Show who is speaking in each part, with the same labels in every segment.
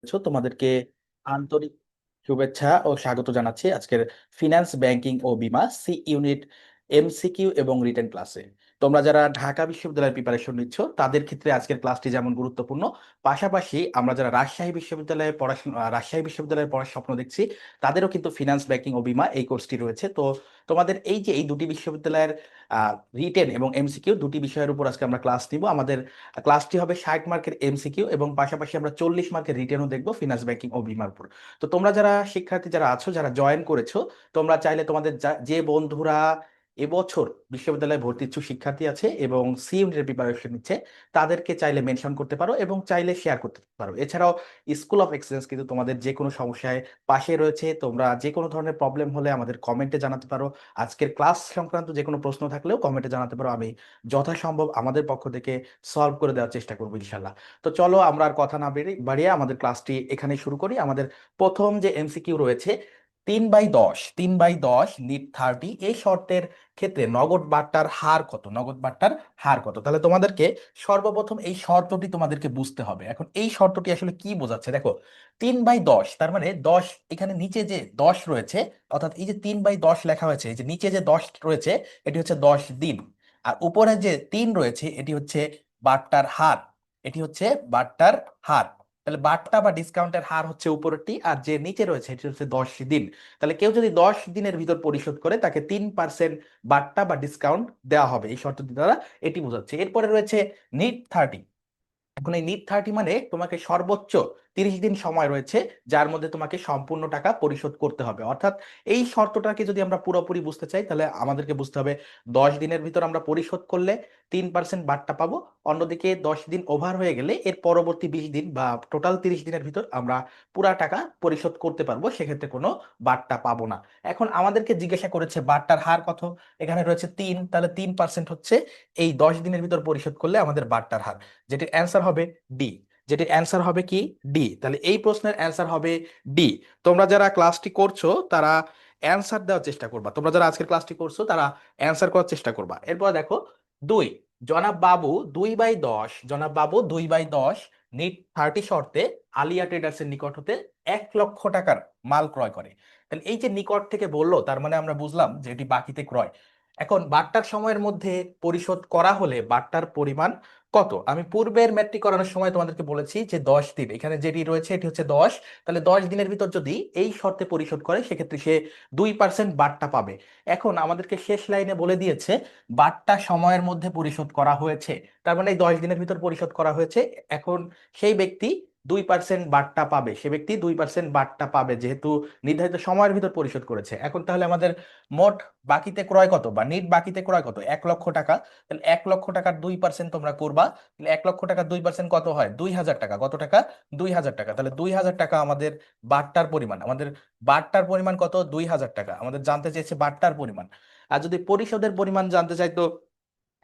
Speaker 1: তোমাদেরকে আন্তরিক শুভেচ্ছা ও স্বাগত জানাচ্ছি আজকের ফিনান্স ব্যাংকিং ও বীমা সি ইউনিট এমসিকিউ এবং রিটেন ক্লাসে। তোমরা যারা ঢাকা বিশ্ববিদ্যালয়ের প্রিপারেশন নিচ্ছ তাদের ক্ষেত্রে আজকের ক্লাসটি যেমন গুরুত্বপূর্ণ, পাশাপাশি আমরা যারা রাজশাহী বিশ্ববিদ্যালয়ে পড়ার স্বপ্ন দেখছি তাদেরও কিন্তু ফিনান্স ব্যাংকিং ও বীমা এই কোর্সটি রয়েছে। তো তোমাদের এই যে এই দুটি বিশ্ববিদ্যালয়ের রিটেন এবং এমসিকিউ দুটি বিষয়ের উপর আজকে আমরা ক্লাস নিব। আমাদের ক্লাসটি হবে 60 মার্কের এমসিকিউ এবং পাশাপাশি আমরা 40 মার্কের রিটেনও দেখবো ফিনান্স ব্যাংকিং ও বীমার উপর। তো তোমরা যারা শিক্ষার্থী যারা আছো, যারা জয়েন করেছো, তোমরা চাইলে তোমাদের যে বন্ধুরা এবছর বিশ্ববিদ্যালয়ে ভর্তি ইচ্ছুক শিক্ষার্থী আছে এবং সি ইউনিটের প্রিপারেশন নিচ্ছে তাদেরকে চাইলে মেনশন করতে পারো এবং চাইলে শেয়ার করতে পারো। এছাড়াও স্কুল অফ এক্সেলেন্স কিন্তু তোমাদের যে কোনো সমস্যায় পাশে রয়েছে। তোমরা যে কোনো ধরনের প্রবলেম হলে আমাদের কমেন্টে জানাতে পারো। আজকের ক্লাস সংক্রান্ত যে কোনো প্রশ্ন থাকলেও কমেন্টে জানাতে পারো, আমি যথাসম্ভব আমাদের পক্ষ থেকে সলভ করে দেওয়ার চেষ্টা করবো ইনশাল্লাহ। তো চলো আমরা আর কথা না বাড়িয়ে আমাদের ক্লাসটি এখানে শুরু করি। আমাদের প্রথম যে এমসিকিউ রয়েছে, 3/10 নিট 30 এই শর্তের ক্ষেত্রে নগদ বাট্টার হার কত? নগদ বাট্টার হার কত? তাহলে তোমাদেরকে সর্বপ্রথম এই শর্তটি তোমাদেরকে বুঝতে হবে। এখন এই শর্তটি আসলে কি বোঝাচ্ছে দেখো, 3/10 তার মানে 10, এখানে নিচে যে 10 রয়েছে, অর্থাৎ এই যে 3/10 লেখা হয়েছে, এই যে নিচে যে 10 রয়েছে এটি হচ্ছে 10 দিন, আর উপরে যে 3 রয়েছে এটি হচ্ছে বাট্টার হার। এটি হচ্ছে বাট্টার হার। তাহলে বাট্টা বা ডিসকাউন্টের হার হচ্ছে উপরেরটি, আর যে নিচে রয়েছে এটি হচ্ছে 10 দিন। তাহলে কেউ যদি 10 দিনের ভিতর পরিশোধ করে তাকে 3% বাট্টা বা ডিসকাউন্ট দেওয়া হবে, এই শর্তটি দ্বারা এটি বোঝাচ্ছে। এরপরে রয়েছে নিট 30। এখন এই নিট 30 মানে তোমাকে সর্বোচ্চ 30 দিন সময় রয়েছে যার মধ্যে তোমাকে সম্পূর্ণ টাকা পরিশোধ করতে হবে। অর্থাৎ এই শর্তটাকে যদি আমরা পুরোপুরি বুঝতে চাই তাহলে আমাদেরকে বুঝতে হবে 10 দিনের ভিতর আমরা পরিশোধ করলে 3% বাট্টা পাবো। অন্যদিকে 10 দিন ওভার হয়ে গেলে এর পরবর্তী 20 দিন বা টোটাল 30 দিনের ভিতর আমরা পুরা টাকা পরিশোধ করতে পারবো, সেক্ষেত্রে কোনো বাট্টা পাবো না। এখন আমাদেরকে জিজ্ঞাসা করেছে বাট্টার হার কত, এখানে রয়েছে 3, তাহলে 3% হচ্ছে এই 10 দিনের ভিতর পরিশোধ করলে আমাদের বাট্টার হার, যেটির অ্যান্সার হবে ডি। যেটির অ্যান্সার হবে কি? ডি। তাহলে এই প্রশ্নের অ্যান্সার হবে ডি। তোমরা যারা ক্লাসটি করছো তারা অ্যান্সার দেওয়ার চেষ্টা করবা, তোমরা যারা আজকের ক্লাসটি করছো তারা অ্যান্সার করার চেষ্টা করবা। এরপর দেখো 2, জনাব বাবু 2/10 নিট 30 শর্তে আলিয়া ট্রেডার্সের নিকট হতে 1 লক্ষ টাকার মাল ক্রয় করে। তাহলে এই যে নিকট থেকে বললো তার মানে আমরা বুঝলাম যে এটি বাকিতে ক্রয়। এখন বাট্টার সময়ের মধ্যে পরিশোধ করা হলে বাট্টার পরিমাণ কত? আমি পূর্বের ম্যাট্রিক করানোর সময় তোমাদেরকে বলেছি যে 10 দিন, এখানে যেটি রয়েছে এটি হচ্ছে 10। তাহলে 10 দিনের ভিতর যদি এই শর্তে পরিশোধ করে সেক্ষেত্রে সে 2% বাট্টা পাবে। এখন আমাদেরকে শেষ লাইনে বলে দিয়েছে বাট্টা সময়ের মধ্যে পরিশোধ করা হয়েছে, তার মানে এই 10 দিনের ভিতর পরিশোধ করা হয়েছে। এখন সেই ব্যক্তি 2% বাট্টা পাবে, সে ব্যক্তি 2% বাট্টা পাবে যেহেতু নির্ধারিত সময়ের ভিতর পরিশোধ করেছে। এখন তাহলে আমাদের মোট বাকিতে ক্রয় কত বা নিট বাকিতে ক্রয় কত? 1 লক্ষ টাকা। তাহলে 1 লক্ষ টাকার 2% তোমরা করবা, তাহলে 1 লক্ষ টাকার 2% কত হয়? 2,000 টাকা। কত টাকা? 2,000 টাকা। তাহলে 2,000 টাকা আমাদের বাট্টার পরিমাণ। আমাদের বাট্টার পরিমাণ কত? 2,000 টাকা। আমাদের জানতে চেয়েছে বাট্টার পরিমাণ। আর যদি পরিশোধের পরিমাণ জানতে চাইতো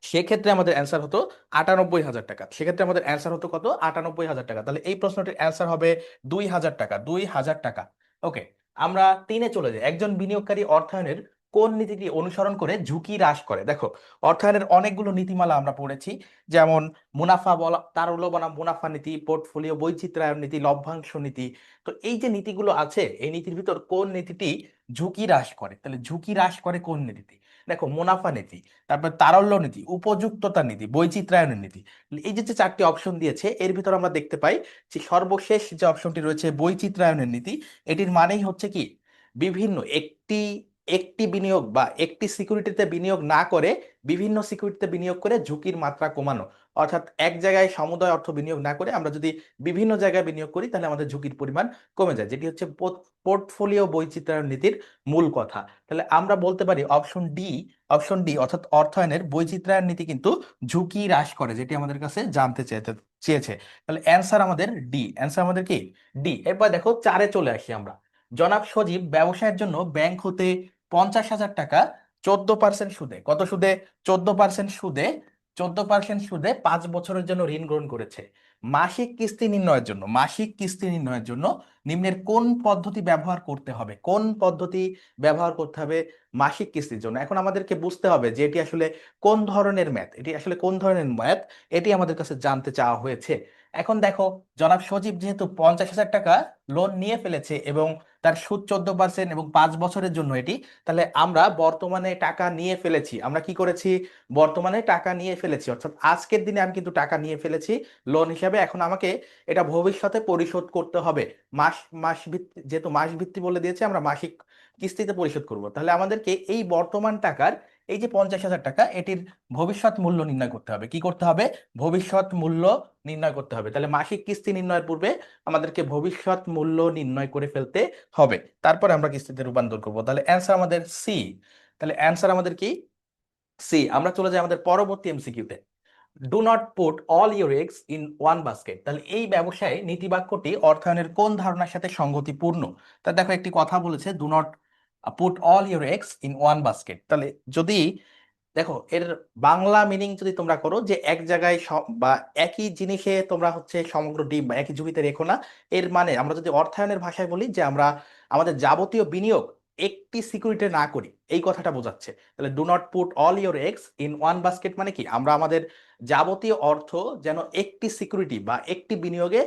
Speaker 1: সেক্ষেত্রে আমাদের অ্যান্সার হতো 98,000 টাকা। সেক্ষেত্রে আমাদের অ্যান্সার হতো কত? 98,000 টাকা। তাহলে এই প্রশ্নটির অ্যান্সার হবে 2,000 টাকা। 2,000 টাকা। ওকে, আমরা 3-এ চলে যাই। একজন বিনিয়োগকারী অর্থায়নের কোন নীতিটি অনুসরণ করে ঝুঁকি হ্রাস করে? দেখো, অর্থায়নের অনেকগুলো নীতিমালা আমরা পড়েছি, যেমন মুনাফা বলা তারল্য বনাম মুনাফা নীতি, পোর্টফোলিও বৈচিত্র্যায়ন নীতি, লভ্যাংশ নীতি। তো এই যে নীতিগুলো আছে এই নীতির ভিতর কোন নীতিটি ঝুঁকি হ্রাস করে? তাহলে ঝুঁকি হ্রাস করে কোন নীতিটি? দেখো, মুনাফা নীতি, তারপর তারল্য নীতি, উপযুক্ততা নীতি, বৈচিত্র্যায়নের নীতি। এই যে যে চারটি অপশন দিয়েছে এর ভিতর আমরা দেখতে পাই যে সর্বশেষ যে অপশনটি রয়েছে বৈচিত্র্যায়নের নীতি, এটির মানেই হচ্ছে কি বিভিন্ন একটি একটি বিনিয়োগ বা একটি সিকিউরিটিতে বিনিয়োগ না করে বিভিন্ন সিকিউরিটিতে বিনিয়োগ করে ঝুঁকির মাত্রা কমানো। অর্থাৎ এক জায়গায় সমুদয় অর্থ বিনিয়োগ না করে আমরা যদি বিভিন্ন জায়গায় বিনিয়োগ করি তাহলে আমাদের ঝুঁকির পরিমাণ কমে যায়, যেটি হচ্ছে পোর্টফোলিও বৈচিত্র্যায়ন নীতির মূল কথা। তাহলে আমরা বলতে পারি অপশন ডি অর্থাৎ অর্থায়নের বৈচিত্র্যায়ন নীতি কিন্তু ঝুঁকি হ্রাস করে, যেটি আমাদের কাছে জানতে চেয়েছে। তাহলে অ্যান্সার আমাদের ডি। অ্যান্সার আমাদের কি? ডি। এরপর দেখো 4-এ চলে আসি আমরা। জনাব সজীব ব্যবসায়ের জন্য ব্যাংক হতে 50,000 টাকা 14% সুদে, কত সুদে? 14% সুদে, 14% সুদে 5 বছরের জন্য ঋণ গ্রহণ করেছে। মাসিক কিস্তি নির্ণয়ের জন্য নিম্নের কোন পদ্ধতি ব্যবহার করতে হবে? কোন পদ্ধতি ব্যবহার করতে হবে মাসিক কিস্তির জন্য? এখন আমাদেরকে বুঝতে হবে যে এটি আসলে কোন ধরনের ম্যাথ, এটি আসলে কোন ধরনের ম্যাথ, এটি আমাদের কাছে জানতে চাওয়া হয়েছে। এখন দেখো, জনাব সজীব যেহেতু 50,000 টাকা লোন নিয়ে ফেলেছে এবং তার সুদ 14% এবং 5 বছরের জন্য এটি, তাহলে আমরা বর্তমানে টাকা নিয়ে ফেলেছি। আমরা কি করেছি? বর্তমানে টাকা নিয়ে ফেলেছি, অর্থাৎ আজকের দিনে আমি কিন্তু টাকা নিয়ে ফেলেছি লোন হিসাবে। এখন আমাকে এটা ভবিষ্যতে পরিশোধ করতে হবে। মাস মাস ভিত্তি, যেহেতু মাস ভিত্তি বলে দিয়েছে, আমরা মাসিক কিস্তিতে পরিশোধ করব। তাহলে আমাদেরকে এই বর্তমান টাকার, এই যে 50,000 টাকা, এটির ভবিষ্যৎ মূল্য নির্ণয় করতে হবে। কি করতে হবে? ভবিষ্যৎ মূল্য নির্ণয় করতে হবে। তাহলে মাসিক কিস্তি নির্ণয়ের পূর্বে আমাদেরকে ভবিষ্যৎ মূল্য নির্ণয় করে ফেলতে হবে, তারপরে আমরা কিস্তিতে রূপান্তর করব। তাহলে অ্যান্সার আমাদের সি। তাহলে অ্যান্সার আমাদের কি? সি। আমরা চলে যাই আমাদের পরবর্তী এমসিকিউতে। Do not put all your eggs in one basket. তাহলে এই ব্যবসায় নীতিবাক্যটি অর্থায়নের কোন ধারণার সাথে সঙ্গতিপূর্ণ? তা দেখো, একটি কথা বলেছে, do not put all your eggs in one basket. তাহলে যদি দেখো, এর বাংলা মিনিং যদি তোমরা করো যে এক জায়গায় বা একই জিনিসে তোমরা হচ্ছে সমগ্র ডিম বা একই জমিতে রেখো না, এর মানে আমরা যদি অর্থায়নের ভাষায় বলি যে আমরা আমাদের যাবতীয় বিনিয়োগ একটি সিকিউরিটি না করি, এই কথাটা বোঝাচ্ছে। তাহলে do not put all your eggs in one basket মানে কি? আমরা আমাদের যাবতীয় অর্থ যেন একটি সিকিউরিটি বা একটি বিনিয়োগে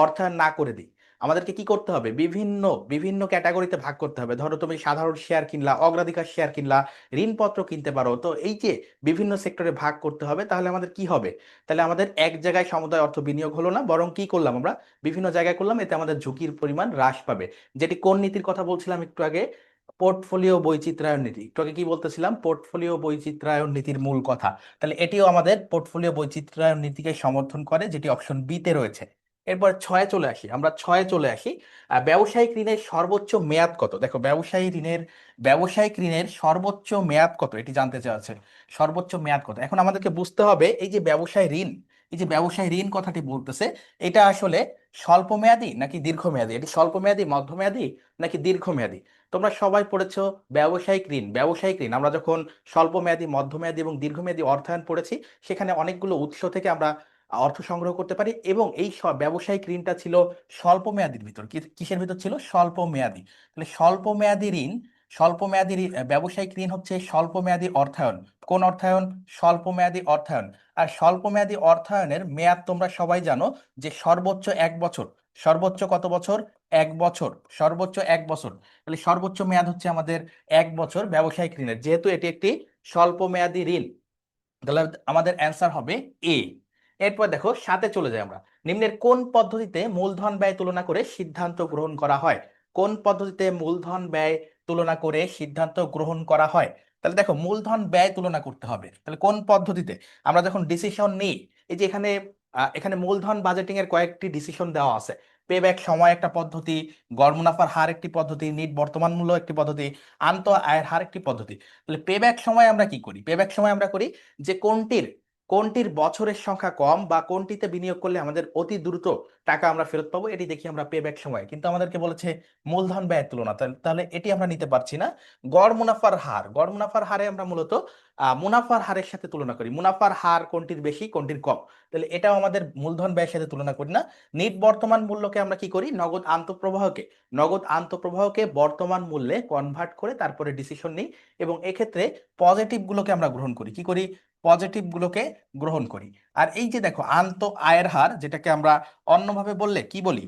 Speaker 1: অর্থায়ন না করে দিই। আমাদেরকে কি করতে হবে? বিভিন্ন বিভিন্ন ক্যাটাগরিতে ভাগ করতে হবে। ধরো তুমি সাধারণ শেয়ার কিনলা, অগ্রাধিকার শেয়ার কিনলা, ঋণপত্র কিনতে পারো। তো এই যে বিভিন্ন সেক্টরে ভাগ করতে হবে, তাহলে আমাদের কি হবে? তাহলে আমাদের এক জায়গায় সমুদায় অর্থ বিনিয়োগ হলো না, বরং কি করলাম? আমরা বিভিন্ন জায়গায় করলাম, এতে আমাদের ঝুঁকির পরিমাণ হ্রাস পাবে। যেটি কোন নীতির কথা বলছিলাম একটু আগে? পোর্টফোলিও বৈচিত্র্যায়ন নীতি। একটু আগে কি বলতেছিলাম? পোর্টফোলিও বৈচিত্র্যায়ন নীতির মূল কথা। তাহলে এটিও আমাদের পোর্টফোলিও বৈচিত্র্যায়ন নীতিকে সমর্থন করে, যেটি অপশন বি তে রয়েছে। এরপর ছয়ে চলে আসি, আমরা ছয়ে চলে আসি। ব্যবসায়িক ঋণের সর্বোচ্চ মেয়াদ কত? দেখো, ব্যবসায়িক ঋণের সর্বোচ্চ মেয়াদ কত এটি জানতে চাওয়া আছে। সর্বোচ্চ মেয়াদ কত? এখন আমাদেরকে বুঝতে হবে এই যে ব্যবসায় ঋণ, এই যে ব্যবসায় ঋণ কথাটি বলতেছে, এটা আসলে স্বল্প মেয়াদি নাকি দীর্ঘমেয়াদী? এটি স্বল্প মেয়াদি, মধ্যমেয়াদী নাকি দীর্ঘমেয়াদী? তোমরা সবাই পড়েছো ব্যবসায়িক ঋণ। ব্যবসায়িক ঋণ আমরা যখন স্বল্প মেয়াদি, মধ্যমেয়াদী এবং দীর্ঘমেয়াদী অর্থায়ন পড়েছি, সেখানে অনেকগুলো উৎস থেকে আমরা অর্থ সংগ্রহ করতে পারি, এবং এই ব্যবসায়িক ঋণটা ছিল স্বল্প মেয়াদির ভিতর। কিসের ভিতর ছিল? স্বল্প মেয়াদি। তাহলে স্বল্প মেয়াদি ঋণ, ব্যবসায়িক ঋণ হচ্ছে স্বল্প মেয়াদি অর্থায়ন। কোন অর্থায়ন? স্বল্প মেয়াদি অর্থায়ন। আর স্বল্প মেয়াদি অর্থায়নের মেয়াদ তোমরা সবাই জানো যে সর্বোচ্চ 1 বছর। সর্বোচ্চ কত বছর? 1 বছর। সর্বোচ্চ 1 বছর। তাহলে সর্বোচ্চ মেয়াদ হচ্ছে আমাদের 1 বছর ব্যবসায়িক ঋণের, যেহেতু এটি একটি স্বল্প মেয়াদি ঋণ। তাহলে আমাদের অ্যান্সার হবে এ। এরপর দেখো, সাথে চলে যাই আমরা। নিম্নের কোন পদ্ধতিতে মূলধন ব্যয় তুলনা করে সিদ্ধান্ত গ্রহণ করা হয়? কোন পদ্ধতিতে মূলধন ব্যয় তুলনা করে সিদ্ধান্ত গ্রহণ করা হয়? তাহলে দেখো, মূলধন ব্যয় তুলনা করতে হবে, তাহলে কোন পদ্ধতিতে? আমরা যখন ডিসিশন নিই, এই যে এখানে এখানে মূলধন বাজেটিং এর কয়েকটি ডিসিশন দেওয়া আছে। পেব্যাক সময় একটা পদ্ধতি, গড় মুনাফার হার একটি পদ্ধতি, নিট বর্তমান মূল্য একটি পদ্ধতি, আন্ত আয়ের হার একটি পদ্ধতি। তাহলে পেব্যাক সময় আমরা কি করি? পেব্যাক সময় আমরা করি যে কোনটির কোনটির বছরের সংখ্যা কম বা কোনটিতে বিনিয়োগ করলে আমাদের অতি দ্রুত টাকা আমরা ফেরত পাবো, এটি দেখি আমরা পেব্যাক সময়। কিন্তু আমাদেরকে বলেছে মূলধন ব্যয়ের তুলনা, তাহলে এটি আমরা নিতে পারছি না। গড় মুনাফার হার, গড় মুনাফার হারে আমরা মূলত মুনাফার হারের সাথে তুলনা করি, মুনাফার হার কোনটির বেশি কোনটির কম। তাহলে এটাও আমাদের মূলধন ব্যয়ের সাথে তুলনা করি না। নিট বর্তমান মূল্যকে আমরা কি করি? নগদ আন্তঃপ্রবাহকে বর্তমান মূল্যে কনভার্ট করে তারপরে ডিসিশন নিই, এবং এক্ষেত্রে পজিটিভ গুলোকে আমরা গ্রহণ করি। কি করি? পজিটিভ গুলোকে গ্রহণ করি। আর এই যে দেখো, আয়ের হার, যেটাকে আমরা অন্যভাবে বললে কি বলি?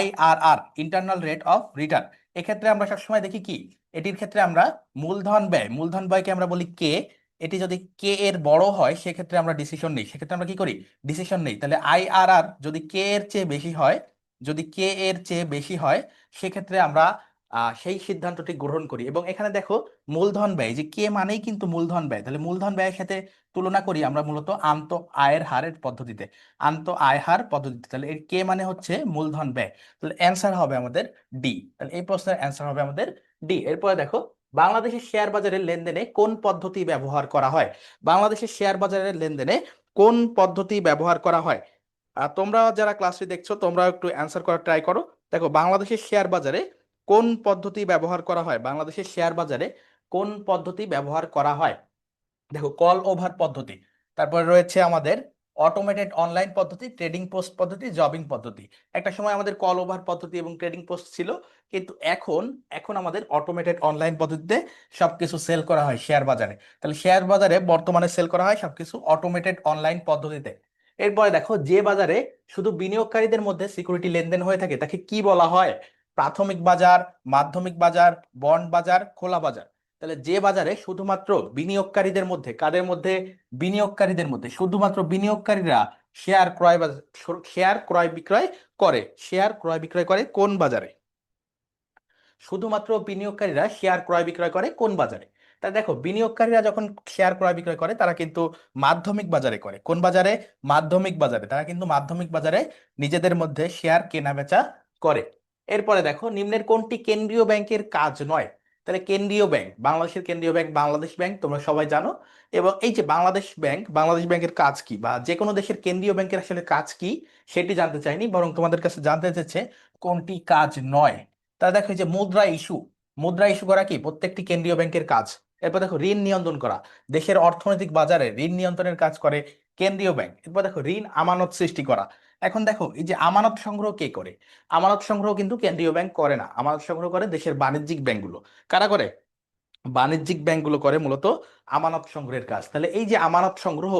Speaker 1: IRR, internal rate of return. এক্ষেত্রে আমরা সবসময় দেখি কি, এটির ক্ষেত্রে আমরা মূলধন ব্যয়কে আমরা বলি কে। এটি যদি কে এর বড় হয়, সেক্ষেত্রে আমরা ডিসিশন নেই। সেক্ষেত্রে আমরা কি করি? ডিসিশন নেই। তাহলে IRR যদি কে এর চেয়ে বেশি হয়, যদি কে এর চেয়ে বেশি হয়, সেক্ষেত্রে আমরা সেই সিদ্ধান্তটি গ্রহণ করি। এবং এখানে দেখো, মূলধন ব্যয়, যে কে মানেই কিন্তু মূলধন ব্যয়, তাহলে মূলধন ব্যয়ের সাথে তুলনা করি আমরা মূলত আয়ের হারের পদ্ধতিতে। আয় হার পদ্ধতিতে। তাহলে এর কে মানে হচ্ছে মূলধন ব্যয়। তাহলে অ্যান্সার হবে আমাদের ডি। তাহলে এই প্রশ্নের অ্যান্সার হবে আমাদের ডি। এরপরে দেখো, বাংলাদেশের শেয়ার বাজারের লেনদেনে কোন পদ্ধতি ব্যবহার করা হয়? বাংলাদেশের শেয়ার বাজারের লেনদেনে কোন পদ্ধতি ব্যবহার করা হয়? তোমরা যারা ক্লাসটি দেখছো, তোমরা একটু অ্যান্সার করার ট্রাই করো। দেখো, বাংলাদেশের শেয়ার বাজারে কোন পদ্ধতি ব্যবহার করা হয়? বাংলাদেশের শেয়ার বাজারে কোন পদ্ধতি ব্যবহার করা হয়? দেখো, কল ওভার পদ্ধতি, তারপরে রয়েছে আমাদের অটোমেটেড অনলাইন পদ্ধতি, ট্রেডিং পোস্ট পদ্ধতি, জবিং পদ্ধতি। একটা সময় আমাদের কল ওভার পদ্ধতি এবং ট্রেডিং পোস্ট ছিল, কিন্তু এখন এখন আমাদের অটোমেটেড অনলাইন পদ্ধতিতে সবকিছু সেল করা হয় শেয়ার বাজারে। তাহলে শেয়ার বাজারে বর্তমানে সেল করা হয় সবকিছু অটোমেটেড অনলাইন পদ্ধতিতে। এরপরে দেখো, যে বাজারে শুধু বিনিয়োগকারীদের মধ্যে সিকিউরিটি লেনদেন হয়ে থাকে তাকে কি বলা হয়? প্রাথমিক বাজার, মাধ্যমিক বাজার, বন্ড বাজার, খোলা বাজার। তাহলে যে বাজারে শুধুমাত্র বিনিয়োগকারীদের মধ্যে, কাদের মধ্যে? বিনিয়োগকারীদের মধ্যে, শুধুমাত্র বিনিয়োগকারীরা শেয়ার ক্রয় বাজার, শেয়ার ক্রয় বিক্রয় করে। শেয়ার ক্রয় বিক্রয় করে কোন বাজারে? শুধুমাত্র বিনিয়োগকারীরা শেয়ার ক্রয় বিক্রয় করে কোন বাজারে? তা দেখো, বিনিয়োগকারীরা যখন শেয়ার ক্রয় বিক্রয় করে তারা কিন্তু মাধ্যমিক বাজারে করে। কোন বাজারে? মাধ্যমিক বাজারে। তারা কিন্তু মাধ্যমিক বাজারে নিজেদের মধ্যে শেয়ার কেনা বেচা করে। এরপরে দেখো, নিম্নের কোনটি কেন্দ্রীয় ব্যাংকের কাজ নয়? তাহলে কেন্দ্রীয় ব্যাংক, বাংলাদেশের কেন্দ্রীয় ব্যাংক বাংলাদেশ ব্যাংক, তোমরা সবাই জানো। এবং এই যে বাংলাদেশ ব্যাংক, বাংলাদেশ ব্যাংকের কাজ কি, বা যে কোনো দেশের কেন্দ্রীয় ব্যাংকের আসলে কাজ কি সেটি জানতে চাইনি, বরং তোমাদের কাছে জানতে চেয়েছে কোনটি কাজ নয়। তা দেখো, এই যে মুদ্রা ইস্যু, মুদ্রা ইস্যু করা কি প্রত্যেকটি কেন্দ্রীয় ব্যাংকের কাজ। এরপর দেখো, ঋণ নিয়ন্ত্রণ করা, দেশের অর্থনৈতিক বাজারে ঋণ নিয়ন্ত্রণের কাজ করে কেন্দ্রীয় ব্যাংক। এরপর দেখো, ঋণ আমানত সৃষ্টি করা। এখন দেখো, এই যে আমানত সংগ্রহ কে করে? আমানত সংগ্রহ কিন্তু কেন্দ্রীয় ব্যাংক করে না, আমানত সংগ্রহ করে দেশের বাণিজ্যিক ব্যাংকগুলো। কারা করে? বাণিজ্যিক ব্যাংকগুলো করে মূলত আমানত সংগ্রহের কাজ। তাহলে এই যে আমানত সংগ্রহ,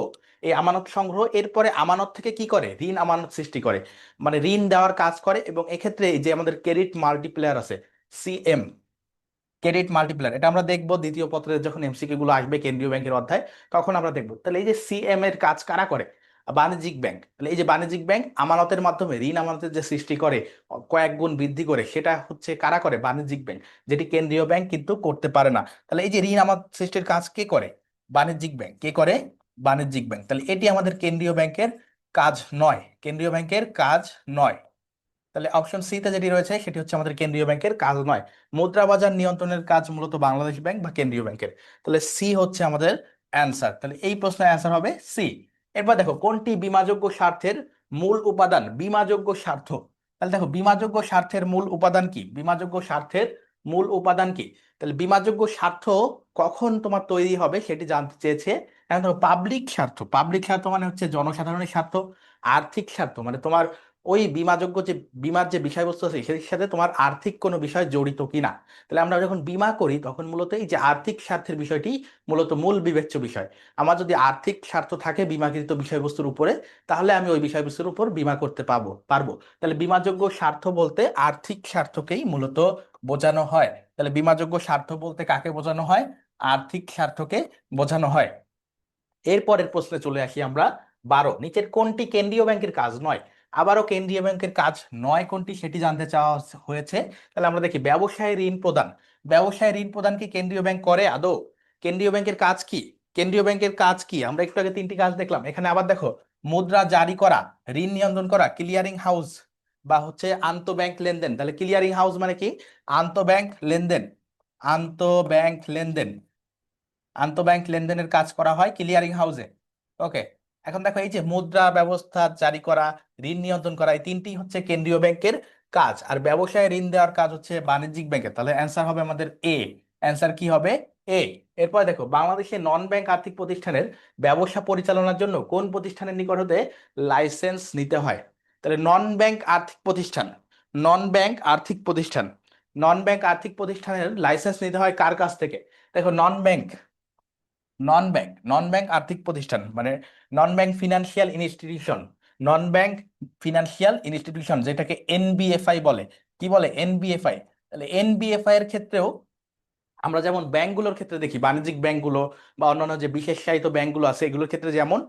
Speaker 1: এই আমানত সংগ্রহ, এরপরে আমানত থেকে কি করে? ঋণ আমানত সৃষ্টি করে, মানে ঋণ দেওয়ার কাজ করে। এবং এক্ষেত্রে এই যে আমাদের ক্রেডিট মাল্টিপ্লেয়ার আছে, সিএম, ক্রেডিট মাল্টিপ্লায়ার, এটা আমরা দেখবো দ্বিতীয় পত্রের যখন এমসিকিউ গুলো আসবে কেন্দ্রীয় ব্যাংকের অধ্যায়, তখন আমরা দেখবো। তাহলে এই যে সিএম এর কাজ কারা করে? বাণিজ্যিক ব্যাংক। তাহলে এই যে বাণিজ্যিক ব্যাংক আমানতের মাধ্যমে ঋণ আমানতের যে সৃষ্টি করে, কয়েক গুণ বৃদ্ধি করে, সেটা হচ্ছে কারা করে? বাণিজ্যিক ব্যাংক, যেটি কেন্দ্রীয় ব্যাংক কিন্তু করতে পারে না। তাহলে এই যে ঋণ আমানত সৃষ্টির কাজ কে করে? বাণিজ্যিক ব্যাংক। কে করে? বাণিজ্যিক ব্যাংক। তাহলে এটি আমাদের কেন্দ্রীয় ব্যাংকের কাজ নয়, কেন্দ্রীয় ব্যাংকের কাজ নয়। তাহলে অপশন সি তে যেটি রয়েছে সেটি হচ্ছে আমাদের কেন্দ্রীয় ব্যাংকের কাজ নয়। মুদ্রা বাজার নিয়ন্ত্রণের কাজ মূলত বাংলাদেশ ব্যাংক বা কেন্দ্রীয় ব্যাংকের। তাহলে সি হচ্ছে আমাদের অ্যান্সার। তাহলে এই প্রশ্নের অ্যান্সার হবে সি। এরপর দেখো, কোনটি বীমাযোগ্য স্বার্থের মূল উপাদান? বীমাযোগ্য স্বার্থ। তাহলে দেখো, বীমাযোগ্য স্বার্থের মূল উপাদান কি? বীমাযোগ্য স্বার্থের মূল উপাদান কি? তাহলে বীমাযোগ্য স্বার্থ কখন তোমার তৈরি হবে সেটি জানতে চেয়েছে। এখন দেখো, পাবলিক স্বার্থ, পাবলিক স্বার্থ মানে হচ্ছে জনসাধারণের স্বার্থ। আর্থিক স্বার্থ মানে তোমার ওই বীমাযোগ্য যে বীমার যে বিষয়বস্তু আছে সেটির সাথে তোমার আর্থিক কোনো বিষয় জড়িত কিনা। তাহলে আমরা যখন বীমা করি তখন মূলত এই যে আর্থিক স্বার্থের বিষয়টি মূলত মূল বিবেচ্য বিষয়। আমার যদি আর্থিক স্বার্থ থাকে বীমাকৃত বিষয়বস্তুর উপরে, তাহলে আমি ওই বিষয়বস্তুর উপর বীমা করতে পারবো। তাহলে বীমাযোগ্য স্বার্থ বলতে আর্থিক স্বার্থকেই মূলত বোঝানো হয়। তাহলে বীমাযোগ্য স্বার্থ বলতে কাকে বোঝানো হয়? আর্থিক স্বার্থকে বোঝানো হয়। এরপরের প্রশ্নে চলে আসি আমরা। 12, নিচের কোনটি কেন্দ্রীয় ব্যাংকের কাজ নয়? আবারও কেন্দ্রীয় ব্যাংকের কাজ নয় কোনটি সেটি জানতে চাওয়া হয়েছে। তাহলে আমরা দেখি, ব্যবসায় ঋণ প্রদান। ব্যবসায় ঋণ প্রদান কি কেন্দ্রীয় ব্যাংক করে আদৌ? কেন্দ্রীয় ব্যাংকের কাজ কি? কেন্দ্রীয় ব্যাংকের কাজ কি? আমরা একটু আগে তিনটি কাজ দেখলাম, এখানে আবার দেখো, মুদ্রা জারি করা, ঋণ নিয়ন্ত্রণ করা, ক্লিয়ারিং হাউস বা হচ্ছে আন্তঃব্যাংক লেনদেন। তাহলে ক্লিয়ারিং হাউস মানে কি? আন্তঃব্যাংক লেনদেন, আন্তঃব্যাংক লেনদেন, আন্তঃব্যাংক লেনদেনের কাজ করা হয় ক্লিয়ারিং হাউসে। ওকে। এখন দেখো, এই যে মুদ্রা ব্যবস্থা জারি করা, ঋণ নিয়ন্ত্রণ করা, এই তিনটি হচ্ছে কেন্দ্রীয় ব্যাংকের কাজ। আর ব্যবসায় ঋণ দেওয়ার কাজ হচ্ছে বাণিজ্যিক ব্যাংকের। তাহলে অ্যান্সার হবে আমাদের এ। অ্যান্সার কি হবে? এ। এরপর দেখো, বাংলাদেশে নন ব্যাংক আর্থিক প্রতিষ্ঠানের ব্যবসা পরিচালনার জন্য কোন প্রতিষ্ঠানের নিকট হতে লাইসেন্স নিতে হয়? তাহলে নন ব্যাংক আর্থিক প্রতিষ্ঠান, নন ব্যাংক আর্থিক প্রতিষ্ঠান, নন ব্যাংক আর্থিক প্রতিষ্ঠানের লাইসেন্স নিতে হয় কার কাছ থেকে? দেখো, নন ব্যাংক, নন ব্যাংক, নন ব্যাংক আর্থিক প্রতিষ্ঠান মানে নন ব্যাংক ফিনান্সিয়াল ইনস্টিটিউশন, নন ব্যাংক ফিনান্সিয়াল ইনস্টিটিউশন, যেটাকে এনবিএফআই বলে। কি বলে? এনবিএফআই। তাহলে এনবিএফআই এর ক্ষেত্রেও আমরা যেমন ব্যাংকগুলোর ক্ষেত্রে দেখি, বাণিজ্যিক ব্যাংকগুলো বা অন্যান্য যে বিশেষায়িত ব্যাংকগুলো আছে এগুলোর ক্ষেত্রে যেমন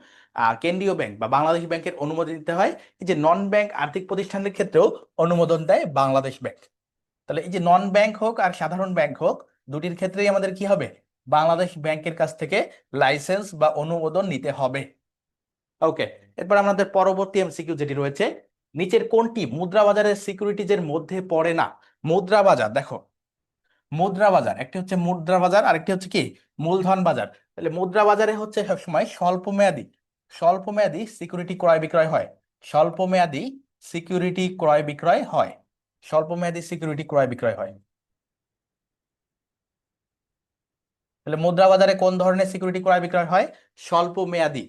Speaker 1: কেন্দ্রীয় ব্যাংক বা বাংলাদেশ ব্যাংকের অনুমোদন দিতে হয়, এই যে নন ব্যাংক আর্থিক প্রতিষ্ঠানের ক্ষেত্রেও অনুমোদন দেয় বাংলাদেশ ব্যাংক। তাহলে এই যে নন ব্যাংক হোক আর সাধারণ ব্যাংক হোক, দুটির ক্ষেত্রেই আমাদের কি হবে? বাংলাদেশ ব্যাংকের কাছ থেকে লাইসেন্স বা অনুমোদন নিতে হবে। ওকে। এরপর আমাদের পরবর্তী এমসিকিউ যেটি রয়েছে, নিচের কোনটি মুদ্রা বাজারের সিকিউরিটিজের মধ্যে পড়ে না? মুদ্রা বাজার, দেখো, মুদ্রা বাজার একটি হচ্ছে মুদ্রা বাজার, আরেকটি হচ্ছে কি? মূলধন বাজার। তাহলে মুদ্রা বাজারে হচ্ছে সবসময় স্বল্প মেয়াদি, স্বল্প মেয়াদি সিকিউরিটি ক্রয় বিক্রয় হয়, স্বল্প মেয়াদি সিকিউরিটি ক্রয় বিক্রয় হয়, স্বল্প মেয়াদি সিকিউরিটি ক্রয় বিক্রয় হয়। তাহলে মুদ্রা বাজারে কোন ধরনের সিকিউরিটি ক্রয় বিক্রয় হয়? স্বল্প মেয়াদি।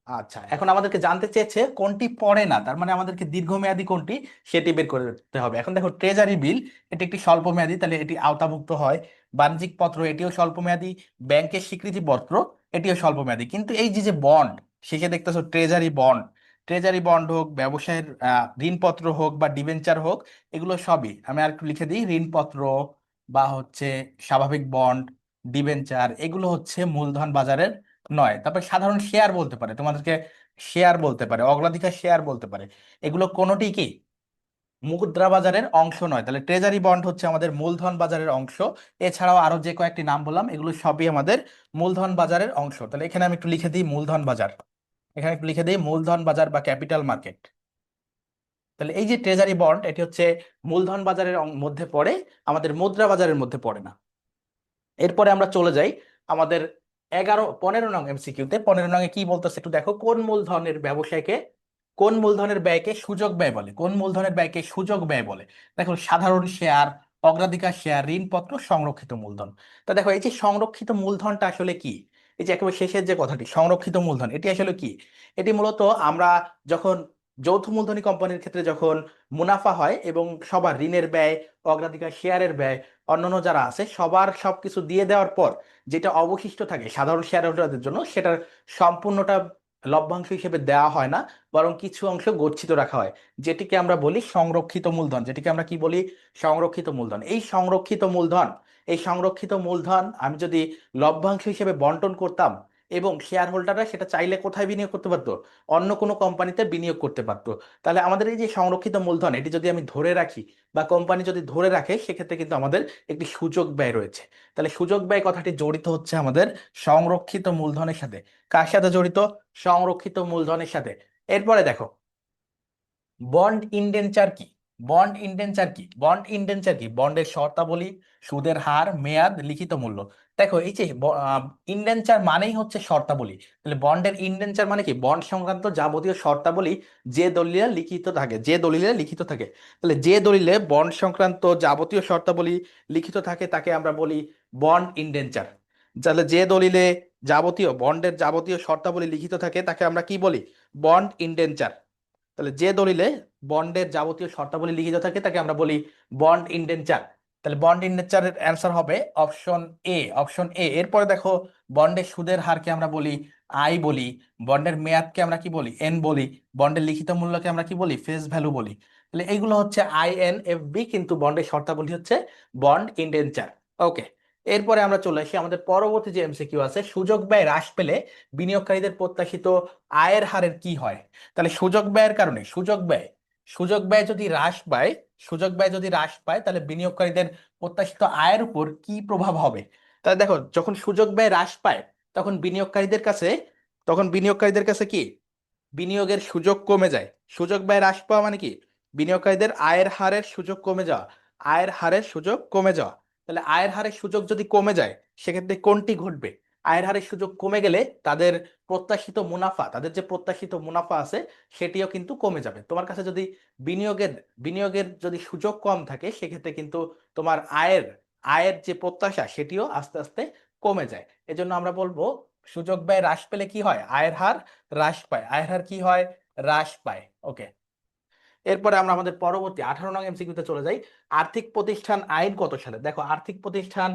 Speaker 1: আচ্ছা, এখন আমাদেরকে জানতে চেয়েছে কোনটি পড়ে না, তার মানে আমাদেরকে দীর্ঘমেয়াদী কোনটি সেটি বের করে দিতে হবে। এখন দেখো, ট্রেজারি বিল এটি একটি স্বল্প মেয়াদী, তাহলে এটি আওতাভুক্ত হয়। বাণিজ্যিক পত্র এটিও স্বল্প মেয়াদী। ব্যাংকের স্বীকৃতি পত্র এটিও স্বল্প মেয়াদী। কিন্তু এই যে যে বন্ড, শেষে দেখতেছো ট্রেজারি বন্ড, ট্রেজারি বন্ড হোক, ব্যবসায়ের ঋণপত্র হোক বা ডিবেঞ্চার হোক, এগুলো সবই আমি আর একটু লিখে দিই, ঋণপত্র বা হচ্ছে স্বাভাবিক বন্ড, ডিবেঞ্চার, এগুলো হচ্ছে মূলধন বাজারের নয়। তারপর সাধারণ শেয়ার বলতে পারে তোমাদেরকে, শেয়ার বলতে পারে, অগ্রাধিকার শেয়ার বলতে পারে, এগুলো কোনোটি কি মুদ্রা বাজারের অংশ নয়। তাহলে ট্রেজারি বন্ড হচ্ছে আমাদের মূলধন বাজারের অংশ। এছাড়াও আরো যে কয়েকটি নাম বললাম এগুলো সবই আমাদের মূলধন বাজারের অংশ। তাহলে এখানে আমি একটু লিখে দিই মূলধন বাজার, এখানে একটু লিখে দিই মূলধন বাজার বা ক্যাপিটাল মার্কেট। তাহলে এই যে ট্রেজারি বন্ড এটি হচ্ছে মূলধন বাজারের মধ্যে পড়ে, আমাদের মুদ্রা বাজারের মধ্যে পড়ে না। এরপরে আমরা চলে যাই আমাদের 15 নং এমসিকিউতে। 15 নং কি বলতেছে একটু দেখো, কোন মূলধনের ব্যবসায়কে, কোন মূলধনের ব্যয়কে সুযোগ ব্যয় বলে, কোন মূলধনের ব্যয়কে সুযোগ ব্যয় বলে? দেখো সাধারণ শেয়ার, অগ্রাধিকার শেয়ার, ঋণপত্র, সংরক্ষিত মূলধন। তা দেখো এই যে সংরক্ষিত মূলধনটা আসলে কি, এই যে একেবারে শেষের যে কথাটি সংরক্ষিত মূলধন, এটি আসলে কি? এটি মূলত আমরা যখন যৌথ মূলধনী কোম্পানির ক্ষেত্রে যখন মুনাফা হয় এবং সবার ঋণের ব্যয়, অগ্রাধিকার শেয়ারের ব্যয়, অন্যান্য যারা আছে সবার সবকিছু দিয়ে দেওয়ার পর যেটা অবশিষ্ট থাকে সাধারণ শেয়ার হোল্ডারদের জন্য, সেটার সম্পূর্ণটা লভ্যাংশ হিসেবে দেওয়া হয় না, বরং কিছু অংশ গচ্ছিত রাখা হয়, যেটিকে আমরা বলি সংরক্ষিত মূলধন, যেটিকে আমরা কি বলি? সংরক্ষিত মূলধন। এই সংরক্ষিত মূলধন আমি যদি লভ্যাংশ হিসেবে বন্টন করতাম এবং শেয়ার হোল্ডাররা সেটা চাইলে কোথায় বিনিয়োগ করতে পারতো? অন্য কোনো কোম্পানিতে বিনিয়োগ করতে পারতো। তাহলে আমাদের এই যে সংরক্ষিত মূলধন, এটি যদি আমি ধরে রাখি বা কোম্পানি যদি ধরে রাখে, সেক্ষেত্রে কিন্তু আমাদের একটি সুযোগ ব্যয় রয়েছে। তাহলে সুযোগ ব্যয় কথাটি জড়িত হচ্ছে আমাদের সংরক্ষিত মূলধনের সাথে। কার সাথে জড়িত? সংরক্ষিত মূলধনের সাথে। এরপরে দেখো বন্ড ইনডেনচার কি? বন্ড ইনডেনচার কি? বন্ডের শর্তাবলী, সুদের হার, মেয়াদ, লিখিত মূল্য। দেখো এই যে ইনডেনচার মানেই হচ্ছে শর্তাবলী। তাহলে বন্ডের ইনডেনচার মানে কি? বন্ড সংক্রান্ত যাবতীয় শর্তাবলী যে দলিলে লিখিত থাকে। তাহলে যে দলিলে বন্ড সংক্রান্ত যাবতীয় শর্তাবলী লিখিত থাকে তাকে আমরা বলি বন্ড ইনডেনচার। তাহলে যে দলিলে বন্ডের যাবতীয় শর্তাবলী লিখিত থাকে তাকে আমরা কি বলি? বন্ড ইনডেনচার। তাহলে যে দলিলে বন্ডের যাবতীয় শর্তাবলী লিখিত থাকে তাকে আমরা বলি বন্ড ইনডেনচার। তাহলে বন্ড ইনডেনচারের অ্যান্সার হবে অপশন এ। এরপরে দেখো বন্ডের সুদের হারকে আমরা বলি আই বলি, বন্ডের মেয়াদকে আমরা কি বলি? এন বলি, বন্ডের লিখিত মূল্যকে আমরা কি বলি? ফেস ভ্যালু বলি। তাহলে এইগুলো হচ্ছে INFB, কিন্তু বন্ডের শর্তাবলী হচ্ছে বন্ড ইনডেনচার। ওকে। এরপরে আমরা চলে আসি আমাদের পরবর্তী যে এমসিকিউ আছে, সুযোগ ব্যয় হ্রাস পেলে বিনিয়োগকারীদের প্রত্যাশিত আয়ের হারের কি হয়? তাহলে সুযোগ ব্যয়ের কারণে সুযোগ ব্যয় যদি হ্রাস পায়, তাহলে বিনিয়োগকারীদের প্রত্যাশিত আয়ের উপর কি প্রভাব হবে? তাহলে দেখো যখন সুযোগ ব্যয় হ্রাস পায় তখন বিনিয়োগকারীদের কাছে কি বিনিয়োগের সুযোগ কমে যায়। সুযোগ ব্যয় হ্রাস পাওয়া মানে কি? বিনিয়োগকারীদের আয়ের হারের সুযোগ কমে যাওয়া, তাহলে আয়ের হারের সুযোগ যদি কমে যায়, সেক্ষেত্রে কোনটি ঘটবে? আয়ের হারের সুযোগ কমে গেলে তাদের তাদের যে প্রত্যাশিত মুনাফা আছে সেটিও কিন্তু কমে যাবে। তোমার কাছে যদি বিনিয়োগের বিনিয়োগের যদি সুযোগ কম থাকে, সেক্ষেত্রে কিন্তু তোমার আয়ের আয়ের যে প্রত্যাশা সেটিও আস্তে আস্তে কমে যায়। এজন্য আমরা বলবো সুযোগ ব্যয় হ্রাস পেলে কি হয়? আয়ের হার কি হয়? হ্রাস পায়। ওকে। এরপরে আমরা আমাদের পরবর্তী 18 নং এমসিকিউতে চলে যাই। আর্থিক প্রতিষ্ঠান আইন কত সালে? দেখো আর্থিক প্রতিষ্ঠান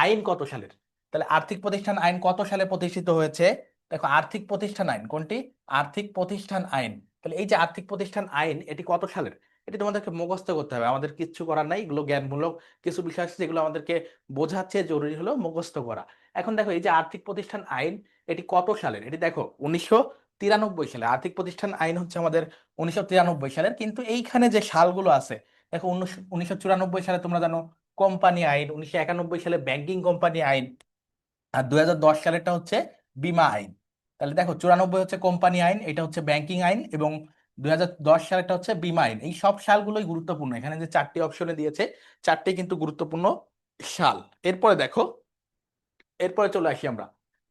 Speaker 1: আইন কত সালের? তাহলে আর্থিক প্রতিষ্ঠান আইন কত সালে প্রতিষ্ঠিত হয়েছে? দেখো আর্থিক প্রতিষ্ঠান আইন কোনটি? আর্থিক প্রতিষ্ঠান আইন। তাহলে এই যে আর্থিক প্রতিষ্ঠান আইন, এটি কত সালের? এটি তোমাদেরকে মুখস্থ করতে হবে, আমাদের কিচ্ছু করার নাই, এগুলো জ্ঞানমূলক কিছু বিষয় আছে যেগুলো আমাদেরকে বোঝাচ্ছে, জরুরি হলো মুখস্থ করা। এখন দেখো এই যে আর্থিক প্রতিষ্ঠান আইন, এটি কত সালের? এটি দেখো 1993 সালে। আর্থিক প্রতিষ্ঠান আইন হচ্ছে আমাদের 1993 সালের। কিন্তু এইখানে যে সালগুলো আছে, দেখো 1994 সালে তোমরা জানো কোম্পানি আইন, 1991 সালে ব্যাংকিং কোম্পানি আইন, আর 2010 সালেরটা হচ্ছে বীমা আইন। তাহলে দেখো 94 হচ্ছে কোম্পানি আইন, এটা হচ্ছে ব্যাংকিং আইন, এবং 2010 সালেরটা হচ্ছে বীমা আইন। এই সব সালগুলোই গুরুত্বপূর্ণ, এখানে যে চারটি অপশনে দিয়েছে চারটি কিন্তু গুরুত্বপূর্ণ সাল। এরপরে দেখো, এরপরে চলে আসি আমরা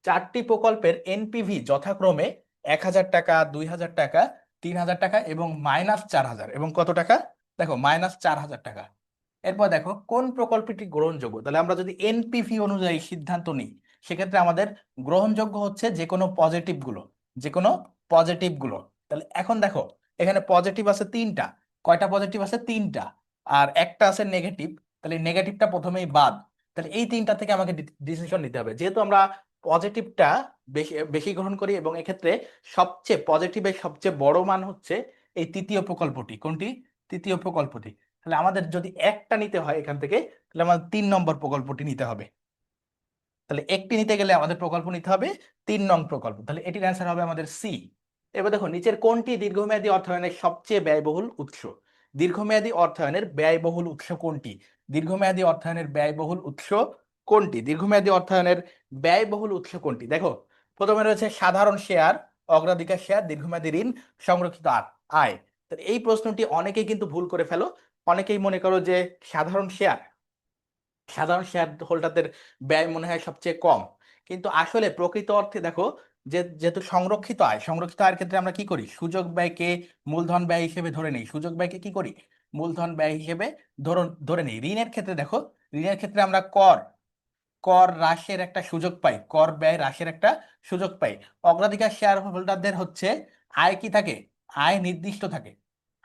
Speaker 1: চারটি প্রকল্পের এনপিভি যথাক্রমে 1,000 টাকা, 2,000 টাকা, 3,000 টাকা এবং -4,000 এবং কত টাকা? দেখো -4,000 টাকা। এরপর দেখো কোন প্রকল্পটি গ্রহণযোগ্য? তাহলে আমরা যদি এনপিভি অনুযায়ী সিদ্ধান্ত নিই, সেক্ষেত্রে আমাদের গ্রহণযোগ্য হচ্ছে যে কোনো পজিটিভ গুলো। তাহলে এখন দেখো এখানে পজিটিভ আছে তিনটা। কয়টা পজিটিভ আছে? তিনটা। আর একটা আছে নেগেটিভ, তাহলে নেগেটিভটা প্রথমেই বাদ। তাহলে এই তিনটা থেকে আমাকে ডিসিশন নিতে হবে। যেহেতু আমরা পজিটিভটা বেশি বেশি গ্রহণ করি, এবং এক্ষেত্রে সবচেয়ে পজিটিভের সবচেয়ে বড় মান হচ্ছে এই তৃতীয় প্রকল্পটি। কোনটি? তৃতীয় প্রকল্পটি। তাহলে আমাদের যদি একটা নিতে হয় এখান থেকে, তাহলে আমাদের 3 নম্বর প্রকল্পটি নিতে হবে। তাহলে একটি নিতে গেলে আমাদের প্রকল্প নিতে হবে 3 নং প্রকল্প। তাহলে এটির অ্যান্সার হবে আমাদের সি। এবার দেখো নিচের কোনটি দীর্ঘমেয়াদী অর্থায়নের সবচেয়ে ব্যয়বহুল উৎস? দীর্ঘমেয়াদী অর্থায়নের ব্যয়বহুল উৎস কোনটি? দীর্ঘমেয়াদী অর্থায়নের ব্যয়বহুল উৎস কোনটি? দীর্ঘমেয়াদী অর্থায়নের ব্যয়বহুল উৎস কোনটি? দেখো প্রথমে রয়েছে সাধারণ শেয়ার, অগ্রাধিকার শেয়ার, দীর্ঘমেয়াদী ঋণ, সংরক্ষিত আয়। তো এই প্রশ্নটি অনেকেই কিন্তু ভুল করে ফেলো। অনেকেই মনে করো যে সাধারণ শেয়ার, সাধারণ শেয়ার হোল্ডারদের ব্যয় মনে হয় সবচেয়ে কম। কিন্তু আসলে প্রকৃত অর্থে দেখো, যে যেহেতু সংরক্ষিত আয়, সংরক্ষিত আয়ের ক্ষেত্রে আমরা কি করি? সুযোগ ব্যয়কে মূলধন ব্যয় হিসেবে ধরে নিই। সুযোগ ব্যয়কে কি করি? মূলধন ব্যয় হিসেবে ধরে নিই। ঋণের ক্ষেত্রে দেখো, ঋণের ক্ষেত্রে আমরা কর কর হ্রাসের একটা সুযোগ পাই, কর ব্যয় হ্রাসের একটা সুযোগ পাই। অগ্রাধিকার শেয়ার হোল্ডারদের হচ্ছে আয় কি থাকে? আয় নির্দিষ্ট থাকে।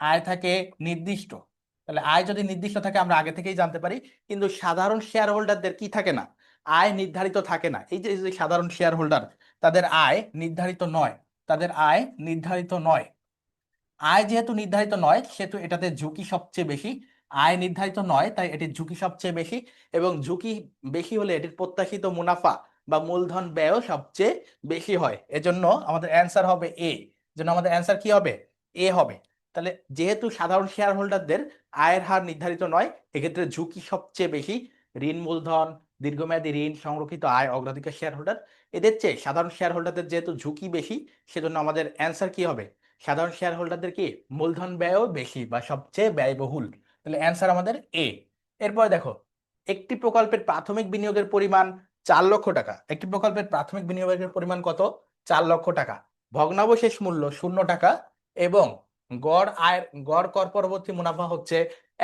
Speaker 1: আয় থাকে নির্দিষ্ট। তাহলে আয় যদি নির্দিষ্ট থাকে আমরা আগে থেকেই জানতে পারি। কিন্তু সাধারণ শেয়ার হোল্ডারদের কি থাকে না? আয় নির্ধারিত থাকে না। এই যে সাধারণ শেয়ার হোল্ডার, তাদের আয় নির্ধারিত নয়। তাদের আয় নির্ধারিত নয়। আয় যেহেতু নির্ধারিত নয়, সেহেতু এটাতে ঝুঁকি সবচেয়ে বেশি। আয় নির্ধারিত নয়, তাই এটির ঝুঁকি সবচেয়ে বেশি। এবং ঝুঁকি বেশি হলে এটির প্রত্যাশিত মুনাফা বা মূলধন ব্যয়ও সবচেয়ে বেশি হয়। এজন্য আমাদের অ্যান্সার হবে এ। জন্য আমাদের অ্যান্সার কি হবে? এ হবে। তাহলে যেহেতু সাধারণ শেয়ার হোল্ডারদের আয়ের হার নির্ধারিত নয়, এক্ষেত্রে ঝুঁকি সবচেয়ে বেশি। ঋণ মূলধন, দীর্ঘমেয়াদী ঋণ, সংরক্ষিত আয়, অগ্রাধিকার শেয়ার হোল্ডার, এদের চেয়ে সাধারণ শেয়ার হোল্ডারদের যেহেতু ঝুঁকি বেশি, সেজন্য আমাদের অ্যান্সার কি হবে? সাধারণ শেয়ার হোল্ডারদের কি মূলধন ব্যয়ও বেশি বা সবচেয়ে ব্যয়বহুল। তাহলে অ্যান্সার আমাদের এ। এরপর দেখো, একটি প্রকল্পের প্রাথমিক বিনিয়োগের পরিমাণ 4 লক্ষ টাকা। একটি প্রকল্পের প্রাথমিক বিনিয়োগের পরিমাণ কত? 4 লক্ষ টাকা। ভগ্নাবশেষ মূল্য 0 টাকা এবং গড় কর পরবর্তী মুনাফা হচ্ছে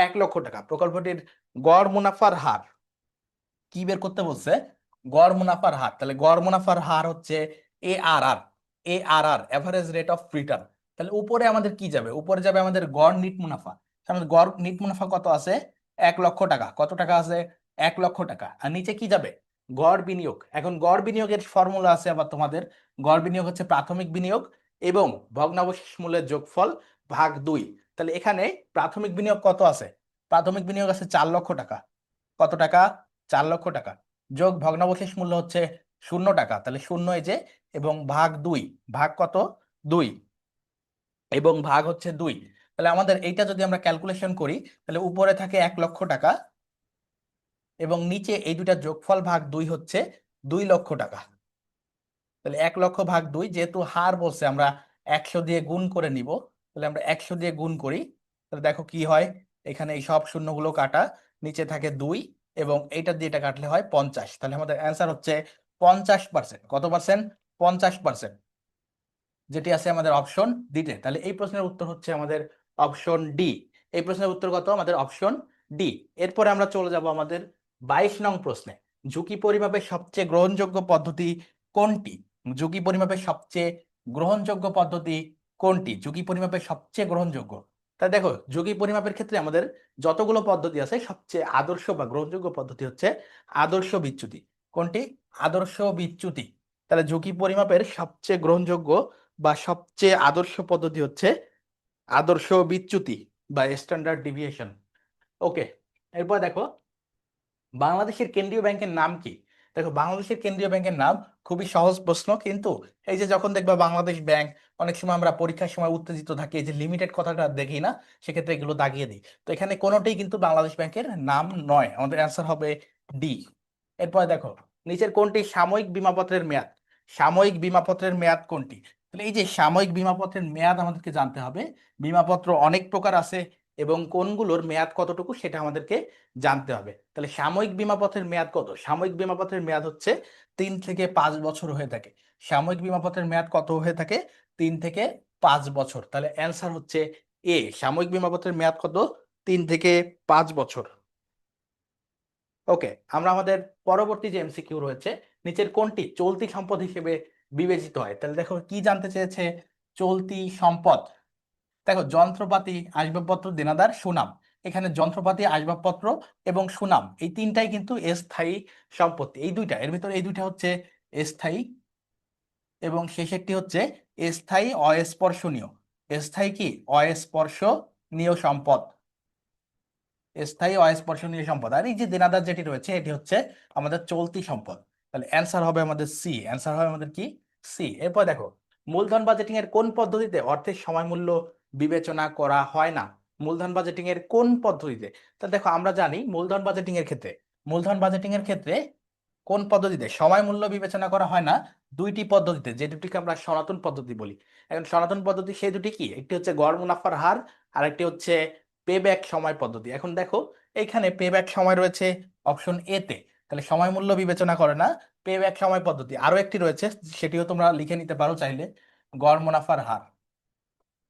Speaker 1: 1 লক্ষ টাকা। প্রকল্পটির গড় মুনাফার হার কি বের করতে বলছে? গড় মুনাফার হার। তাহলে গড় মুনাফার হার হচ্ছে ARR। ARR, average rate of return. তাহলে উপরে আমাদের কি যাবে? উপরে যাবে আমাদের গড় নিট মুনাফা। তাহলে আমাদের গড় নিট মুনাফা কত আছে? 1 লক্ষ টাকা। কত টাকা আছে? 1 লক্ষ টাকা। আর নিচে কি যাবে? গড় বিনিয়োগ। এখন গড় বিনিয়োগের ফর্মুলা আছে আবার তোমাদের। গড় বিনিয়োগ হচ্ছে প্রাথমিক বিনিয়োগ এবং ভগ্নাবশেষ মূল্যের যোগফল ভাগ 2। তাহলে এখানে প্রাথমিক বিনিয়োগ কত আছে? প্রাথমিক বিনিয়োগ আছে 4 লক্ষ টাকা। কত টাকা? 4 লক্ষ টাকা। যোগ ভগ্নাবশেষ মূল্য হচ্ছে 0 টাকা। তাহলে শূন্য এই যে, এবং ভাগ 2। ভাগ কত? 2। এবং ভাগ হচ্ছে 2। তাহলে আমাদের এইটা যদি আমরা ক্যালকুলেশন করি, তাহলে উপরে থাকে 1 লক্ষ টাকা এবং নিচে এই দুইটা যোগফল ভাগ 2 হচ্ছে 2 লক্ষ টাকা। তাহলে 1 লক্ষ ভাগ 2, যেহেতু হার বলছে আমরা 100 দিয়ে গুণ করে নিব। তাহলে আমরা 100 দিয়ে গুণ করি। তাহলে দেখো কি হয়, এখানে এই সব শূন্যগুলো কাটা, নিচে থাকে 2 এবং এইটা দিয়ে এটা কাটলে হয় 50। তাহলে আমাদের অ্যান্সার হচ্ছে 50%। কত পার্সেন্ট? 50%, যেটি আছে আমাদের অপশন ডিতে। তাহলে এই প্রশ্নের উত্তর হচ্ছে আমাদের অপশন ডি। এই প্রশ্নের উত্তর কত? আমাদের অপশন ডি। এরপরে আমরা চলে যাব আমাদের 22 নং প্রশ্নে। ঝুঁকি পরিমাপের সবচেয়ে গ্রহণযোগ্য পদ্ধতি কোনটি? ঝুঁকি পরিমাপের সবচেয়ে গ্রহণযোগ্য পদ্ধতি কোনটি? ঝুঁকি পরিমাপের সবচেয়ে গ্রহণযোগ্য। তাই দেখো, ঝুঁকি পরিমাপের ক্ষেত্রে আমাদের যতগুলো পদ্ধতি আছে, সবচেয়ে আদর্শ বা গ্রহণযোগ্য পদ্ধতি হচ্ছে আদর্শ বিচ্যুতি। কোনটি? আদর্শ বিচ্যুতি। তাহলে ঝুঁকি পরিমাপের সবচেয়ে গ্রহণযোগ্য বা সবচেয়ে আদর্শ পদ্ধতি হচ্ছে আদর্শ বিচ্যুতি বা স্ট্যান্ডার্ড ডিভিয়েশন। ওকে। এরপর দেখো, বাংলাদেশের কেন্দ্রীয় ব্যাংকের নাম কি? দেখো বাংলাদেশের কেন্দ্রীয় ব্যাংকের নাম খুবই সহজ প্রশ্ন, কিন্তু এই যে যখন দেখবা বাংলাদেশ ব্যাংক, অনেক সময় আমরা পরীক্ষার সময় উত্তেজিত থাকি, এই যে লিমিটেড কথাটা দেখি না, সেক্ষেত্রে এগুলো দাগিয়ে দিই। তো এখানে কোনোটাই কিন্তু বাংলাদেশ ব্যাংকের নাম নয়। আমাদের অ্যান্সার হবে ডি। এরপর দেখো, নিচের কোনটি সাময়িক বীমাপত্রের মেয়াদ? সাময়িক বীমাপত্রের মেয়াদ কোনটি? তাহলে এই যে সাময়িক বীমাপত্রের মেয়াদ আমাদেরকে জানতে হবে। বীমাপত্র অনেক প্রকার আছে এবং কোনগুলোর মেয়াদ কতটুকু সেটা আমাদেরকে জানতে হবে। তাহলে সাময়িক বীমাপত্রের মেয়াদ কত? সাময়িক বীমাপত্রের মেয়াদ হচ্ছে 3 থেকে 5 বছর হয়ে থাকে। সাময়িক বীমাপত্রের মেয়াদ কত হয়ে থাকে? 3 থেকে 5 বছর। তাহলে অ্যান্সার হচ্ছে এ। সাময়িক বীমাপত্রের মেয়াদ কত? 3 থেকে 5 বছর। ওকে। আমরা আমাদের পরবর্তী যে এমসিকিউ রয়েছে, নিচের কোনটি চলতি সম্পদ হিসেবে বিবেচিত হয়? তাহলে দেখো কি জানতে চেয়েছে। চলতি সম্পদ। দেখো যন্ত্রপাতি, আসবাবপত্র, দেনাদার, সুনাম। এখানে যন্ত্রপাতি, আসবাবপত্র এবং সুনাম, এই তিনটাই কিন্তু স্থায়ী সম্পত্তি। এই দুইটা, এর ভিতরে এই দুইটা হচ্ছে স্থায়ী, এবং শেষেরটি হচ্ছে স্থায়ী অস্পর্শনীয়। স্থায়ী কি? অস্পর্শনীয় সম্পদ। স্থায়ী অস্পর্শনীয় সম্পদ। আর এই যে দেনাদার যেটি রয়েছে এটি হচ্ছে আমাদের চলতি সম্পদ। তাহলে অ্যান্সার হবে আমাদের সি। অ্যান্সার হবে আমাদের কি? সি। এরপর দেখো, মূলধন বাজেটিং এর কোন পদ্ধতিতে অর্থের সময় মূল্য বিবেচনা করা হয় না? মূলধন বাজেটিং এর কোন পদ্ধতিতে? তা দেখো, আমরা জানি মূলধন বাজেটিং এর ক্ষেত্রে কোন পদ্ধতিতে সময় মূল্য বিবেচনা করা হয় না? দুইটি পদ্ধতিতে, যে দুটিকে আমরা সনাতন পদ্ধতি বলি। এখন সনাতন পদ্ধতি সেই দুটি কি? একটি হচ্ছে গড় মুনাফার হার, আর একটি হচ্ছে পেব্যাক সময় পদ্ধতি। এখন দেখো, এখানে পেব্যাক সময় রয়েছে অপশন এ তে, তাহলে সময় মূল্য বিবেচনা করে না, পেব্যাক সময় পদ্ধতি। আরো একটি রয়েছে, সেটিও তোমরা লিখে নিতে পারো চাইলে, গড় মুনাফার হার।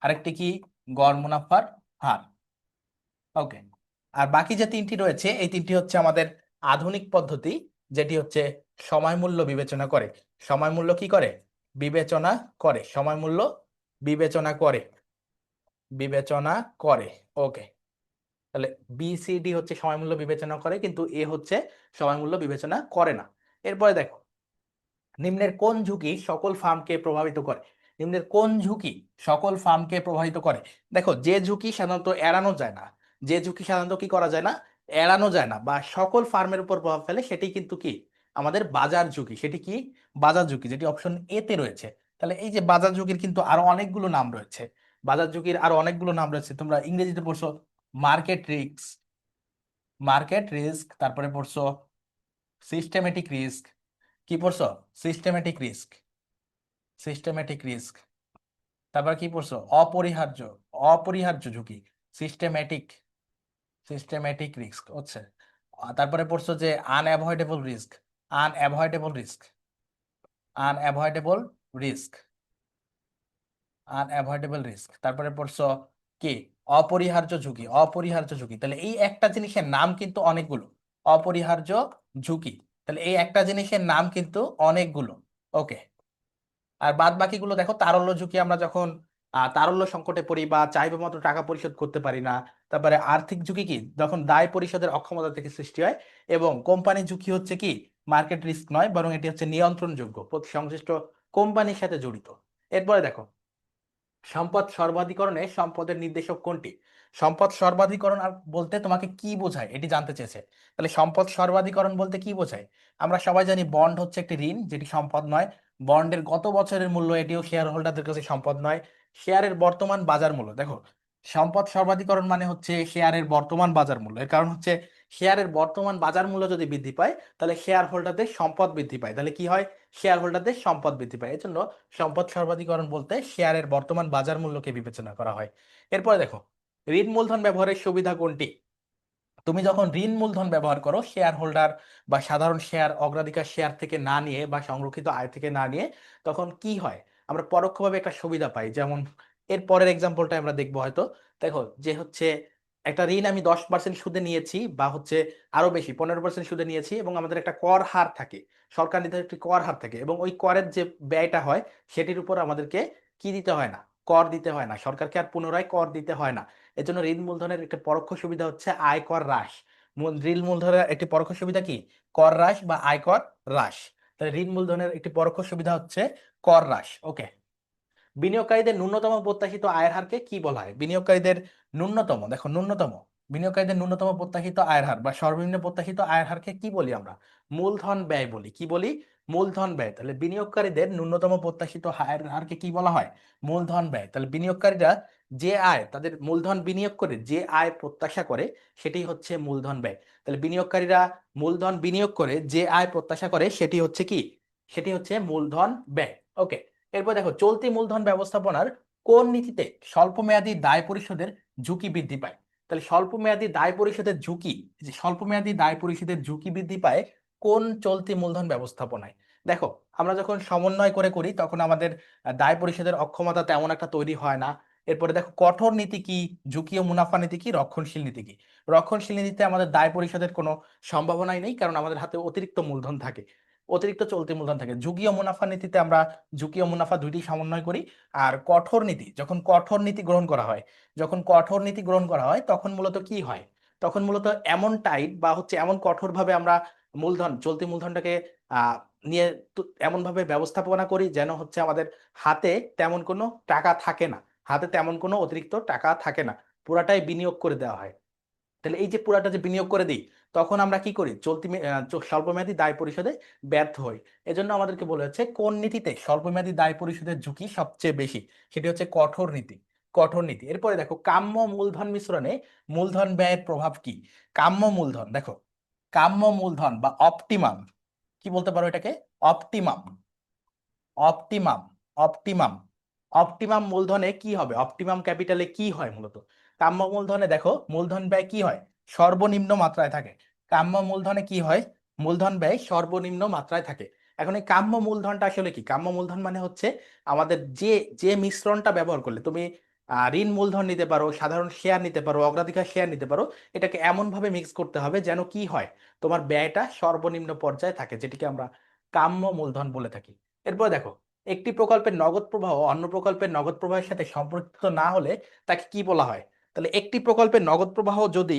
Speaker 1: আরেকটি কি? গড় মুনাফার হার। ওকে। আর বাকি যে তিনটি রয়েছে এই তিনটি হচ্ছে আমাদের আধুনিক পদ্ধতি, যেটি হচ্ছে সময় মূল্য বিবেচনা করে। সময় মূল্য কি করে? বিবেচনা করে। সময় মূল্য বিবেচনা করে, বিবেচনা করে। ওকে। তাহলে বি সি ডি হচ্ছে সময় মূল্য বিবেচনা করে, কিন্তু এ হচ্ছে সময় মূল্য বিবেচনা করে না। এরপরে দেখো, নিম্নের কোন ঝুঁকি সকল ফার্মকে প্রভাবিত করে? নিম্নের কোন ঝুঁকি সকল ফার্মকে প্রভাবিত করে? দেখো, যে ঝুঁকি সাধারণত এড়ানো যায় না, যে ঝুঁকি সাধারণত কি করা যায় না? এড়ানো যায় না, বা সকল ফার্মের উপর প্রভাব ফেলে, সেটি কিন্তু কি? আমাদের বাজার ঝুঁকি। সেটি কি? বাজার ঝুঁকি, যেটি অপশন এ তে রয়েছে। তাহলে এই যে বাজার ঝুঁকির কিন্তু আরো অনেকগুলো নাম রয়েছে। বাজার ঝুঁকির আরো অনেকগুলো নাম রয়েছে, তোমরা ইংরেজিতে পড়ছো মার্কেট রিস্ক, মার্কেট রিস্ক, তারপরে পড়ছো সিস্টেমেটিক রিস্ক। কি পড়ছো? Systematic risk, systematic risk. তারপর কি পড়ছো? অপরিহার্য, অপরিহার্য ঝুঁকি, সিস্টেমেটিক, সিস্টেমেটিক রিস্ক হচ্ছে। তারপরে পড়ছো যে unavoidable risk, unavoidable risk, unavoidable risk, unavoidable risk. তারপরে পড়ছো কি? অপরিহার্য ঝুঁকি, অপরিহার্য ঝুঁকি। তাহলে এই একটা জিনিসের নাম কিন্তু অনেকগুলো, অপরিহার্য ঝুঁকি। তাহলে এই একটা জিনিসের নাম কিন্তু অনেকগুলো। ওকে। আর বাদ বাকিগুলো দেখো, তারল্য ঝুঁকি, আমরা যখন তারল্য সংকটে পড়ি বা চাইবা মতো টাকা পরিশোধ করতে পারি না। তারপরে আর্থিক ঝুঁকি কি? যখন দায় পরিশোধের অক্ষমতা থেকে সৃষ্টি হয়। এবং কোম্পানি ঝুঁকি হচ্ছে কি? মার্কেট রিস্ক নয়, বরং এটি হচ্ছে নিয়ন্ত্রণযোগ্য, সংশ্লিষ্ট কোম্পানির সাথে জড়িত। এরপরে দেখো, সম্পদ সর্বাধিকরণে সম্পদের নির্দেশক কোনটি? সম্পদ সর্বাধিকরণ বলতে তোমাকে কি বোঝায় এটি জানতে চেয়েছে। তাহলে সম্পদ সর্বাধিকরণ বলতে কি বোঝায়? আমরা সবাই জানি বন্ড হচ্ছে একটি ঋণ, যেটি সম্পদ নয়। বন্ডের গত বছরের মূল্য, এটিও শেয়ার হোল্ডারদের কাছে সম্পদ নয়। শেয়ারের বর্তমান বাজার মূল্য, দেখো, সম্পদ সর্বাধিকরণ মানে হচ্ছে শেয়ারের বর্তমান বাজার মূল্য। এর কারণ হচ্ছে শেয়ারের বর্তমান বাজার মূল্য যদি বৃদ্ধি পায়, তাহলে শেয়ার হোল্ডারদের সম্পদ বৃদ্ধি পায়। তাহলে কি হয়? শেয়ার হোল্ডারদের সম্পদ বৃদ্ধি পায়। এজন্য সম্পদ সর্বাধিকরণ বলতে শেয়ারের বর্তমান বাজার মূল্যকে বিবেচনা করা হয়। এরপরে দেখো, ঋণ মূলধন ব্যবহারের সুবিধা কোনটি? তুমি যখন ঋণ মূলধন ব্যবহার করো, শেয়ার হোল্ডার বা সাধারণ শেয়ার অগ্রাধিকার শেয়ার থেকে না নিয়ে বা সংরক্ষিত আয় থেকে না নিয়ে, তখন কি হয়? আমরা পরোক্ষভাবে একটা সুবিধা পাই। যেমন এর পরের এক্সাম্পলটা আমরা দেখবো হয়তো। দেখো, যে হচ্ছে একটা ঋণ আমি 10% সুদে নিয়েছি, বা হচ্ছে আরো বেশি 15% সুদে নিয়েছি, এবং আমাদের একটা কর হার থাকে, সরকার নির্ধারিত একটি কর হার থাকে, এবং ওই করের যে ব্যয়টা হয় সেটির উপর আমাদেরকে কি দিতে হয় না? কর দিতে হয় না, সরকারকে আর পুনরায় কর দিতে হয় না। এজন্য ঋণ মূলধনের একটা পরোক্ষ সুবিধা হচ্ছে আয়কর হ্রাস। ঋণ মূলধনের একটি পরোক্ষ সুবিধা কি? কর হ্রাস বা আয়কর হ্রাস। তাহলে ঋণ মূলধনের একটি পরোক্ষ সুবিধা হচ্ছে কর হ্রাস। ওকে। বিনিয়োগকারীদের ন্যূনতম প্রত্যাশিত আয়ের হারকে কি বলা হয়? বিনিয়োগকারীদের ন্যূনতম, দেখো, ন্যূনতম, বিনিয়োগকারীদের ন্যূনতম প্রত্যাশিত আয়ের হার বা সর্বনিম্ন প্রত্যাশিত আয়ের হারকে কি বলি আমরা? মূলধন ব্যয় বলি। কি বলি? মূলধন ব্যয়। তাহলে বিনিয়োগকারীদের ন্যূনতম প্রত্যাশিত আয়ের হারকে কি বলা হয়? মূলধন ব্যয়। তাহলে বিনিয়োগকারীরা যে আয়, তাদের মূলধন বিনিয়োগ করে যে আয় প্রত্যাশা করে, সেটি হচ্ছে মূলধন ব্যয়। তাহলে বিনিয়োগকারীরা মূলধন বিনিয়োগ করে যে আয় প্রত্যাশা করে, সেটি হচ্ছে কি? সেটি হচ্ছে মূলধন ব্যয়। ওকে। এরপর দেখো, চলতি মূলধন ব্যবস্থাপনার কোন নীতিতে স্বল্প মেয়াদী দায় পরিশোধের ঝুঁকি বৃদ্ধি পায়? তাহলে স্বল্প মেয়াদী দায় পরিশোধের ঝুঁকি, যে স্বল্প মেয়াদী দায় পরিশোধের ঝুঁকি বৃদ্ধি পায় কোন চলতি মূলধন ব্যবস্থাপনায়? দেখো, আমরা যখন সমন্বয় করে করি তখন আমাদের দায় পরিশোধের অক্ষমতা তেমন একটা তৈরি হয় না। এরপরে দেখো, কঠোর নীতি কি, ঝুঁকি ও মুনাফা নীতি কি, রক্ষণশীল নীতি কি? রক্ষণশীল নীতিতে আমাদের দায় পরিশোধের কোনো সম্ভাবনাই নেই, কারণ আমাদের হাতে অতিরিক্ত মূলধন থাকে, অতিরিক্ত চলতি মূলধন থাকে। ঝুঁকি ও মুনাফা নীতিতে আমরা ঝুঁকি ও মুনাফা দুইটি সমন্বয় করি। আর কঠোর নীতি, যখন কঠোর নীতি গ্রহণ করা হয়, যখন কঠোর নীতি গ্রহণ করা হয় তখন মূলত কি হয়? তখন মূলত এমন টাইট বা হচ্ছে এমন কঠোর ভাবে আমরা চলতি মূলধনটাকে নিয়ে এমন ভাবে ব্যবস্থাপনা করি যেন হচ্ছে আমাদের হাতে তেমন কোনো টাকা থাকে না, হাতে তেমন কোনো অতিরিক্ত টাকা থাকে না, পুরাটাই বিনিয়োগ করে দেওয়া হয়। তাহলে এই যে পুরাটা যে বিনিয়োগ করে দিই, তখন আমরা কি করি, স্বল্পমেয়াদী দায় পরিশোধে ব্যর্থ হই। এজন্য আমাদেরকে বলে হচ্ছে কোন নীতিতে স্বল্পমেয়াদী দায় পরিশোধের ঝুঁকি সবচেয়ে বেশি, সেটি হচ্ছে কঠোর নীতি। কঠোর নীতি। এরপরে দেখো কাম্য মূলধন মিশ্রণে মূলধন ব্যয়ের প্রভাব কি। কাম্য মূলধন দেখো, কাম্য মূলধন বা অপটিমাম, কি বলতে পারো এটাকে, অপটিমাম, অপটিমাম, অপটিমাম, অপটিমাম মূলধনে কি হবে, অপটিমাম ক্যাপিটালে কি হয় মূলত। কাম্য মূলধনে দেখো মূলধন ব্যয় কি হয়, সর্বনিম্ন মাত্রায় থাকে। কাম্য মূলধনে কি হয়, মূলধন ব্যয় সর্বনিম্ন মাত্রায় থাকে। এখন এই কাম্য মূলধনটা আসলে কি, কাম্য মূলধন মানে হচ্ছে আমাদের যে যে মিশ্রণটা ব্যবহার করলে তুমি ঋণ মূলধন নিতে পারো, সাধারণ শেয়ার নিতে পারো, অগ্রাধিকার শেয়ার নিতে পারো, এটাকে এমন ভাবে মিক্স করতে হবে যেন কি হয়, তোমার ব্যয়টা সর্বনিম্ন পর্যায়ে থাকে, যেটিকে আমরা কাম্য মূলধন বলে থাকি। এরপর দেখো একটি প্রকল্পের নগদ প্রবাহ অন্য প্রকল্পের নগদ প্রবাহের সাথে সম্পর্কিত না হলে তাকে কি বলা হয়। তাহলে একটি প্রকল্পের নগদ প্রবাহ যদি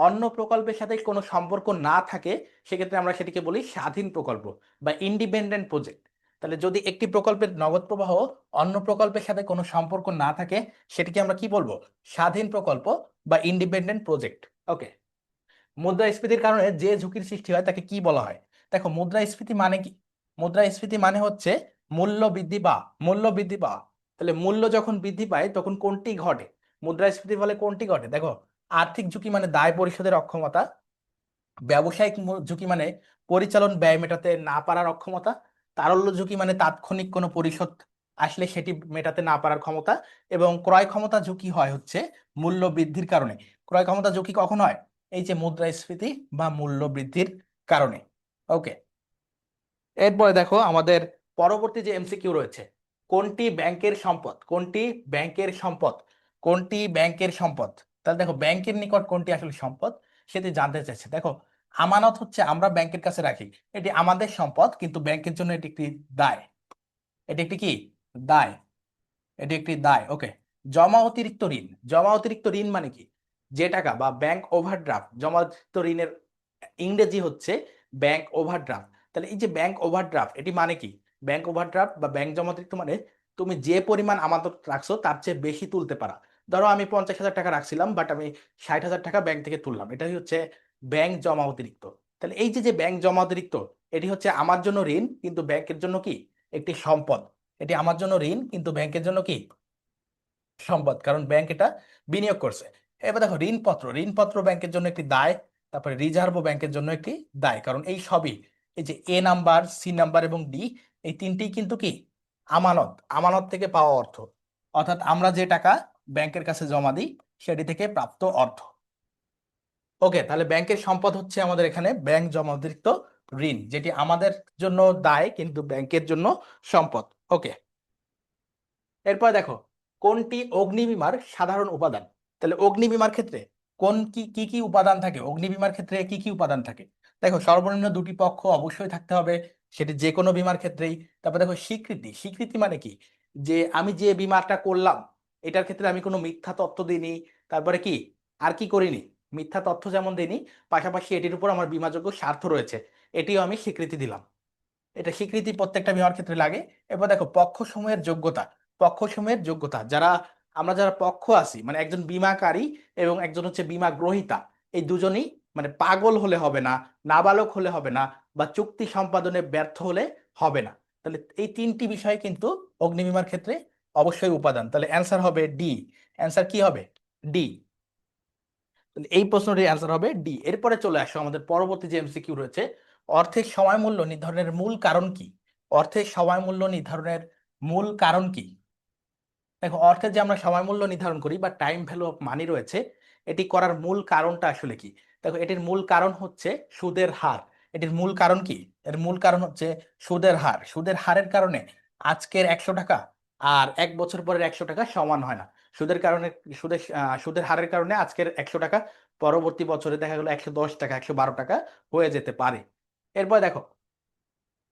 Speaker 1: অন্য প্রকল্পের সাথে কোনো সম্পর্ক না থাকে, সেক্ষেত্রে আমরা সেটিকে বলি স্বাধীন প্রকল্প বা ইন্ডিপেন্ডেন্ট প্রজেক্ট। তাহলে যদি একটি প্রকল্পের নগদ প্রবাহ অন্য প্রকল্পের সাথে কোনো সম্পর্ক না থাকে, সেটিকে আমরা কি বলবো, স্বাধীন প্রকল্প বা ইন্ডিপেন্ডেন্ট প্রজেক্ট। ওকে। মুদ্রাস্ফীতির কারণে যে ঝুঁকির সৃষ্টি হয় তাকে কি বলা হয়। দেখো মুদ্রাস্ফীতি মানে কি, মুদ্রাস্ফীতি মানে হচ্ছে মূল্য বৃদ্ধি বা মূল্য বৃদ্ধি পাওয়া। তাহলে মূল্য যখন বৃদ্ধি পায় তখন কোনটি ঘটে, মুদ্রাস্ফীতির ফলে কোনটি ঘটে, দেখো আর্থিক ঝুঁকি মানে দায় পরিশোধের অক্ষমতা, ব্যবসায়িক ঝুঁকি মানে পরিচালন ব্যয় মেটাতে না পারার অক্ষমতা, তারল্য ঝুঁকি মানে তাৎক্ষণিক কোনো পরিশোধ আসলে সেটি মেটাতে না পারার ক্ষমতা, এবং ক্রয় ক্ষমতা ঝুঁকি হয় হচ্ছে মূল্য বৃদ্ধির কারণে। ক্রয় ক্ষমতা ঝুঁকি কখন হয়, এই যে মুদ্রাস্ফীতি বা মূল্য বৃদ্ধির কারণে। ওকে। এরপরে দেখো আমাদের পরবর্তী যে এমসিকিউ রয়েছে, কোনটি ব্যাংকের সম্পদ, কোনটি ব্যাংকের সম্পদ, কোনটি ব্যাংকের সম্পদ। তাহলে দেখো ব্যাংকের নিকট কোনটি আসলে সম্পদ সেটি জানতে চাইছে। দেখো আমানত হচ্ছে আমরা ব্যাংকের কাছে রাখি, এটি আমাদের সম্পদ, কিন্তু ব্যাংকের জন্য এটি একটি দায়, এটি একটি কি, দায়, এটি একটি দায়। ওকে। জমা অতিরিক্ত ঋণ, জমা অতিরিক্ত ঋণ মানে কি, যে টাকা বা ব্যাংক ওভারড্রাফট, জমা অতিরিক্ত ঋণের ইংরেজি হচ্ছে ব্যাংক ওভারড্রাফট। তাহলে এই যে ব্যাংক ওভারড্রাফট এটি মানে কি, ব্যাংক ওভারড্রাফট বা ব্যাংক জমা অতিরিক্ত মানে তুমি যে পরিমাণ আমানত রাখছো তার চেয়ে বেশি তুলতে পারা। ধরো আমি 50,000 টাকা রাখছিলাম, বাট আমি 60,000 টাকা ব্যাংক থেকে তুললাম, এটাই হচ্ছে ব্যাংক জমা অতিরিক্ত। তাহলে এই যে যে ব্যাংক জমা অতিরিক্ত, এটি হচ্ছে আমার জন্য ঋণ কিন্তু ব্যাংকের জন্য কি, একটি সম্পদ। এটি আমার জন্য ঋণ কিন্তু ব্যাংকের জন্য কি, সম্পদ, কারণ ব্যাংক এটা বিনিয়োগ করছে। এবার দেখো ঋণপত্র, ঋণপত্র ব্যাংকের জন্য একটি দায়, তারপরে রিজার্ভও ব্যাংকের জন্য একটি দায়, কারণ এই সবই, এই যে এ নাম্বার, সি নাম্বার এবং ডি, এই তিনটি কিন্তু কি, আমানত, আমানত থেকে পাওয়া অর্থ, অর্থাৎ আমরা যে টাকা ব্যাংকের কাছে জমা দিই সেটি থেকে প্রাপ্ত অর্থ। ওকে। তাহলে ব্যাংকের সম্পদ হচ্ছে আমাদের এখানে ব্যাংক জমা অতিরিক্ত ঋণ, যেটি আমাদের জন্য দায় কিন্তু ব্যাংকের জন্য সম্পদ। ওকে। এরপর দেখো কোনটি অগ্নিবীমার সাধারণ উপাদান। তাহলে অগ্নিবীমার ক্ষেত্রে কোন কি কি কি উপাদান থাকে, অগ্নিবীমার ক্ষেত্রে কি কি উপাদান থাকে। দেখো সর্বনিম্ন দুটি পক্ষ অবশ্যই থাকতে হবে, সেটি যে কোনো বীমার ক্ষেত্রেই। তারপর দেখো স্বীকৃতি, স্বীকৃতি মানে কি, যে আমি যে বীমাটা করলাম এটার ক্ষেত্রে আমি কোনো মিথ্যা তথ্য দিইনি, তারপরে কি আর কি করিনি, মিথ্যা তথ্য যেমন দিইনি, পাশাপাশি এটির উপর আমার বীমাযোগ্য স্বার্থ রয়েছে, এটিও আমি স্বীকৃতি দিলাম। এটা স্বীকৃতি প্রত্যেকটা বিমার ক্ষেত্রে লাগে। এবার দেখো পক্ষ সমূহের যোগ্যতা, পক্ষ সমূহের যোগ্যতা, আমরা যারা পক্ষ আছি মানে একজন বীমাকারী এবং একজন হচ্ছে বীমা গ্রহীতা, এই দুজনই মানে পাগল হলে হবে না, নাবালক হলে হবে না, বা চুক্তি সম্পাদনে ব্যর্থ হলে হবে না। তাহলে এই তিনটি বিষয় কিন্তু অগ্নিবীমার ক্ষেত্রে অবশ্যই উপাদান। তাহলে অ্যান্সার হবে ডি। অ্যান্সার কি হবে, ডি। তাহলে এই প্রশ্নটির অ্যান্সার হবে ডি। এরপরে চলে আসো আমাদের পরবর্তী যে এমসিকিউ রয়েছে, অর্থের সময় মূল্য নির্ধারণের মূল কারণ কি। অর্থের সময় মূল্য নির্ধারণের মূল কারণ কি। দেখো অর্থের যে আমরা সময় মূল্য নির্ধারণ করি বা টাইম ভ্যালু অফ মানি রয়েছে, এটি করার মূল কারণটা আসলে কি। দেখো এটির মূল কারণ হচ্ছে সুদের হার। এটির মূল কারণ কি, এর মূল কারণ হচ্ছে সুদের হার। সুদের হারের কারণে আজকের 100 টাকা আর 1 বছর পরের 100 টাকা সমান হয় না। সুদের কারণে, সুদের হারের কারণে আজকের 100 টাকা পরবর্তী বছরে দেখা গেলো 110 টাকা, 112 টাকা হয়ে যেতে পারে। এরপর দেখো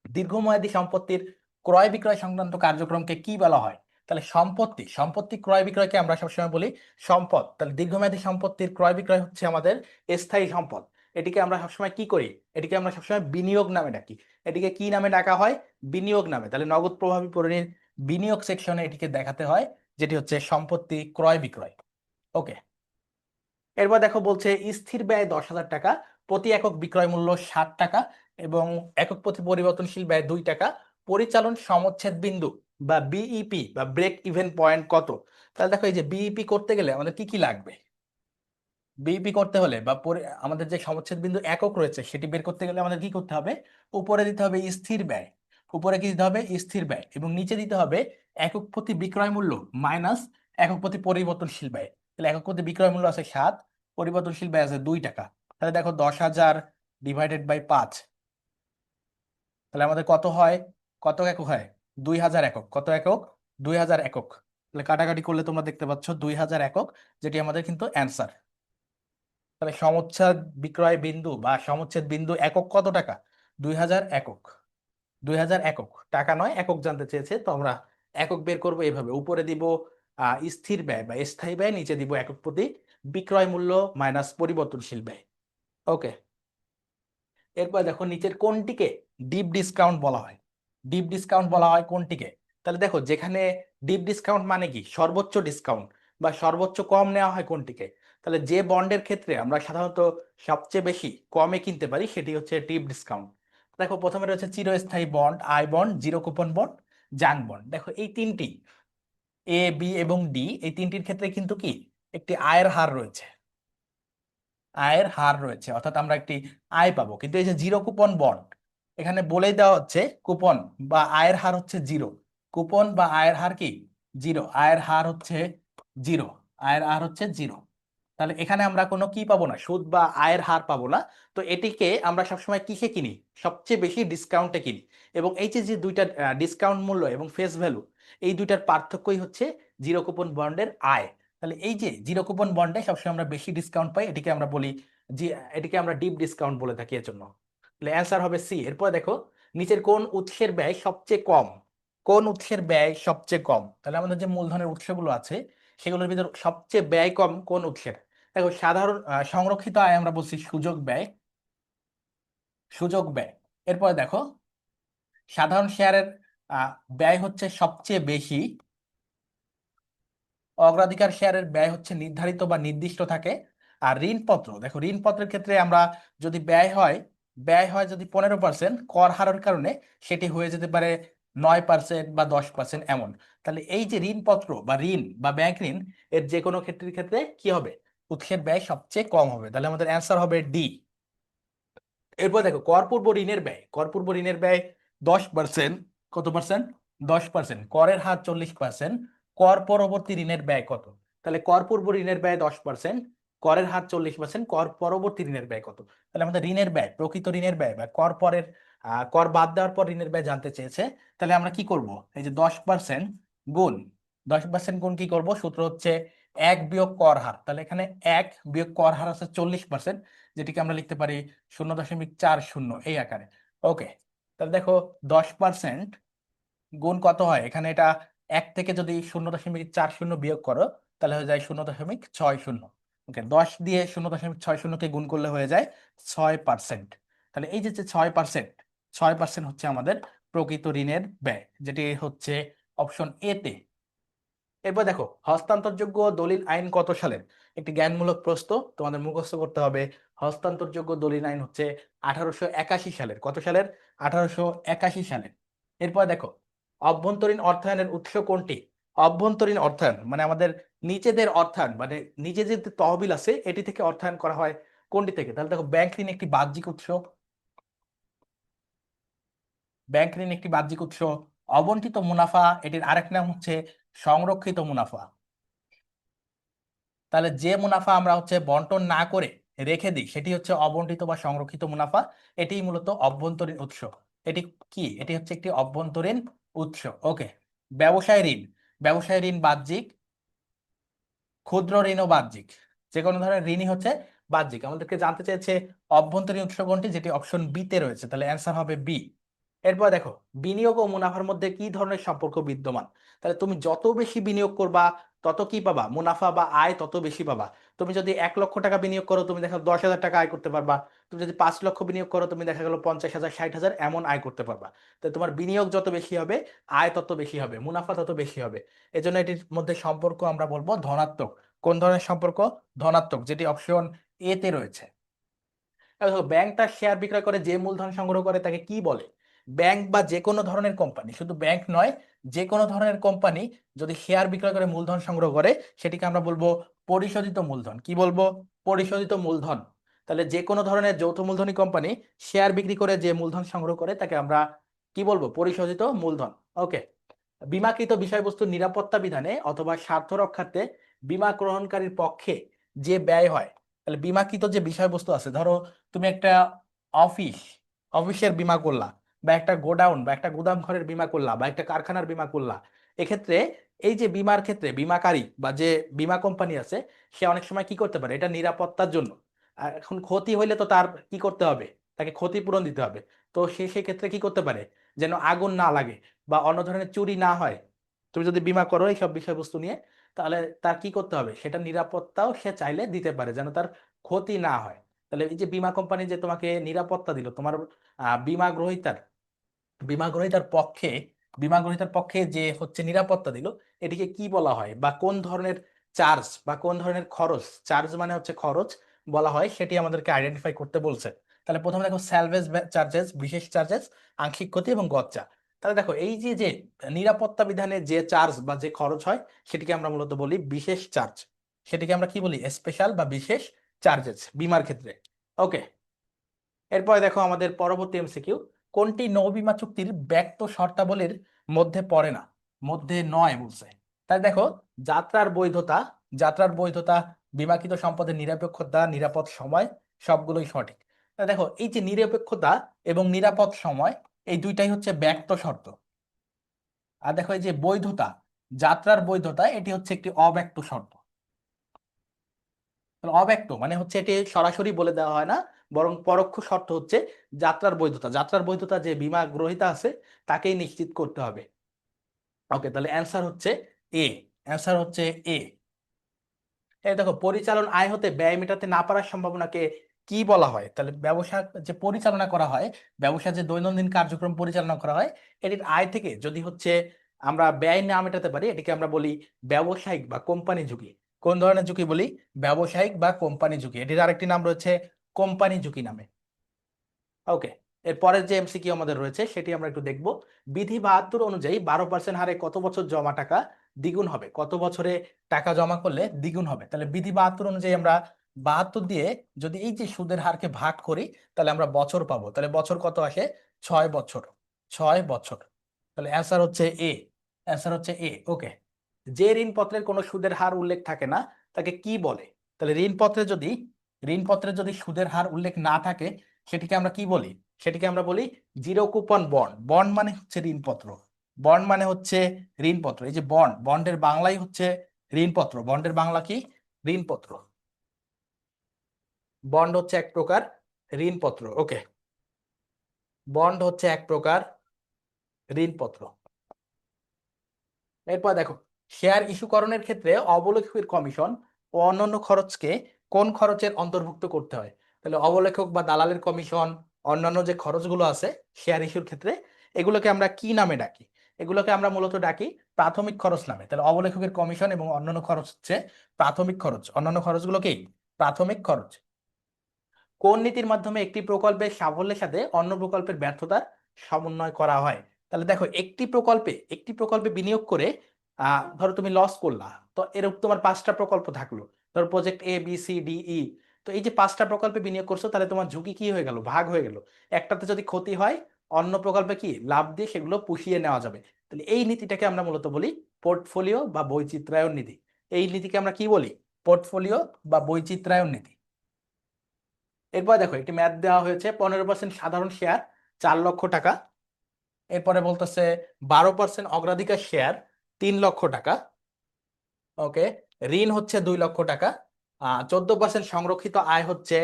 Speaker 1: দীর্ঘমেয়াদী সম্পত্তির ক্রয় বিক্রয় সংক্রান্ত কার্যক্রমকে কি বলা হয়। তাহলে সম্পত্তি, সম্পত্তি ক্রয় বিক্রয়কে আমরা সবসময় বলি সম্পদ। তাহলে দীর্ঘমেয়াদী সম্পত্তির ক্রয় বিক্রয় হচ্ছে আমাদের স্থায়ী সম্পদ। এটিকে আমরা সবসময় কি করি, এটিকে আমরা সবসময় বিনিয়োগ নামে ডাকি। এটিকে কি নামে ডাকা হয়, বিনিয়োগ নামে। তাহলে নগদ প্রবাহ বিবরণীর বিনিয়োগ সেকশনে এটিকে দেখাতে হয়, যেটি হচ্ছে সম্পত্তি ক্রয় বিক্রয়। ওকে, এরপর দেখো বলছে স্থির ব্যয় 10,000 টাকা, প্রতি একক বিক্রয় মূল্য 60 টাকা এবং একক প্রতি পরিবর্তনশীল ব্যয় 2 টাকা। পরিচালন সমচ্ছেদ বিন্দু বা বিইপি বা ব্রেক ইভেন পয়েন্ট কত? তাহলে দেখো এই যে বিইপি করতে গেলে আমাদের কি কি লাগবে, বিইপি করতে হলে বা আমাদের যে সমচ্ছেদ বিন্দু একক রয়েছে সেটি বের করতে গেলে আমাদের কি করতে হবে, উপরে দিতে হবে স্থির ব্যয়, উপরে কি দিতে হবে, স্থির ব্যয়, এবং নিচে দিতে হবে একক প্রতি বিক্রয় মূল্য মাইনাস একক প্রতি পরিবর্তনশীল ব্যয়। তাহলে একক প্রতি বিক্রয় মূল্য আছে 7, পরিবর্তনশীল ব্যয় আছে 2 টাকা। তাহলে দেখো 10,000 ডিভাইডেড বাই 5, তাহলে আমাদের কত হয়, কত একক হয়, 2,000 একক। কত একক, 2,000 একক। তাহলে কাটাকাটি করলে তোমরা দেখতে পাচ্ছ 2,000 একক, যেটি আমাদের কিন্তু অ্যান্সার। তাহলে সমচ্ছেদ বিক্রয় বিন্দু বা সমচ্ছেদ বিন্দু একক কত টাকা, 2,000 একক। 2,000 একক, টাকা নয় একক জানতে চেয়েছে, তো আমরা একক বের করবো এভাবে, উপরে দিব স্থির ব্যয় বা স্থায়ী ব্যয়, নিচে দিব একক প্রতি বিক্রয় মূল্য মাইনাস পরিবর্তনশীল ব্যয়। ওকে, এরপর দেখো নিচের কোনটিকে ডিপ ডিসকাউন্ট বলা হয়, ডিপ ডিসকাউন্ট বলা হয় কোনটিকে? তাহলে দেখো যেখানে ডিপ ডিসকাউন্ট মানে কি, সর্বোচ্চ ডিসকাউন্ট বা সর্বোচ্চ কম নেওয়া হয় কোনটিকে? তাহলে যে বন্ডের ক্ষেত্রে আমরা সাধারণত সবচেয়ে বেশি কমে কিনতে পারি সেটি হচ্ছে ডিপ ডিসকাউন্ট। দেখো প্রথমে রয়েছে চিরস্থায়ী bond, I bond, zero coupon bond, junk bond. দেখো এই তিনটি, এ বি এবং ডি, এই তিনটির ক্ষেত্রে কিন্তু কি একটি আয়ের হার রয়েছে, আয়ের হার রয়েছে, অর্থাৎ আমরা একটি আয় পাবো। কিন্তু এই যে জিরো কুপন বন্ড, এখানে বলেই দেওয়া হচ্ছে কুপন বা আয়ের হার হচ্ছে জিরো, কুপন বা আয়ের হার কি জিরো, আয়ের হার হচ্ছে জিরো, আয়ের হার হচ্ছে জিরো। তাহলে এখানে আমরা কোনো কি পাবো না, সুদ বা আয়ের হার পাবো না। তো এটিকে আমরা সবসময় কিসে কিনি, সবচেয়ে বেশি ডিসকাউন্টে কিনি। এবং এই যে যে দুইটা ডিসকাউন্ট মূল্য এবং ফেস ভ্যালু, এই দুইটার পার্থক্যই হচ্ছে জিরো কুপন বন্ডের আয়। তাহলে এই যে জিরো কুপন বন্ডে সবসময় আমরা বেশি ডিসকাউন্ট পাই, এটিকে আমরা বলি যে এটিকে আমরা ডিপ ডিসকাউন্ট বলে থাকি এর জন্য। তাহলে অ্যান্সার হবে সি। এরপর দেখো নিচের কোন উৎসের ব্যয় সবচেয়ে কম, কোন উৎসের ব্যয় সবচেয়ে কম? তাহলে আমাদের যে মূলধনের উৎসগুলো আছে সেগুলোর ভিতর সবচেয়ে ব্যয় কম কোন উৎসের? দেখো সাধারণ সংরক্ষিত আয় আমরা বলছি সুযোগ ব্যয়, সুযোগ ব্যয়। এরপর দেখো সাধারণ শেয়ারের ব্যয় হচ্ছে সবচেয়ে বেশি, অগ্রাধিকার শেয়ারের ব্যয় হচ্ছে নির্ধারিত বা নির্দিষ্ট থাকে। আর ঋণপত্র, দেখো ঋণপত্রের ক্ষেত্রে আমরা যদি ব্যয় হয় যদি 15%, কর হারের কারণে সেটি হয়ে যেতে পারে 9% বা 10% এমন। তাহলে এই যে ঋণপত্র বা ঋণ বা ব্যাংক ঋণ, এর যে কোনো ক্ষেত্রের ক্ষেত্রে কি হবে, উৎসের ব্যয় সবচেয়ে কম হবে। তাহলে আমাদের অ্যান্সার হবে ডি। এরপর দেখো করপূর্ব ঋণের ব্যয়, করপূর্ব ঋণের ব্যয় 10%। কত পার্সেন্ট, 10%। করের হার 40%। কর পরবর্তী ঋণের ব্যয় কত? তাহলে কর পূর্ব ঋণের ব্যয় 10%, করের হার 40%, কর পরবর্তী ঋণের ব্যয় কত? তাহলে আমাদের ঋণের ব্যয়, প্রকৃত ঋণের ব্যয় বা কর পরের কর বাদ দেওয়ার পর ঋণের ব্যয় জানতে চেয়েছে। তাহলে আমরা কি করব, এই যে 10% গুণ 10% গুণ কি করব, সূত্র হচ্ছে 1 বিয়োগ কর হার। তাহলে এখানে 1 বিয়োগ কর হার আছে 40%, যেটিকে আমরা লিখতে পারি 0.40 এই আকারে। ওকে, তাহলে দেখো 10% গুণ কত হয়, এখানে এটা 1 থেকে যদি 0.40 বিয়োগ করো তাহলে হয়ে যায় 0.60। ওকে, 10 দিয়ে 0.60কে গুণ করলে হয়ে যায় 6%। তাহলে এই যে যে 6%, 6% হচ্ছে আমাদের প্রকৃত ঋণের ব্যয়, যেটি হচ্ছে অপশন এ তে। এরপর দেখো হস্তান্তরযোগ্য দলিল আইন কত সালের, একটি জ্ঞানমূলক প্রশ্ন, তোমাদের মুখস্থ করতে হবে। হস্তান্তরযোগ্য দলিল আইন হচ্ছে 1881 সালের। কত সালের, 1881 সালের। এরপর দেখো অভ্যন্তরীণ অর্থায়নের উৎস কোনটি? অভ্যন্তরীণ অর্থায়ন মানে আমাদের নিজেদের অর্থায়ন, মানে নিজেদের যে তহবিল আছে এটি থেকে অর্থায়ন করা হয় কোনটি থেকে? তাহলে দেখো ব্যাংক ঋণ একটি বাহ্যিক উৎস, ব্যাংক ঋণ একটি বাহ্যিক উৎস। অবন্টিত মুনাফা এটির আরেক নাম হচ্ছে সংরক্ষিত মুনাফা। তাহলে যে মুনাফা আমরা হচ্ছে বন্টন না করে রেখে দিই সেটি হচ্ছে অবন্টিত বা সংরক্ষিত মুনাফা, এটি মূলত অভ্যন্তরীণ উৎস। এটি কি, এটি হচ্ছে একটি অভ্যন্তরীণ উৎস। ওকে, ব্যবসায় ঋণ, ব্যবসায় ঋণ বাহ্যিক, ক্ষুদ্র ঋণও বাহ্যিক, যে কোনো ধরনের ঋণই হচ্ছে বাহ্যিক। আমাদেরকে জানতে চেয়েছে অভ্যন্তরীণ উৎস কোনটি, যেটি অপশন বি তে রয়েছে, তাহলে অ্যান্সার হবে বি। এরপর দেখো বিনিয়োগ ও মুনাফার মধ্যে কি ধরনের সম্পর্ক বিদ্যমান? তাহলে তুমি যত বেশি বিনিয়োগ করবা তত কি পাবা, মুনাফা বা আয় তত বেশি পাবা। তুমি যদি 1 লক্ষ টাকা বিনিয়োগ করো, তুমি দেখা 10,000 টাকা আয় করতে পারবা। তুমি যদি 5 লক্ষ বিনিয়োগ করো, তুমি দেখা গেলো 50,000, 60,000 এমন আয় করতে পারবা। তো তোমার বিনিয়োগ যত বেশি হবে, আয় তত বেশি হবে, মুনাফা তত বেশি হবে। এজন্য এটির মধ্যে সম্পর্ক আমরা বলবো ধনাত্মক। কোন ধরনের সম্পর্ক? ধনাত্মক, যেটি অপশন এ তে রয়েছে। ব্যাংক তার শেয়ার বিক্রয় করে যে মূলধন সংগ্রহ করে তাকে কি বলে? ব্যাংক বা যে কোনো ধরনের কোম্পানি, শুধু ব্যাংক নয়, যে কোনো ধরনের কোম্পানি যদি শেয়ার বিক্রয় করে মূলধন সংগ্রহ করে, সেটিকে আমরা বলবো পরিশোধিত মূলধন। কি বলবো? পরিশোধিত মূলধন। তাহলে যে কোনো ধরনের যৌথ মূলধনী কোম্পানি শেয়ার বিক্রি করে যে মূলধন সংগ্রহ করে তাকে আমরা কি বলবো? পরিশোধিত মূলধন। ওকে। বীমাকৃত বিষয়বস্তুর নিরাপত্তা বিধানে অথবা স্বার্থ রক্ষার্থে বীমা গ্রহণকারীর পক্ষে যে ব্যয় হয়, তাহলে বীমাকৃত যে বিষয়বস্তু আছে, ধরো তুমি একটা অফিস, অফিসের বীমা করলা, বা একটা গোডাউন বা একটা গুদাম ঘরের বীমা করলা, বা একটা কারখানার বীমা করলা। এক্ষেত্রে এই যে বীমার ক্ষেত্রে বীমাকারী বা যে বীমা কোম্পানি আছে, সে অনেক সময় কি করতে পারে, এটা নিরাপত্তার জন্য। আর এখন ক্ষতি হইলে তো তার কি করতে হবে, তাকে ক্ষতিপূরণ দিতে হবে। তো সে সেক্ষেত্রে কি করতে পারে, যেন আগুন না লাগে বা অন্য ধরনের চুরি না হয়, তুমি যদি বীমা করো এইসব বিষয়বস্তু নিয়ে, তাহলে তার কি করতে হবে, সেটা নিরাপত্তাও সে চাইলে দিতে পারে, যেন তার ক্ষতি না হয়। তাহলে এই যে বীমা কোম্পানি যে তোমাকে নিরাপত্তা দিল, তোমার বীমা গ্রহীতার, বীমা গ্রহীতার পক্ষে, বীমা গ্রহীতার পক্ষে যে হচ্ছে নিরাপত্তা দিল, এটিকে কি বলা হয়, বা কোন ধরনের চার্জ বা কোন ধরনের খরচ, চার্জ মানে হচ্ছে খরচ বলা হয়, সেটি আমাদেরকে আইডেন্টিফাই করতে বলছে। তাহলে প্রথমে দেখো স্যালভেজ চার্জেস, বিশেষ চার্জেস, আংশিক ক্ষতি এবং গচ্চা। তাহলে দেখো এই যে যে নিরাপত্তা বিধানে যে চার্জ বা যে খরচ হয়, সেটিকে আমরা মূলত বলি বিশেষ চার্জ। সেটিকে আমরা কি বলি? স্পেশাল বা বিশেষ চার্জেস বীমার ক্ষেত্রে। ওকে। এরপরে দেখো আমাদের পরবর্তী এমসিকিউ, কোনটি নৌ বীমা চুক্তির ব্যক্ত শর্তাবলীর মধ্যে পড়ে না? মধ্যে নয় বলছে। তাই দেখো, যাত্রার বৈধতা, যাত্রার বৈধতা, বীমাকৃত সম্পদের নিরপেক্ষতা, নিরাপদ সময়, সবগুলোই সঠিক। তাই দেখো এই যে নিরপেক্ষতা এবং নিরাপদ সময়, এই দুইটাই হচ্ছে ব্যক্ত শর্ত। আর দেখো এই যে বৈধতা, যাত্রার বৈধতা, এটি হচ্ছে একটি অব্যক্ত শর্ত। তাহলে অব্যক্ত মানে হচ্ছে এটি সরাসরি বলে দেওয়া হয় না, বরং পরোক্ষ শর্ত হচ্ছে যাত্রার বৈধতা। যাত্রার বৈধতা যে বীমা গ্রহীতা আছে তাকেই নিশ্চিত করতে হবে। ওকে, তাহলে অ্যান্সার হচ্ছে এ, অ্যান্সার হচ্ছে এ। এই দেখো, পরিচালন আয় হতে ব্যয় মেটাতে না পারার সম্ভাবনাকে কি বলা হয়? তাহলে ব্যবসা যে পরিচালনা করা হয়, ব্যবসা যে দৈনন্দিন কার্যক্রম পরিচালনা করা হয়, এটির আয় থেকে যদি হচ্ছে আমরা ব্যয় না মেটাতে পারি, এটিকে আমরা বলি ব্যবসায়িক বা কোম্পানি ঝুঁকি। কোন ধরনের ঝুঁকি বলি? ব্যবসায়িক বা কোম্পানি ঝুঁকি। এটির আরেকটি নাম রয়েছে কোম্পানি ঝুঁকি নামে। ওকে। এর পরের যে এমসিকিউ আমাদের রয়েছে সেটি আমরা একটু দেখব। বিধি 72 অনুযায়ী 12% হারে কত বছর জমা টাকা দ্বিগুণ হবে? কত বছরে টাকা জমা করলে দ্বিগুণ হবে? তাহলে বিধি 72 অনুযায়ী আমরা 72 দিয়ে যদি এই যে সুদের হারকে ভাগ করি, তাহলে আমরা বছর পাবো। তাহলে বছর কত আসে? 6 বছর। 6 বছর। তাহলে অ্যান্সার হচ্ছে এ, অ্যান্সার হচ্ছে এ। ওকে। যে ঋণপত্রের কোনো সুদের হার উল্লেখ থাকে না তাকে কি বলে? তাহলে ঋণপত্রে যদি, ঋণপত্রে যদি সুদের হার উল্লেখ না থাকে, সেটিকে আমরা কি বলি? সেটিকে আমরা বলি জিরো কুপন বন্ড। বন্ড মানে হচ্ছে ঋণপত্র, বন্ড মানে হচ্ছে ঋণপত্র। এই যে বন্ড, বন্ডের বাংলাই হচ্ছে ঋণপত্র। বন্ডের বাংলা কি? ঋণপত্র। বন্ড হচ্ছে এক প্রকার ঋণপত্র। ওকে, বন্ড হচ্ছে এক প্রকার ঋণপত্র। এরপর দেখো, শেয়ার ইস্যুকরণের ক্ষেত্রে অবলেখকের কমিশন ও অন্যান্য খরচকে কোন খরচের অন্তর্ভুক্ত করতে হয়? তাহলে অবলেখক বা দালালের কমিশন, অন্যান্য যে খরচগুলো আছে শেয়ার ইস্যুর ক্ষেত্রে, এগুলোকে আমরা কি নামে ডাকি? এগুলোকে আমরা মূলত ডাকি প্রাথমিক খরচ নামে। তাহলে অবলেখকের কমিশন এবং অন্যান্য খরচ হচ্ছে প্রাথমিক খরচ। অন্যান্য খরচগুলো কি? প্রাথমিক খরচ। কোন নীতির মাধ্যমে একটি প্রকল্পের সাফল্যের সাথে অন্য প্রকল্পের ব্যর্থতার সমন্বয় করা হয়? তাহলে দেখো, একটি প্রকল্পে, একটি প্রকল্পে বিনিয়োগ করে ধরো তুমি লস করলা, তো এরকম তোমার 5টা প্রকল্প থাকলো, ধরো project A B C D E. তো এই যে 5টা প্রকল্পে বিনিয়োগ করছো, তাহলে তোমার ঝুঁকি কি হয়ে গেল? ভাগ হয়ে গেল। একটাতে যদি ক্ষতি হয়, অন্য প্রকল্পে কি লাভ দিয়ে সেগুলো পুষিয়ে নেওয়া যাবে। তাহলে এই নীতিটাকে আমরা মূলত বলি পোর্টফোলিও বা বৈচিত্র্যায়ন নীতি। এই নীতিকে আমরা কি বলি? পোর্টফোলিও বা বৈচিত্র্যায়ন নীতি। এরপর দেখো, একটি ম্যাথ দেওয়া হয়েছে, 15% সাধারণ শেয়ার 4 লক্ষ টাকা। এরপরে বলতেছে 12% অগ্রাধিকার শেয়ার 3 লক্ষ টাকা। ওকে। ঋণ হচ্ছে 2 লক্ষ টাকা। 14% সংরক্ষিত আয় হচ্ছে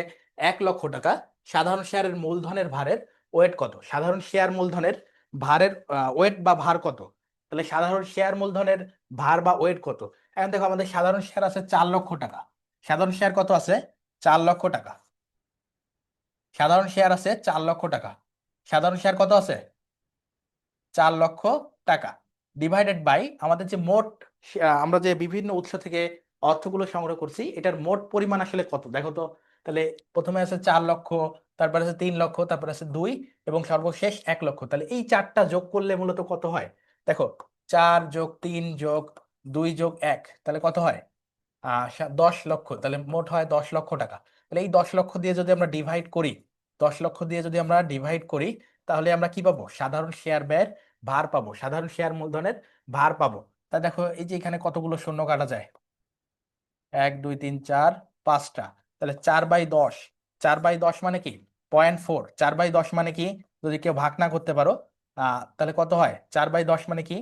Speaker 1: 1 লক্ষ টাকা। সাধারণ শেয়ারের মূলধনের ভারের ওয়েট কত? সাধারণ শেয়ার মূলধনের ভারের ওয়েট বা ভার কত? তাহলে সাধারণ শেয়ার মূলধনের ভার বা ওয়েট কত? এখন দেখো আমাদের সাধারণ শেয়ার আছে 4 লক্ষ টাকা। সাধারণ শেয়ার কত আছে? 4 লক্ষ টাকা। সাধারণ শেয়ার আছে 4 লক্ষ টাকা। সাধারণ শেয়ার কত আছে? 4 লক্ষ টাকা। ডিভাইডেড বাই আমাদের যে মোট আমরা যে বিভিন্ন উৎস থেকে অর্থগুলো সংগ্রহ করছি, এটার মোট পরিমাণ আসলে কত দেখো তো। তাহলে প্রথমে আছে 4 লক্ষ, তারপর আছে 3 লক্ষ, তারপর আছে 2, এবং সর্বশেষ 1 লক্ষ। তাহলে এই চারটা যোগ করলে মূলত কত হয় দেখো। 4+3+2+1, তাহলে কত হয়? 10 লক্ষ। তাহলে মোট হয় 10 লক্ষ টাকা। তাহলে এই 10 লক্ষ দিয়ে যদি আমরা ডিভাইড করি, 10 লক্ষ দিয়ে যদি আমরা ডিভাইড করি, তাহলে আমরা কি পাবো? সাধারণ শেয়ার ব্যয়ের ভার পাবো, সাধারণ শেয়ার মূলধনের ভার পাবো। তা দেখো এই যে এখানে কতগুলো শূন্য কাটা যায়, 1 2 3 4 5টা। তাহলে 4/10, 4/10 মানে কি? 0.4। 4/10 মানে কি? যদি কেউ ভাগ না করতে পারো, তাহলে কত হয়? 4/10 মানে কি?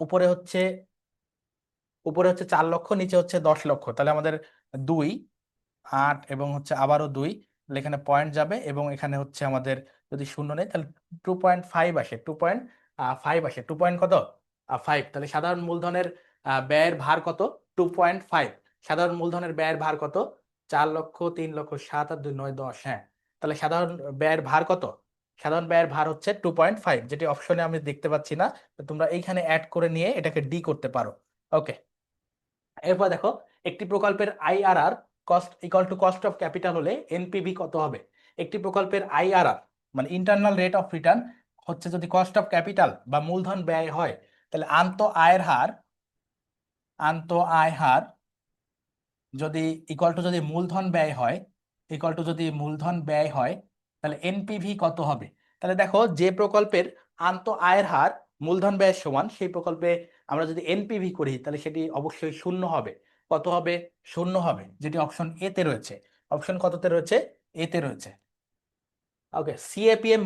Speaker 1: উপরে হচ্ছে 4 লক্ষ, নিচে হচ্ছে 10 লক্ষ। তাহলে আমাদের 2, 8 এবং হচ্ছে আবারও 2, তাহলে এখানে পয়েন্ট যাবে, এবং এখানে হচ্ছে আমাদের যদি শূন্য নেই তাহলে 2.5 আসে, 2.5 আসে, 2 পয়েন্ট কত? 5। তাহলে সাধারণ মূলধনের ব্যয়ের ভার কত? 2.5। সাধারণ মূলধনের ব্যয়ের ভার কত? 4 লক্ষ, 3 লক্ষ, 7 আর 2 9 10, হ্যাঁ। তাহলে সাধারণ ব্যয়ের ভার কত? সাধারণ ব্যয়ের ভার হচ্ছে 2.5, যেটি অপশনে আমি দেখতে পাচ্ছি না। তো তোমরা এইখানে অ্যাড করে নিয়ে এটাকে ডি করতে পারো। ওকে। এরপর দেখো, একটি প্রকল্পের IRR cost equal to cost of capital হলে এনপিভি কত হবে? একটি প্রকল্পের আইআরআর মানে ইন্টারনাল রেট অফ রিটার্ন হচ্ছে যদি কস্ট অফ ক্যাপিটাল বা মূলধন ব্যয় হয়, তাহলে আন্ত আয় হার যদি ইকুয়াল টু যদি মূলধন ব্যয় হয়, তাহলে এনপিভি কত হবে? তাহলে দেখো, যে প্রকল্পের আন্ত আয়ের হার মূলধন ব্যয়ের সমান, সেই প্রকল্পে আমরা যদি এনপিভি করি তাহলে সেটি অবশ্যই শূন্য হবে। কত হবে? শূন্য হবে, যেটি অপশন এ তে রয়েছে। অপশন কততে রয়েছে? এ তে রয়েছে। ওকে। সিএপিএম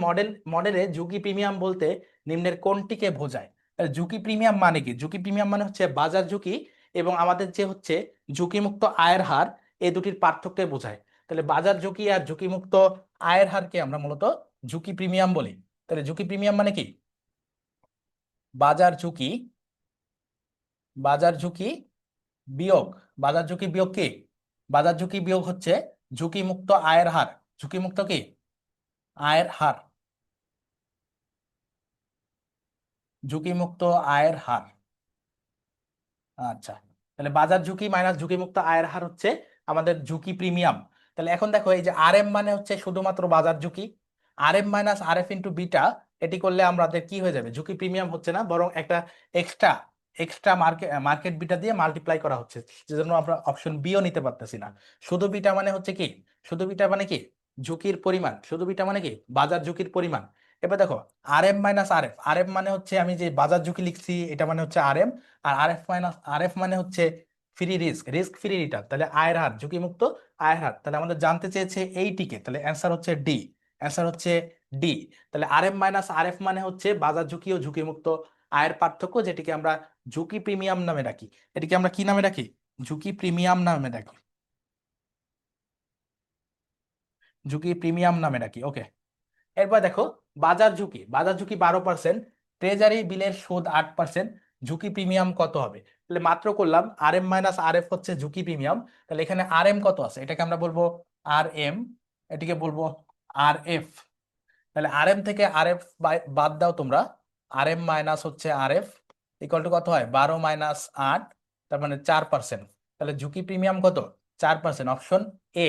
Speaker 1: মডেলে ঝুঁকি প্রিমিয়াম বলতে নিম্নের কোনটিকে বোঝায়? তাহলে ঝুঁকি প্রিমিয়াম মানে কি? ঝুঁকি প্রিমিয়াম মানে হচ্ছে বাজার ঝুঁকি এবং আমাদের যে হচ্ছে ঝুঁকিমুক্ত আয়ের হার, এই দুটির পার্থক্যকে বোঝায়। তাহলে বাজার ঝুঁকি আর ঝুঁকিমুক্ত আয়ের হারকে আমরা মূলত ঝুঁকি প্রিমিয়াম বলি। তাহলে ঝুঁকি প্রিমিয়াম মানে কি? বাজার ঝুঁকি, বাজার ঝুঁকি বিয়োগ, বাজার ঝুঁকি বিয়োগ কি? বাজার ঝুঁকি বিয়োগ হচ্ছে ঝুঁকিমুক্ত আয়ের হার। ঝুঁকিমুক্ত কি? আয়ের হার। ঝুঁকিমুক্ত আয়ের হার। আচ্ছা। তাহলে বাজার ঝুঁকি মাইনাস ঝুঁকিমুক্ত আয়ের হার হচ্ছে আমাদের ঝুঁকি প্রিমিয়াম। তাহলে এখন দেখো, এই যে আর এম মানে হচ্ছে শুধুমাত্র বাজার ঝুঁকি, আর M minus R F into beta, এটি করলে আমাদের কি হয়ে যাবে? ঝুঁকি প্রিমিয়াম হচ্ছে না, বরং একটা এক্সট্রা এক্সট্রা মার্কেট বিটা দিয়ে মাল্টিপ্লাই করা হচ্ছে, যেজন্য আমরা অপশন বিও নিতে পারতেছি না। শুধু বিটা মানে হচ্ছে কি? শুধু বিটা মানে কি? ঝুঁকির পরিমাণ। শুধু বিটা মানে কি? বাজার ঝুঁকির পরিমাণ। এবার দেখো, আর এম মাইনাস আর এফ, আর এম মানে হচ্ছে আমি যে বাজার ঝুঁকি লিখছি এটা মানে হচ্ছে আর এম, আর আর এফ মানে হচ্ছে free risk, risk free return. তাহলে আয়ের হার, ঝুঁকিমুক্ত আয়ের হার। তাহলে আমাদের জানতে চেয়েছে এইটিকে, তাহলে অ্যান্সার হচ্ছে ডি। অ্যান্সার হচ্ছে ডি। তাহলে আর এম মাইনাস আর এফ মানে হচ্ছে বাজার ঝুঁকি ও ঝুঁকিমুক্ত আয়ের পার্থক্য, যেটিকে আমরা ঝুঁকি প্রিমিয়াম নামে ডাকি। এটিকে আমরা কি নামে ডাকি? ঝুঁকি প্রিমিয়াম নামে ডাকি। ঝুঁকি প্রিমিয়াম নামে ডাকি। ওকে। এরপর দেখো, বাজার ঝুঁকি, বাজার ঝুঁকি 12%, ট্রেজারি বিলের সুদ 8%, ঝুঁকি প্রিমিয়াম কত হবে? তাহলে মাত্র করলাম আর এম মাইনাস আর এফ হচ্ছে ঝুঁকি প্রিমিয়াম। তাহলে এখানে আর এম কত আছে? এটাকে আমরা বলবো আর এম, এটিকে বলবো আর এফ। তাহলে আর এম থেকে আর এফ বাদ দাও তোমরা, আর এম মাইনাস হচ্ছে আর এফ ইকুয়াল টু কত হয়? 12 - 8, তার মানে 4%। তাহলে ঝুঁকি প্রিমিয়াম কত? 4%, অপশন এ।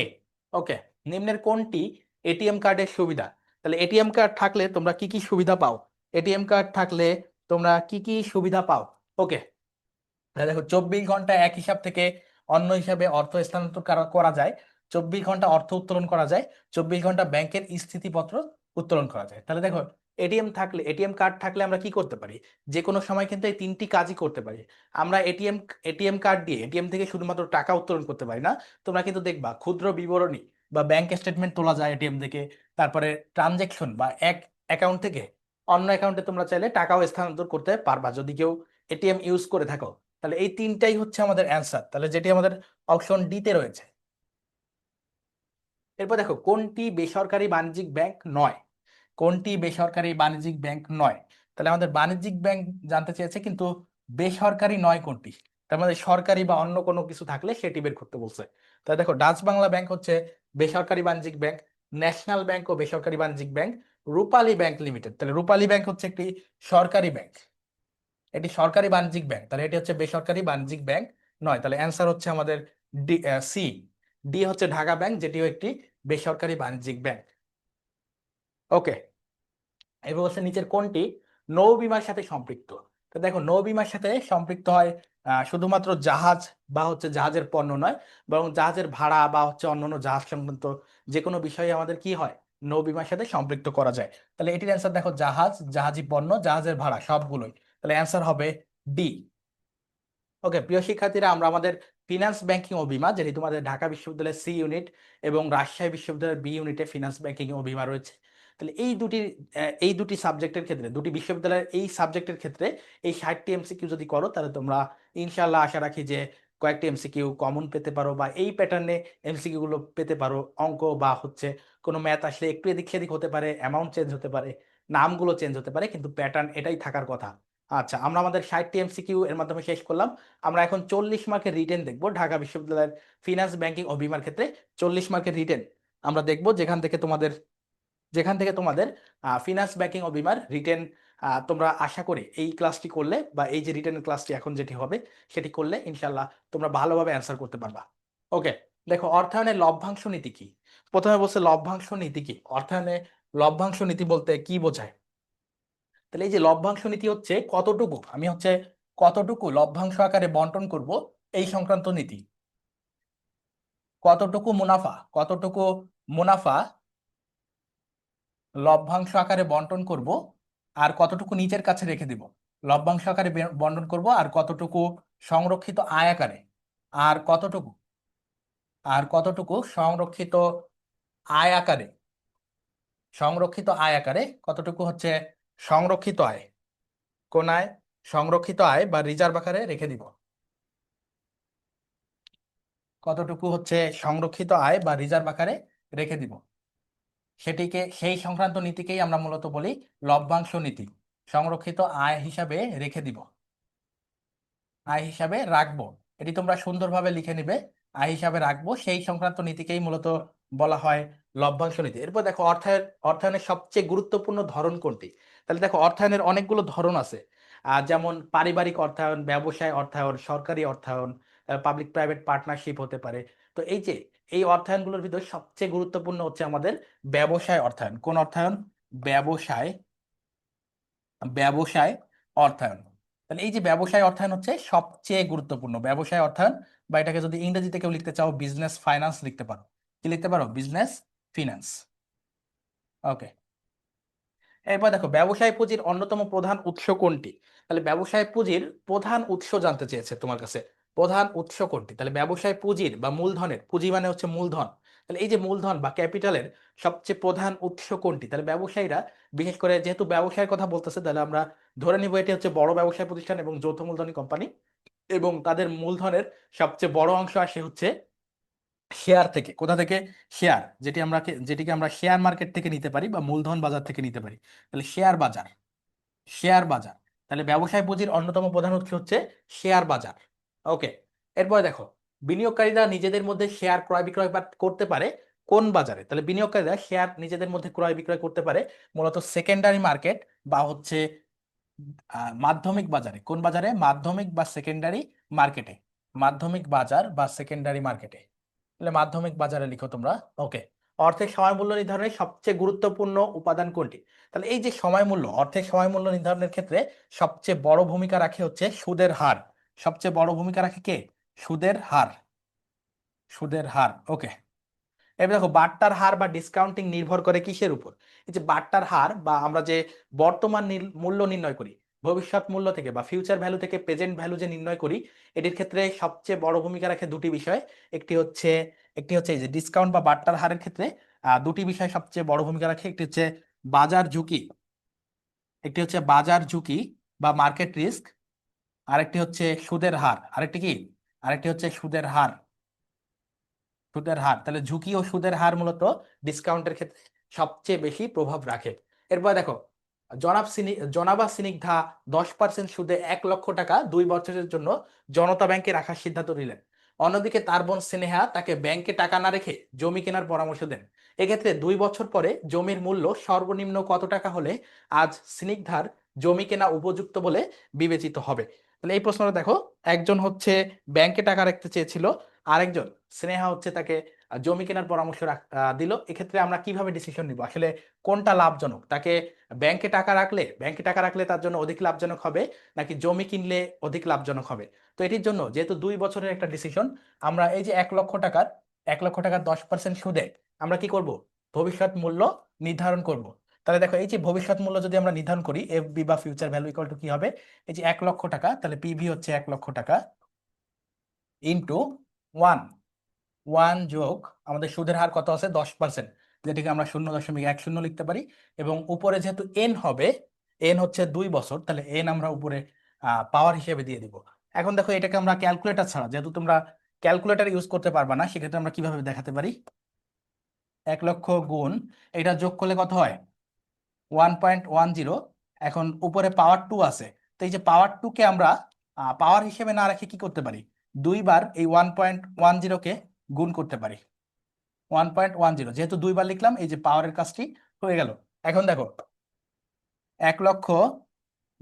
Speaker 1: ওকে। নিম্নের কোনটি এটিএম কার্ডের সুবিধা? তাহলে এটিএম কার্ড থাকলে তোমরা কি কি সুবিধা পাও? এটিএম কার্ড থাকলে তোমরা কি কি সুবিধা পাও? ওকে। তাহলে দেখো, 24 ঘন্টা এক হিসাব থেকে অন্য হিসাবে অর্থ স্থানান্তর করা যায়, 24 ঘন্টা অর্থ উত্তোলন করা যায়, 24 ঘন্টা ব্যাংকের স্থিতিপত্র উত্তোলন করা যায়। তাহলে দেখো, এটিএম কার্ড থাকলে আমরা কি করতে পারি? যে কোনো সময় কিন্তু এই তিনটি কাজই করতে পারি। আমরা এটিএম কার্ড দিয়ে এটিএম থেকে শুধুমাত্র টাকা উত্তোলন করতে পারি না। তোমরা কিন্তু দেখবা ক্ষুদ্র বিবরণী বা ব্যাংক স্টেটমেন্ট তোলা যায় এটিএম থেকে। তারপরে ট্রানজেকশন বা এক অ্যাকাউন্ট থেকে অন্য অ্যাকাউন্টে তোমরা চাইলে টাকাও স্থানান্তর করতে পারবা যদি কেউ এটিএম ইউজ করে থাকো। তাহলে এই তিনটাই হচ্ছে আমাদের অ্যান্সার, তাহলে যেটি আমাদের অপশন ডি তে রয়েছে। এরপর দেখো, কোনটি বেসরকারি বাণিজ্যিক ব্যাংক নয়? কোনটি বেসরকারি বাণিজ্যিক ব্যাংক নয়? তাহলে আমাদের বাণিজ্যিক ব্যাংক জানতে চেয়েছে, কিন্তু বেসরকারি নয় কোনটি? তার মানে সরকারি বা অন্য কোনো কিছু থাকলে সেটি বের করতে বলছে। তাই দেখো, ডাচ বাংলা ব্যাংক হচ্ছে বেসরকারি বাণিজ্যিক ব্যাংক, ন্যাশনাল ব্যাংক ও বেসরকারি বাণিজ্যিক ব্যাংক, রূপালী ব্যাংক লিমিটেড, তাহলে রূপালী ব্যাংক হচ্ছে একটি সরকারি ব্যাংক, এটি সরকারি বাণিজ্যিক ব্যাংক, তাহলে এটি হচ্ছে বেসরকারি বাণিজ্যিক ব্যাংক নয়। তাহলে অ্যান্সার হচ্ছে আমাদের ডি, সি, ডি হচ্ছে ঢাকা ব্যাংক, যেটিও একটি বেসরকারি বাণিজ্যিক ব্যাংক। ওকে, এবার হচ্ছে নিচের কোনটি নৌ বিমার সাথে সম্পৃক্ত? তো দেখো, নৌ বিমার সাথে সম্পৃক্ত হয় শুধুমাত্র জাহাজ বা হচ্ছে জাহাজের পণ্য নয়, বরং জাহাজের ভাড়া বা হচ্ছে অন্যান্য জাহাজ সংক্রান্ত যে কোনো বিষয়ে আমাদের কি হয়, নৌ বিমার সাথে সম্পৃক্ত করা যায়। তাহলে এটির অ্যান্সার দেখো, জাহাজ, জাহাজী পণ্য, জাহাজের ভাড়া সবগুলোই। তাহলে অ্যান্সার হবে ডি। ওকে প্রিয় শিক্ষার্থীরা, আমরা আমাদের ফিনান্স ব্যাংকিং ও বীমা, যেটি তোমাদের ঢাকা বিশ্ববিদ্যালয়ের সি ইউনিট এবং রাজশাহী বিশ্ববিদ্যালয়ের বি ইউনিটে ফিনান্স ব্যাংকিং ও বীমা রয়েছে। তাহলে এই দুটি সাবজেক্টের ক্ষেত্রে, দুটি বিশ্ববিদ্যালয়ের এই সাবজেক্টের ক্ষেত্রে এই 60টি এমসিকিউ যদি করো, তাহলে তোমরা ইনশাল্লাহ আশা রাখি যে কয়েকটি এমসিকিউ কমন পেতে পারো, বা এই প্যাটার্নে এমসিকিউ গুলো পেতে পারো। অঙ্ক বা হচ্ছে কোনো ম্যাথ আসলে একটু এদিক সেদিক হতে পারে, অ্যামাউন্ট চেঞ্জ হতে পারে, নামগুলো চেঞ্জ হতে পারে, কিন্তু প্যাটার্ন এটাই থাকার কথা। আচ্ছা, আমরা আমাদের 60টি এমসিকিউ এর মাধ্যমে শেষ করলাম। আমরা এখন 40 মার্কের রিটেন দেখবো ঢাকা বিশ্ববিদ্যালয়ের ফিনান্স ব্যাংকিং ও বীমার ক্ষেত্রে। 40 মার্কের রিটেন আমরা দেখবো, যেখান থেকে তোমাদের ফিনান্স ব্যাংকিং ও বীমার রিটেন তোমরা আশা করি এই ক্লাসটি করলে, বা এই যে রিটেনের ক্লাসটি এখন যেটি হবে সেটি করলে ইনশাল্লাহ তোমরা ভালোভাবে অ্যান্সার করতে পারবা। ওকে, দেখো, অর্থায়নের লভ্যাংশ নীতি কি? প্রথমে বলছে লভ্যাংশ নীতি কি, অর্থায়নে লভ্যাংশ নীতি বলতে কি বোঝায়? তাহলে এই যে লভ্যাংশ নীতি হচ্ছে কতটুকু আমি হচ্ছে কতটুকু লভ্যাংশ আকারে বন্টন করব, এই সংক্রান্ত নীতি। কতটুকু মুনাফা লভ্যাংশ আকারে বন্টন করব, আর কতটুকু নিজের কাছে রেখে দিব। লভ্যাংশ আকারে বন্টন করব, আর কতটুকু সংরক্ষিত আয় আকারে, আর কতটুকু সংরক্ষিত আয় আকারে, কতটুকু হচ্ছে সংরক্ষিত আয়, কোন আয়, সংরক্ষিত আয় বা রিজার্ভ আকারে রেখে দিব। কতটুকু হচ্ছে সংরক্ষিত আয় বা রিজার্ভ আকারে রেখে দিব, সেই সংক্রান্ত নীতিকেই আমরা মূলত বলি লভ্যাংশ নীতি। সংরক্ষিত আয় হিসাবে রেখে দিব, আয় হিসাবে রাখবো, এটি তোমরা সুন্দরভাবে লিখে নিবে। আয় হিসাবে রাখবো, সেই সংক্রান্ত নীতিকেই মূলত বলা হয় লভ্যাংশ নীতি। এরপর দেখো, অর্থায়নের সবচেয়ে গুরুত্বপূর্ণ ধরন কোনটি? তাহলে দেখো, অর্থায়নের অনেকগুলো ধরন আছে। যেমন পারিবারিক অর্থায়ন, ব্যবসায় অর্থায়ন, সরকারি অর্থায়ন, পাবলিক প্রাইভেট পার্টনারশিপ হতে পারে। তো এই অর্থায়নগুলোর ভিতরে সবচেয়ে গুরুত্বপূর্ণ হচ্ছে আমাদের ব্যবসায় অর্থায়ন। কোন অর্থায়ন? ব্যবসায় ব্যবসায় অর্থায়ন। তাহলে এই যে ব্যবসায় অর্থায়ন হচ্ছে সবচেয়ে গুরুত্বপূর্ণ ব্যবসায় অর্থায়ন, বা এটাকে যদি ইংরেজিতে কেউ লিখতে চাও, বিজনেস ফাইন্যান্স লিখতে পারো। কি লিখতে পারো? Business finance. ওকে, এরপর দেখো, ব্যবসায় পুঁজির অন্যতম প্রধান উৎস কোনটি? তাহলে ব্যবসায় পুঁজির প্রধান উৎস জানতে চেয়েছে তোমার কাছে, প্রধান উৎস কোনটি? তাহলে ব্যবসায় পুঁজির বা মূলধনের, পুঁজি মানে হচ্ছে মূলধন, তাহলে এই যে মূলধন বা ক্যাপিটালের সবচেয়ে প্রধান উৎস কোনটি? তাহলে ব্যবসায়ীরা, বিশেষ করে যেহেতু ব্যবসায়ের কথা বলতেছে, তাহলে আমরা ধরে নিব এটি হচ্ছে বড় ব্যবসায় প্রতিষ্ঠান এবং যৌথ মূলধনী কোম্পানি, এবং তাদের মূলধনের সবচেয়ে বড় অংশ আসে হচ্ছে শেয়ার থেকে। কোথা থেকে? শেয়ার, যেটিকে আমরা শেয়ার মার্কেট থেকে নিতে পারি বা মূলধন বাজার থেকে নিতে পারি। তাহলে শেয়ার বাজার, তাহলে ব্যবসায় পুঁজির অন্যতম প্রধান উৎস হচ্ছে শেয়ার বাজার। ওকে, এরপর দেখো, বিনিয়োগকারীরা নিজেদের মধ্যে শেয়ার ক্রয় বিক্রয় করতে পারে কোন বাজারে? তাহলে বিনিয়োগকারীরা শেয়ার নিজেদের মধ্যে ক্রয় বিক্রয় করতে পারে মূলত সেকেন্ডারি মার্কেট বা হচ্ছে মাধ্যমিক বাজারে। কোন বাজারে? মাধ্যমিক বা সেকেন্ডারি মার্কেটে, মাধ্যমিক বাজার বা সেকেন্ডারি মার্কেটে। তাহলে মাধ্যমিক বাজারে লিখো তোমরা। ওকে, অর্থের সময় মূল্য নির্ধারণের সবচেয়ে গুরুত্বপূর্ণ উপাদান কোনটি? তাহলে এই যে সময় মূল্য, অর্থের সময় মূল্য নির্ধারণের ক্ষেত্রে সবচেয়ে বড় ভূমিকা রাখে হচ্ছে সুদের হার। সবচেয়ে বড় ভূমিকা রাখে কে? সুদের হার, সুদের হার। ওকে, এবার দেখো, বাট্টার হার বা ডিসকাউন্টিং নির্ভর করে কিসের উপর? এই যে বাট্টার হার, বা আমরা যে বর্তমান মূল্য নির্ণয় করি, ভবিষ্যৎ মূল্য থেকে বা ফিউচার ভ্যালু থেকে প্রেজেন্ট ভ্যালু যে নির্ণয় করি, এটির ক্ষেত্রে সবচেয়ে বড় ভূমিকা রাখে দুটি বিষয়। একটি হচ্ছে এই যে ডিসকাউন্ট বা বাট্টার হারের ক্ষেত্রে দুটি বিষয় সবচেয়ে বড় ভূমিকা রাখে। বাজার ঝুঁকি একটি হচ্ছে বাজার ঝুঁকি বা মার্কেট রিস্ক, আরেকটি হচ্ছে সুদের হার। আরেকটি হচ্ছে সুদের হার। তাহলে ঝুঁকি ও সুদের হার মূলত ডিসকাউন্টের ক্ষেত্রে সবচেয়ে বেশি প্রভাব রাখে। এরপর দেখো, জনাবা স্নিগ্ধা 10% সুদে 1 লক্ষ টাকা 2 বছরের জন্য জনতা ব্যাংকে রাখার সিদ্ধান্ত নিলেন। অন্যদিকে তার বোন স্নেহা তাকে ব্যাংকে টাকা না রেখে জমি কেনার পরামর্শ দেন। এক্ষেত্রে 2 বছর পরে জমির মূল্য সর্বনিম্ন কত টাকা হলে আজ স্নিগ্ধার জমি কেনা উপযুক্ত বলে বিবেচিত হবে? তাহলে এই প্রশ্নটা দেখো, একজন হচ্ছে ব্যাংকে টাকা রাখতে চেয়েছিল, আরেকজন স্নেহা হচ্ছে তাকে জমি কেনার পরামর্শ দিল। এক্ষেত্রে আমরা কিভাবে ডিসিশন নিব আসলে কোনটা লাভজনক? তাকে ব্যাংকে টাকা রাখলে তার জন্য অধিক লাভজনক হবে, নাকি জমি কিনলে অধিক লাভজনক হবে? তো এটির জন্য যেহেতু 2 বছরের একটা ডিসিশন, আমরা এই যে 1 লক্ষ টাকার 10% সুদে আমরা কি করব? ভবিষ্যৎ মূল্য নির্ধারণ করব। তাহলে দেখো, এই যে ভবিষ্যৎ মূল্য যদি আমরা নির্ধারণ করি, এফবি বা ফিউচার ভ্যালু ইকুয়াল টু কি হবে? এই যে 1 লক্ষ টাকা, তাহলে পিভি হচ্ছে 1 লক্ষ টাকা ইন্টু ওয়ান, ওয়ান যোগ আমাদের সুদের হার কত আছে? 10%, যেটিকে আমরা 0.10 লিখতে পারি। এবং উপরে যেহেতু এন হবে, এন হচ্ছে 2 বছর, তাহলে এন আমরা উপরে পাওয়ার হিসেবে দিয়ে দিব। এখন দেখো, এটাকে আমরা ক্যালকুলেটর ছাড়া, যেহেতু তোমরা ক্যালকুলেটর ইউজ করতে পারবা না, সেক্ষেত্রে আমরা কিভাবে দেখাতে পারি? 1 লক্ষ গুণ এটা যোগ করলে কত হয়? 1.10। এখন উপরে পাওয়ার 2 আছে, তো এই যে পাওয়ার 2 কে আমরা পাওয়ার হিসেবে না রেখে কি করতে পারি? 2 বার এই 1.10 কে গুণ করতে পারি। 1.10 যেহেতু 2 বার লিখলাম, এই যে পাওয়ারের কাজটি হয়ে গেল। এখন দেখো, 1 লক্ষ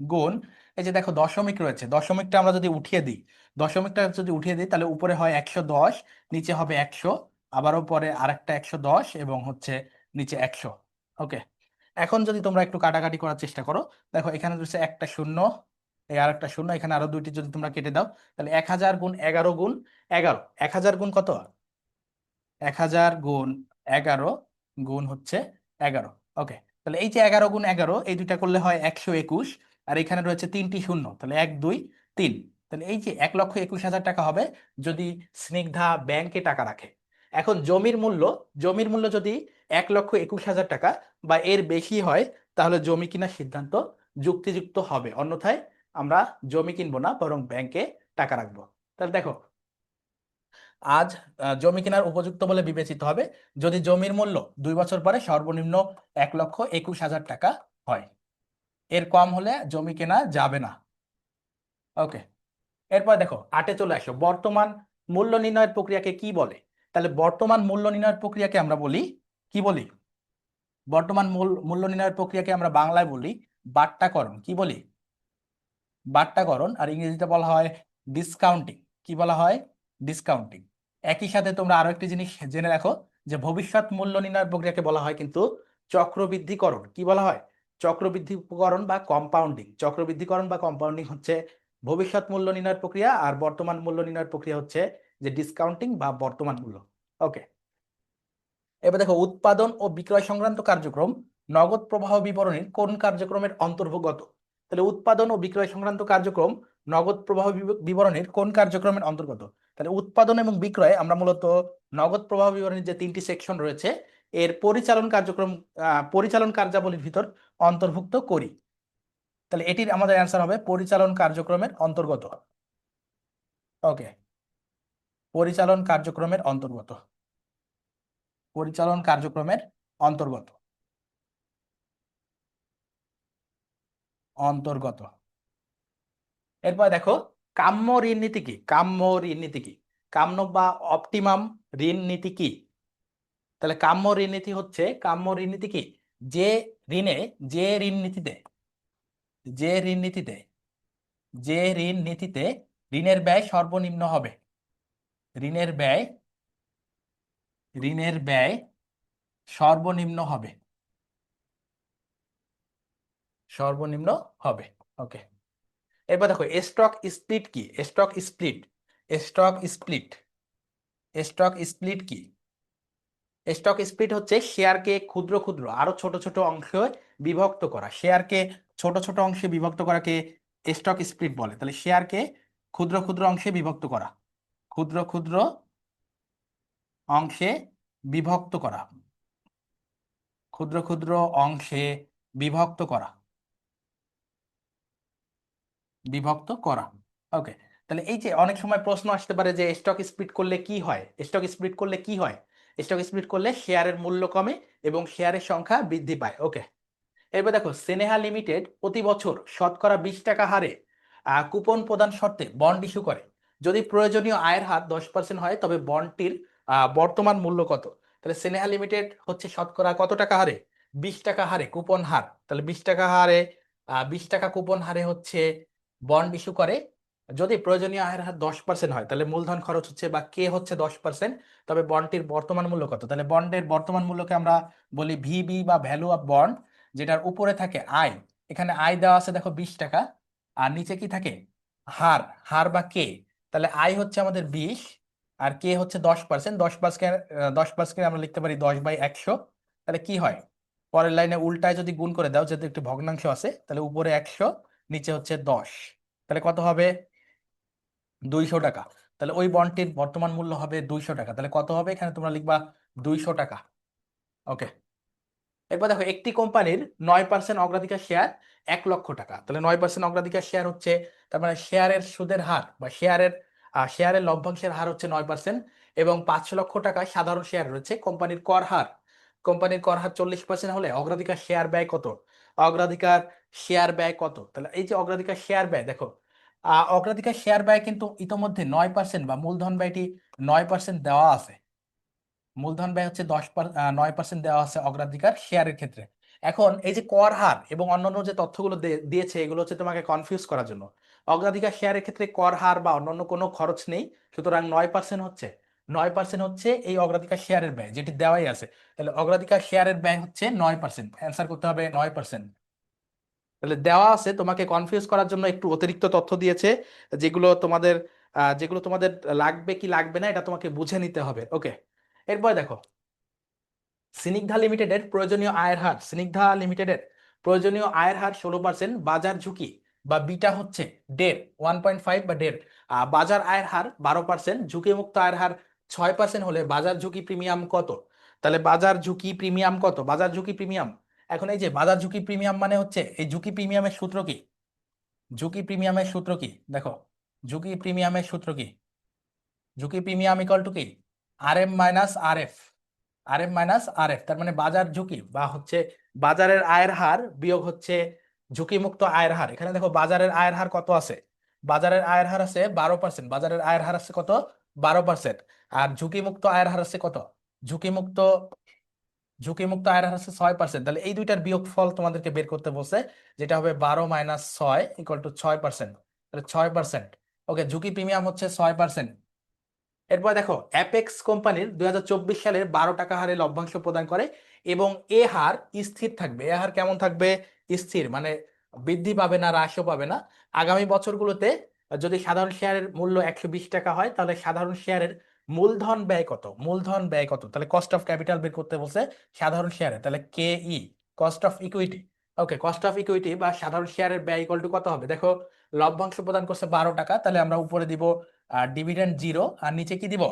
Speaker 1: গুণ, এই যে দেখো দশমিক রয়েছে, দশমিকটা আমরা যদি উঠিয়ে দিই, তাহলে উপরে হয় 110, নিচে হবে 100, আবারও পরে আরেকটা 110 এবং হচ্ছে নিচে 100। ওকে, এখন যদি তোমরা একটু কাটাকাটি করার চেষ্টা করো, দেখো এখানে রয়েছে একটা শূন্য, এই আরেকটা শূন্য, এখানে আরো দুইটি যদি তোমরা কেটে দাও, তাহলে 1000 গুণ 11 গুণ 11, 1000 গুণ কত? 1000 গুণ 11 গুণ হচ্ছে 11। ওকে, তাহলে এই যে 11 গুণ 11, এই দুইটা করলে হয় 121, আর এখানে রয়েছে 3টি শূন্য, তাহলে 1 2 3। তাহলে এই যে 1,21,000 টাকা হবে যদি স্নিগ্ধা ব্যাংকে টাকা রাখে। এখন জমির মূল্য যদি 1,21,000 টাকা বা এর বেশি হয়, তাহলে জমি কেনার সিদ্ধান্ত যুক্তিযুক্ত হবে, অন্যথায় আমরা জমি কিনবো না, বরং ব্যাংকে টাকা রাখবো। তাহলে দেখো, আজ জমি কেনার উপযুক্ত বলে বিবেচিত হবে যদি জমির মূল্য 2 বছর পরে সর্বনিম্ন 1,21,000 টাকা হয়। এর কম হলে জমি কেনা যাবে না। ওকে, এরপর দেখো, 8-এ চলে আসো, বর্তমান মূল্য নির্ণয়ের প্রক্রিয়াকে কি বলে? তাহলে বর্তমান মূল্য নির্ণয়ের প্রক্রিয়াকে আমরা বলি, কি বলি? বর্তমান মূল্য নির্ণয়ের প্রক্রিয়াকে আমরা বাংলায় বলি বাট্টাকরণ। কি বলি? বাট্টাকরণ। আর ইংরেজিতে বলা হয় ডিসকাউন্টিং। কি বলা হয়? ডিসকাউন্টিং। একই সাথে তোমরা আরো একটি জিনিস জেনে রাখো, যে ভবিষ্যৎ মূল্য নির্ণয়ের প্রক্রিয়াকে বলা হয় কিন্তু চক্রবৃদ্ধিকরণ। কি বলা হয়? চক্রবৃদ্ধিকরণ বা কম্পাউন্ডিং। চক্রবৃদ্ধিকরণ বা কম্পাউন্ডিং হচ্ছে ভবিষ্যৎ মূল্য নির্ণয়ের প্রক্রিয়া, আর বর্তমান মূল্য নির্ণয়ের প্রক্রিয়া হচ্ছে যে ডিসকাউন্টিং বা বর্তমান মূল্য। ওকে, এবার দেখো, উৎপাদন ও বিক্রয় সংক্রান্ত কার্যক্রম নগদ প্রবাহ বিবরণীর কোন কার্যক্রমের অন্তর্ভুক্ত? তাহলে উৎপাদন ও বিক্রয় সংক্রান্ত কার্যক্রম নগদ প্রবাহ বিবরণীর কোন কার্যক্রমের অন্তর্গত? তাহলে উৎপাদন এবং বিক্রয় আমরা মূলত নগদ প্রবাহ বিবরণীর যে 3টি সেকশন রয়েছে, এর পরিচালন কার্যাবলীর ভিতর অন্তর্ভুক্ত করি। তাহলে এটির আমাদের অ্যান্সার হবে পরিচালন কার্যক্রমের অন্তর্গত। ওকে, পরিচালন কার্যক্রমের অন্তর্গত, পরিচালন কার্যক্রমের অন্তর্গত, অন্তর্গত। এরপর দেখো, কাম্য ঋণ নীতি কি? কাম্য ঋণ নীতি কি? কাম্য বা অপটিমাম ঋণ নীতি কি? তাহলে কাম্য ঋণ নীতি কি? যে ঋণে যে ঋণ নীতিতে যে ঋণ নীতিতে যে ঋণ নীতিতে ঋণের ব্যয় সর্বনিম্ন হবে। ঋণের ব্যয় ঋণের ব্যয় সর্বনিম্ন হবে, সর্বনিম্ন হবে। ওকে, এবার দেখো, স্টক স্প্লিট কি? স্টক স্টক স্প্লিট কি? স্টক স্প্লিট হচ্ছে শেয়ারকে ক্ষুদ্র ক্ষুদ্র আরো ছোট ছোট অংশে বিভক্ত করা। শেয়ারকে ছোট ছোট অংশে বিভক্ত করাকে স্টক স্প্লিট বলে। তাহলে শেয়ারকে ক্ষুদ্র ক্ষুদ্র অংশে বিভক্ত করা, ক্ষুদ্র ক্ষুদ্র অংশে বিভক্ত করা, ক্ষুদ্র ক্ষুদ্র অংশে বিভক্ত করা, বিভক্ত করা। ওকে, তাহলে এই যে অনেক সময় প্রশ্ন আসতে পারে যে স্টক স্প্লিট করলে কি হয়? স্টক স্প্লিট করলে শেয়ারের মূল্য কমে এবং শেয়ারের সংখ্যা বৃদ্ধি পায়। ওকে, এবার দেখো স্নেহা লিমিটেড প্রতি বছর শতকরা 20 টাকা হারে কুপন প্রদান শর্তে বন্ড ইস্যু করে। যদি প্রয়োজনীয় আয়ের হার 10% হয় তবে বন্ডটির বর্তমান মূল্য কত? তাহলে স্নেহা লিমিটেড হচ্ছে শতকরা কত টাকা হারে? 20 টাকা হারে কুপন হার, তাহলে 20 টাকা হারে 20 টাকা কুপন হারে হচ্ছে বন্ড ইস্যু করে। যদি প্রয়োজনীয় আয়ের হার 10% হয় তাহলে মূলধন খরচ হচ্ছে বা কে হচ্ছে 10%, তবে বন্ডটির বর্তমান মূল্য কত? তাহলে বন্ডের বর্তমান মূল্যকে আমরা বলি ভিবি বা ভ্যালু অফ বন্ড, যেটার উপরে থাকে আয়। এখানে আয় দেওয়া আছে দেখো 20 টাকা, আর নিচে কি থাকে? হার, হার বা কে। তাহলে আয় হচ্ছে আমাদের 20 আর কে হচ্ছে 10%। 10%, 10% আমরা লিখতে পারি 10/100। তাহলে কি হয়? পরের লাইনে উল্টায় যদি গুণ করে দাও, যেহেতু একটি ভগ্নাংশ আছে, তাহলে উপরে 100 নিচে হচ্ছে 10, তাহলে কত হবে? 200 টাকা। তাহলে ওই বন্ডটির বর্তমান মূল্য হবে 200 টাকা। তাহলে কত হবে? এখানে তোমরা লিখবা 200 টাকা। ওকে। এরপর দেখো একটি কোম্পানির 9% অগ্রাধিকার শেয়ার 1 লক্ষ টাকা। তাহলে 9% অগ্রাধিকার শেয়ার হচ্ছে, তার মানে শেয়ারের সুদের হার বা শেয়ারের লভ্যাংশের হার হচ্ছে 9%। এবং 5 লক্ষ টাকা সাধারণ শেয়ার রয়েছে। কোম্পানির কর হার 40% হলে অগ্রাধিকার শেয়ার ব্যয় কত? অগ্রাধিকার শেয়ার ব্যয় কত? তাহলে এই যে অগ্রাধিকার শেয়ার ব্যয় দেখো, অগ্রাধিকার শেয়ার ব্যয় কিন্তু ইতোমধ্যে 9% বা মূলধন ব্যয়টি 9% দেওয়া আছে। মূলধন ব্যয় হচ্ছে 9% দেওয়া আছে অগ্রাধিকার শেয়ারের ক্ষেত্রে। এখন এই যে কর হার এবং অন্যান্য যে তথ্যগুলো দিয়েছে, এগুলো হচ্ছে তোমাকে কনফিউজ করার জন্য। অগ্রাধিকার শেয়ারের ক্ষেত্রে কর হার বা অন্যান্য কোনো খরচ নেই, সুতরাং 9% হচ্ছে এই অগ্রাধিকার শেয়ারের ব্যয়, যেটি দেওয়াই আছে। তাহলে অগ্রাধিকার শেয়ারের ব্যয় হচ্ছে 9%, অ্যান্সার করতে হবে 9%। তাহলে দেওয়া আছে, তোমাকে কনফিউজ করার জন্য একটু অতিরিক্ত তথ্য দিয়েছে, যেগুলো তোমাদের লাগবে কি লাগবে না এটা তোমাকে বুঝে নিতে হবে। ওকে। এরপর দেখো স্নিগ্ধা লিমিটেডের প্রয়োজনীয় আয়ের হার 16%, বাজার ঝুঁকি বা বিটা হচ্ছে 1.5 বা 1.5, বাজার আয়ের হার 12%, ঝুঁকিমুক্ত আয়ের হার 6% হলে বাজার ঝুঁকি প্রিমিয়াম কত? তাহলে বাজার ঝুঁকি প্রিমিয়াম কত? বাজার ঝুঁকি প্রিমিয়াম, এখন এই যে বাজার ঝুঁকি প্রিমিয়াম মানে হচ্ছে, এই ঝুঁকি প্রিমিয়ামের সূত্র কি? ঝুঁকি প্রিমিয়ামের সূত্র কি দেখো, ঝুঁকি প্রিমিয়ামের সূত্র কি? ঝুঁকি প্রিমিয়াম ইকুয়াল টু কি? আর এম মাইনাস আর এফ। আর এম মাইনাস আর এফ, তার মানে বাজার ঝুঁকি বা হচ্ছে বাজারের আয়ের হার বিয়োগ হচ্ছে ঝুঁকিমুক্ত আয়ের হার। এখানে দেখো বাজারের আয়ের হার কত আছে? বাজারের আয়ের হার আছে 12%। বাজারের আয়ের হার আছে কত? 12%। আর ঝুঁকিমুক্ত আয়ের হার আছে কত? ঝুঁকিমুক্ত ঝুঁকিমুক্ত আয়ের হার আছে 6%। তাহলে এই দুইটার বিয়োগফল তোমাদেরকে বের করতে বলছে, যেটা হবে 12 - 6 ইকুয়াল টু 6%। তাহলে 6%। ওকে, ঝুঁকি প্রিমিয়াম হচ্ছে 6%। এরপর দেখো অ্যাপেক্স কোম্পানির 2024 সালের 12 টাকা হারে লভ্যাংশ প্রদান করে এবং এ হার স্থির থাকবে। এ হার কেমন থাকবে? স্থির, মানে বৃদ্ধি পাবে না, হ্রাসও পাবে না আগামী বছরগুলোতে। যদি সাধারণ শেয়ারের মূল্য 120 টাকা হয় তাহলে সাধারণ শেয়ারের মূলধন ব্যয় কত? মূলধন ব্যয় কত? তাহলে কস্ট অফ ক্যাপিটাল বের করতে বলছে সাধারণ শেয়ারে, তাহলে K E, cost of equity. Okay, cost of equity বা সাধারণ শেয়ারের ব্যয় ইকুয়াল টু কত হবে? দেখো লভ্যাংশ প্রদান করছে 12 টাকা, তাহলে আমরা উপরে দিব ডিভিডেন্ড 0, আর নিচে কি দিব?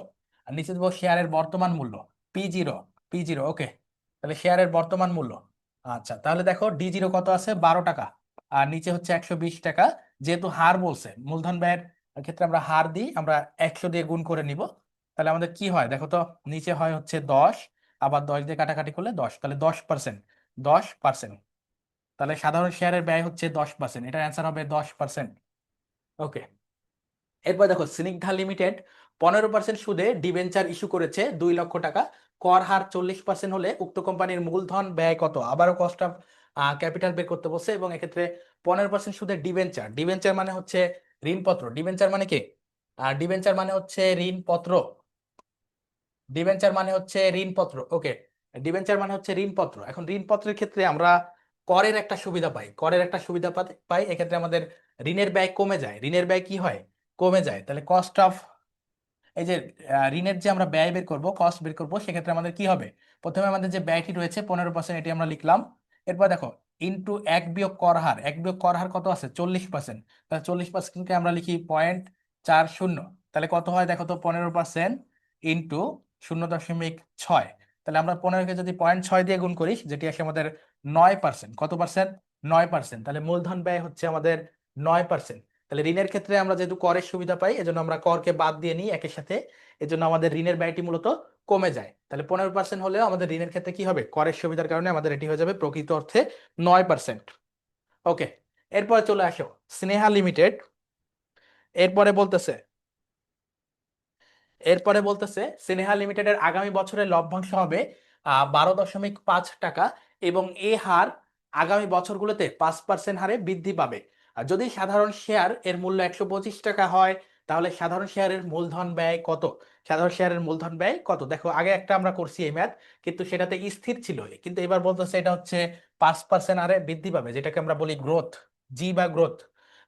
Speaker 1: আর নিচে দিব শেয়ারের বর্তমান মূল্য P0। P0, ওকে। তাহলে শেয়ারের বর্তমান মূল্য, আচ্ছা তাহলে দেখো D0 কত আছে? 12 টাকা, আর নিচে হচ্ছে 120 টাকা। যেহেতু হার বলছে, মূলধন ব্যয়ের ক্ষেত্রে আমরা হার দিই, আমরা 100 দিয়ে গুণ করে নিব। তাহলে আমাদের কি হয় দেখো তো, নিচে হয় হচ্ছে 10, আবার 10 দিয়ে কাটাকাটি করলে 10, তাহলে 10%। 10%, তাহলে সাধারণ শেয়ারের ব্যয় হচ্ছে 10%, এটার অ্যান্সার হবে 10%। ওকে। এরপর দেখো স্নিগ্ধা লিমিটেড 15% সুদে ডিবেঞ্চার ইস্যু করেছে 2 লক্ষ টাকা। কর হার 40% হলে উক্ত কোম্পানির মূলধন ব্যয় কত? আবারও কস্ট অফ ক্যাপিটাল বের করতে বলছে, এবং এক্ষেত্রে 15% সুদে ডিবেঞ্চার, ডিবেঞ্চার মানে হচ্ছে ঋণপত্র। ডিবেঞ্চার মানে কি? ডিবেঞ্চার মানে হচ্ছে ঋণপত্র। ডিবেঞ্চার মানে হচ্ছে ঋণপত্র। ওকে, ডিবেঞ্চার মানে হচ্ছে ঋণপত্র। এখন ঋণপত্রের ক্ষেত্রে আমরা করের একটা সুবিধা পাই, করের একটা সুবিধা পাই এক্ষেত্রে আমাদের ঋণের ব্যয় কমে যায়। ঋণের ব্যয় কি হয়? কমে যায়। তাহলে কস্ট অফ, এই যে ঋণের যে আমরা ব্যয় বের করব, কস্ট বের করব, সেক্ষেত্রে আমাদের কি হবে? প্রথমে আমাদের যে ব্যয়টি রয়েছে 15%, এটি আমরা লিখলাম। এরপর দেখো ইন্টু এক বিয়োগ কর হার, এক বিয়োগ কর হার কত আছে? 40%। তাহলে 40%কে আমরা লিখি 0.40। তাহলে কত হয় দেখো তো? 15% ইন্টু 0.6। তাহলে আমরা 15কে যদি 0.6 দিয়ে গুণ করি, যেটি আসে আমাদের 9%। কত পার্সেন্ট? 9%। তাহলে মূলধন ব্যয় হচ্ছে আমাদের 9%। তাহলে ঋণের ক্ষেত্রে আমরা যেহেতু করের সুবিধা পাই, এজন্য আমরা করকে বাদ দিয়ে নিই একের সাথে, এজন্য আমাদের ঋণের ব্যয়টি মূলত কমে যায়। তাহলে 15% হলেও আমাদের ঋণের ক্ষেত্রে কি হবে, করের সুবিধার কারণে আমাদের এটি হয়ে যাবে প্রকৃত অর্থে 9%। ওকে, এরপরে চলে আসো স্নেহা লিমিটেড। এরপরে বলতেছে স্নেহা লিমিটেডের আগামী বছরের লভ্যাংশ হবে 12.5 টাকা, এবং এ হার আগামী বছরগুলোতে 5% হারে বৃদ্ধি পাবে। আর যদি সাধারণ শেয়ার এর মূল্য 125 টাকা হয়, তাহলে সাধারণ শেয়ারের মূলধন ব্যয় কত? সাধারণ শেয়ারের মূলধন ব্যয় কত? দেখো আগে একটা আমরা করছি এই ম্যাথ, কিন্তু সেটাতে স্থির ছিল, কিন্তু এবার বলতেছে এটা হচ্ছে 5% হারে বৃদ্ধি পাবে, যেটাকে আমরা বলি গ্রোথ, জি বা গ্রোথ।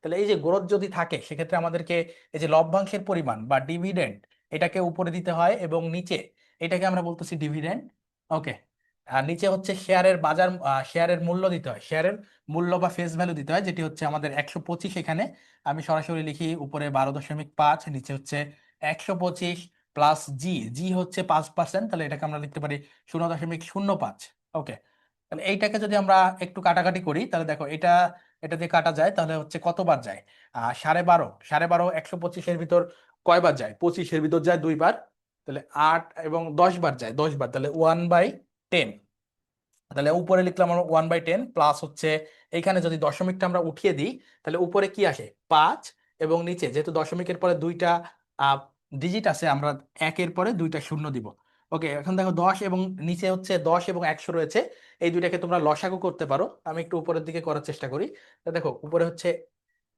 Speaker 1: তাহলে এই যে গ্রোথ যদি থাকে, সেক্ষেত্রে আমাদেরকে এই যে লভ্যাংশের পরিমাণ বা ডিভিডেন্ড, এটাকে উপরে দিতে হয়, এবং নিচে এটাকে আমরা বলতেছি ডিভিডেন্ড। ওকে, আর নিচে হচ্ছে শেয়ারের বাজার, শেয়ারের মূল্য দিতে হয়, শেয়ারের মূল্য বা ফেস ভ্যালু দিতে হয়, যেটি হচ্ছে আমাদের 125। এখানে আমি সরাসরি লিখি, উপরে 12.5, নিচে হচ্ছে 125 প্লাস জি, জি হচ্ছে 5%, তাহলে এটাকে আমরা লিখতে পারি 0.05। ওকে, তাহলে এইটাকে যদি আমরা একটু কাটাকাটি করি, তাহলে দেখো এটা এটা দিয়ে কাটা যায়, তাহলে হচ্ছে কতবার যায়? 12.5, 12.5 125-এর ভিতর কয়বার যায়? 25-এর ভিতর যায় 2 বার, তাহলে 8 এবং 10 বার যায়, 10 বার, তাহলে 1/10। তাহলে উপরে লিখলাম আমরা 1/10, প্লাস হচ্ছে এখানে যদি দশমিকটা আমরা উঠিয়ে দিই, তাহলে উপরে কি আসে? 5, এবং নিচে যেহেতু দশমিকের পরে দুইটা ডিজিট আছে, আমরা একের পরে দুইটা শূন্য দিব। ওকে, এখন দেখো 10 এবং নিচে হচ্ছে 10 এবং 100 রয়েছে, এই দুইটাকে তোমরা লসাগু করতে পারো। আমি একটু উপরের দিকে করার চেষ্টা করি। তা দেখো উপরে হচ্ছে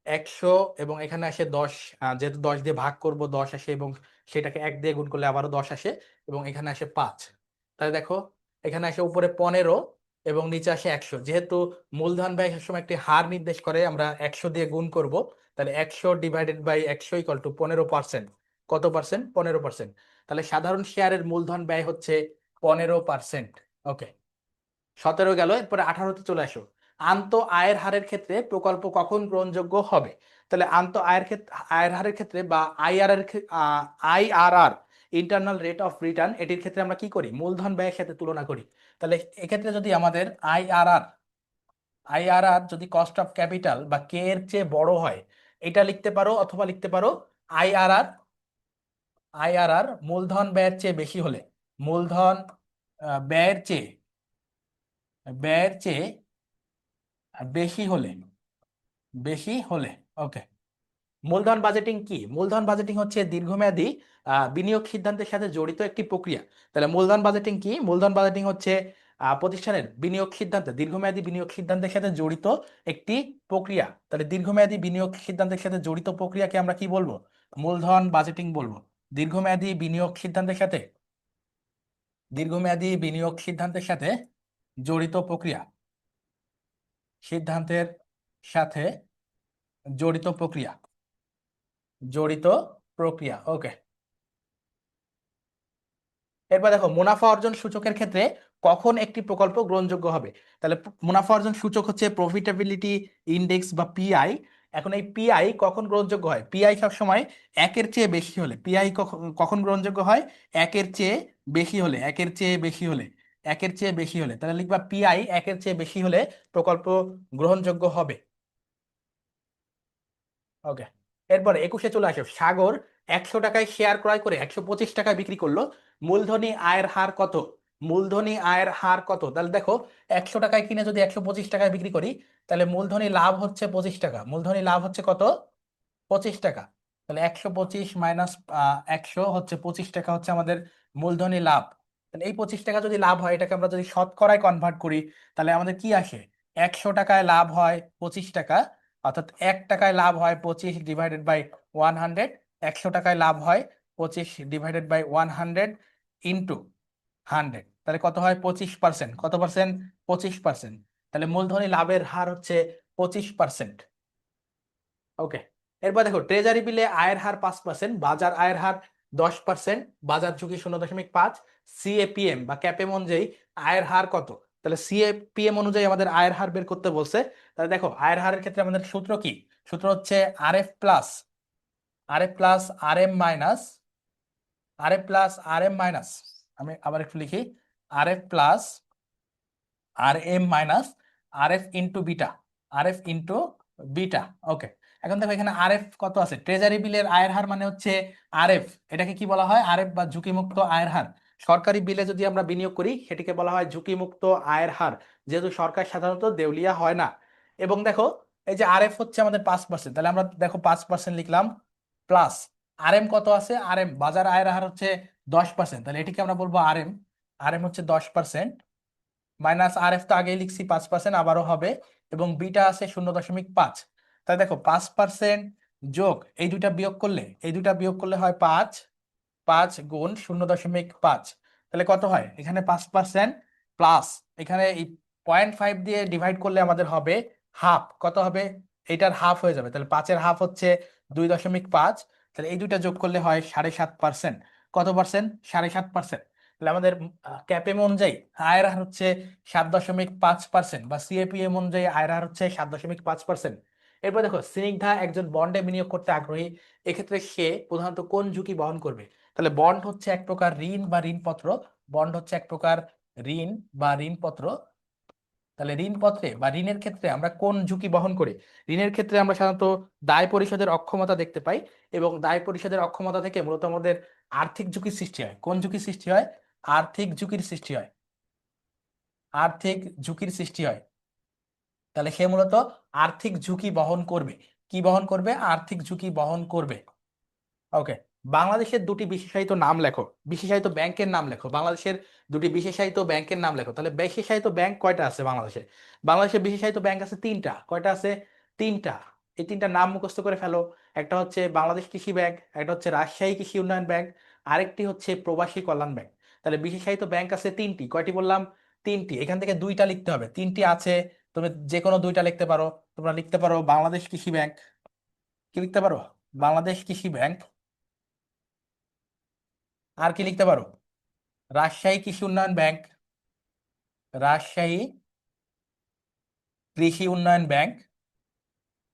Speaker 1: 100, এবং এখানে আসে 10, যেহেতু 10 দিয়ে ভাগ করব 10 আসে, এবং সেটাকে 1 দিয়ে গুণ করলে আবারও 10 আসে, এবং এখানে আসে 5। তাহলে দেখো এখানে আসে উপরে 15 এবং নিচে আসে 100। যেহেতু মূলধন ব্যয় সবসময় একটি হার নির্দেশ করে, আমরা 100 দিয়ে গুণ করব, তাহলে 100/100 ইকুয়াল টু 15%। কত পার্সেন্ট? 15%। তাহলে সাধারণ শেয়ারের মূলধন ব্যয় হচ্ছে 15%। ওকে, 17 গেল, এরপরে 18-তে চলে আসো। আন্ত আয়ের হারের ক্ষেত্রে প্রকল্প কখন গ্রহণযোগ্য হবে? তাহলে আন্ত আয়ের হারের ক্ষেত্রে বা IRR, internal rate of return, এটির ক্ষেত্রে আমরা কি করি? মূলধন ব্যয়ের সাথে তুলনা করি। তাহলে এক্ষেত্রে যদি আমাদের আইআরআর যদি কস্ট অফ ক্যাপিটাল বা কে এর চেয়ে বড় হয়, এটা লিখতে পারো, অথবা লিখতে পারো আইআরআর আইআরআর মূলধন ব্যয়ের চেয়ে বেশি হলে, মূলধন ব্যয়ের চেয়ে ব্যয়ের চেয়ে বেশি হলে, ওকে। মূলধন বাজেটিং কি? মূলধন বাজেটিং হচ্ছে দীর্ঘমেয়াদী বিনিয়োগ সিদ্ধান্তের সাথে জড়িত একটি প্রক্রিয়া। তাহলে মূলধন বাজেটিং কি? মূলধন বাজেটিং হচ্ছে প্রতিষ্ঠানের বিনিয়োগ সিদ্ধান্ত, দীর্ঘমেয়াদী বিনিয়োগ সিদ্ধান্তের সাথে জড়িত একটি প্রক্রিয়া। তাহলে দীর্ঘমেয়াদী বিনিয়োগ সিদ্ধান্তের সাথে জড়িত প্রক্রিয়াকে আমরা কি বলবো? মূলধন বাজেটিং বলবো। দীর্ঘমেয়াদী বিনিয়োগ সিদ্ধান্তের সাথে দীর্ঘমেয়াদী বিনিয়োগ সিদ্ধান্তের সাথে জড়িত প্রক্রিয়া, সিদ্ধান্তের সাথে জড়িত প্রক্রিয়া, জড়িত প্রক্রিয়া। ওকে, এরপর দেখো মুনাফা অর্জন সূচকের ক্ষেত্রে কখন একটি প্রকল্প গ্রহণযোগ্য হবে? তাহলে মুনাফা অর্জন সূচক হচ্ছে প্রফিটেবিলিটি ইন্ডেক্স বা পিআই। এখন এই পিআই কখন গ্রহণযোগ্য হয়? পিআই সব সময় একের চেয়ে বেশি হলে। পিআই কখন কখন গ্রহণযোগ্য হয়? একের চেয়ে বেশি হলে, একের চেয়ে বেশি হলে, একের চেয়ে বেশি হলে। তাহলে লিখবা পিআই একের চেয়ে বেশি হলে প্রকল্প গ্রহণযোগ্য হবে। ওকে, এরপরে 21-এ চলে আসো। সাগর 100 টাকায় শেয়ার ক্রয় করে 125 টাকায় বিক্রি করলো, মূলধনী আয়ের হার কত? মূলধনী আয়ের হার কত? তাহলে দেখো 100 টাকায় কিনে যদি 125 টাকায় বিক্রি করি, তাহলে মূলধনী লাভ হচ্ছে 25 টাকা। মূলধনী লাভ হচ্ছে কত? 25 টাকা। তাহলে 125 মাইনাস 100 হচ্ছে 25 টাকা, হচ্ছে আমাদের মূলধনী লাভ। তাহলে এই 25 টাকা যদি লাভ হয়, এটাকে আমরা যদি শতকরায় কনভার্ট করি, তাহলে আমাদের কি আসে? 100 টাকায় লাভ হয় 25 টাকা, অর্থাৎ 1 টাকায় লাভ হয় 25/100। 100 টাকায় লাভ হয় 25/100 ইন্টু 100, তাহলে কত হয়? 25%। কত পার্সেন্ট? 25%। তাহলে মূলধনী লাভের হার হচ্ছে 25%। ওকে, এরপর দেখো ট্রেজারি বিলে আয়ের হার 5%, বাজার আয়ের হার 10%, বাজার ঝুঁকি 0.5, সিএপিএম বা ক্যাপেম অনুযায়ী আয়ের হার কত? তাহলে সিএপিএম অনুযায়ী আমাদের আয়ের হার বের করতে বলছে। তাহলে দেখো আয়ের হারের ক্ষেত্রে আমাদের সূত্র কি? সূত্র হচ্ছে R F plus R M minus, আমি আবার একটু লিখি, R F plus R M minus R F into beta, R F into beta. Okay, এখন দেখো এখানে আরএফ কত আছে, ট্রেজারি বিলের আয়ের হার মানে হচ্ছে আরএফ। এটাকে কি বলা হয়? আরএফ বা ঝুঁকিমুক্ত আয়ের হার। সরকারি বিলে যদি আমরা বিনিয়োগ করি সেটিকে বলা হয় ঝুঁকিমুক্ত আয়ের হার, যেহেতু সরকার সাধারণত দেউলিয়া হয় না। এবং দেখো এই যে আরএফ হচ্ছে আমাদের 5%, তাহলে আমরা দেখো 5% লিখলাম, প্লাস আরএম কত আছে, আরএম বাজার আয়ের হার হচ্ছে 10%, তাহলে এটিকে আমরা বলবো আরএম। আরএম হচ্ছে 10%, মাইনাস আরএফ তো আগেই লিখছি 5%, আবারও হবে, এবং বিটা আছে 0.5। তাই দেখো 5% যোগ এই দুইটা বিয়োগ করলে, এই দুইটা বিয়োগ করলে হয় 5, 5 গুণ 0.5, তাহলে কত হয়? এখানে 5% প্লাস এখানে এই 0.5 দিয়ে ডিভাইড করলে আমাদের হবে হাফ। কত হবে? এটার হাফ হয়ে যাবে, তাহলে 5-এর হাফ হচ্ছে 2.5, তাহলে এই দুইটা যোগ করলে হয় 7.5%। কত পার্সেন্ট? 7.5%। তাহলে আমাদের ক্যাপএম অনুযায়ী আয়ের হার হচ্ছে 7.5%, বা সিএপিএম অনুযায়ী আয়ের হার হচ্ছে 7.5%। এরপর দেখো স্নিগ্ধা একজন বন্ডে বিনিয়োগ করতে আগ্রহী, এক্ষেত্রে সে প্রধানত কোন ঝুঁকি বহন করবে? তাহলে বন্ড হচ্ছে এক প্রকার ঋণ বা ঋণপত্র। বন্ড হচ্ছে এক প্রকার ঋণ বা ঋণপত্র। তাহলে ঋণপত্রে বা ঋণের ক্ষেত্রে আমরা কোন ঝুঁকি বহন করি? ঋণের ক্ষেত্রে আমরা সাধারণত দায় পরিশোধের অক্ষমতা দেখতে পাই, এবং দায় পরিশোধের অক্ষমতা থেকে মূলত আমাদের আর্থিক ঝুঁকির সৃষ্টি হয়। কোন ঝুঁকির সৃষ্টি হয়? আর্থিক ঝুঁকির সৃষ্টি হয়। আর্থিক ঝুঁকির সৃষ্টি হয়। তাহলে সে মূলত আর্থিক ঝুঁকি বহন করবে। কি বহন করবে? আর্থিক ঝুঁকি বহন করবে। ওকে। বাংলাদেশের দুটি বিশেষায়িত নাম লেখো, বিশেষায়িত ব্যাংকের নাম লেখো। বাংলাদেশের দুটি বিশেষায়িত ব্যাংকের নাম লেখো। তাহলে বিশেষায়িত ব্যাংক কয়টা আছে বাংলাদেশে? বাংলাদেশে বিশেষায়িত ব্যাংক আছে তিনটা। কয়টা আছে? তিনটা। এই তিনটা নাম মুখস্থ করে ফেলো। একটা হচ্ছে বাংলাদেশ কৃষি ব্যাংক, একটা হচ্ছে রাজশাহী কৃষি উন্নয়ন ব্যাংক, আরেকটি হচ্ছে প্রবাসী কল্যাণ ব্যাংক। তাহলে বিশেষায়িত ব্যাংক আছে তিনটি। কয়টি বললাম? তিনটি। এখান থেকে দুইটা লিখতে হবে, তিনটি আছে, তুমি যে কোনো দুইটা লিখতে পারো। তোমরা লিখতে পারো বাংলাদেশ কৃষি ব্যাংক। কি লিখতে পারো? বাংলাদেশ কৃষি ব্যাংক। আর কি লিখতে পারো? রাজশাহী কৃষি উন্নয়ন ব্যাংক। রাজশাহী কৃষি উন্নয়ন ব্যাংক।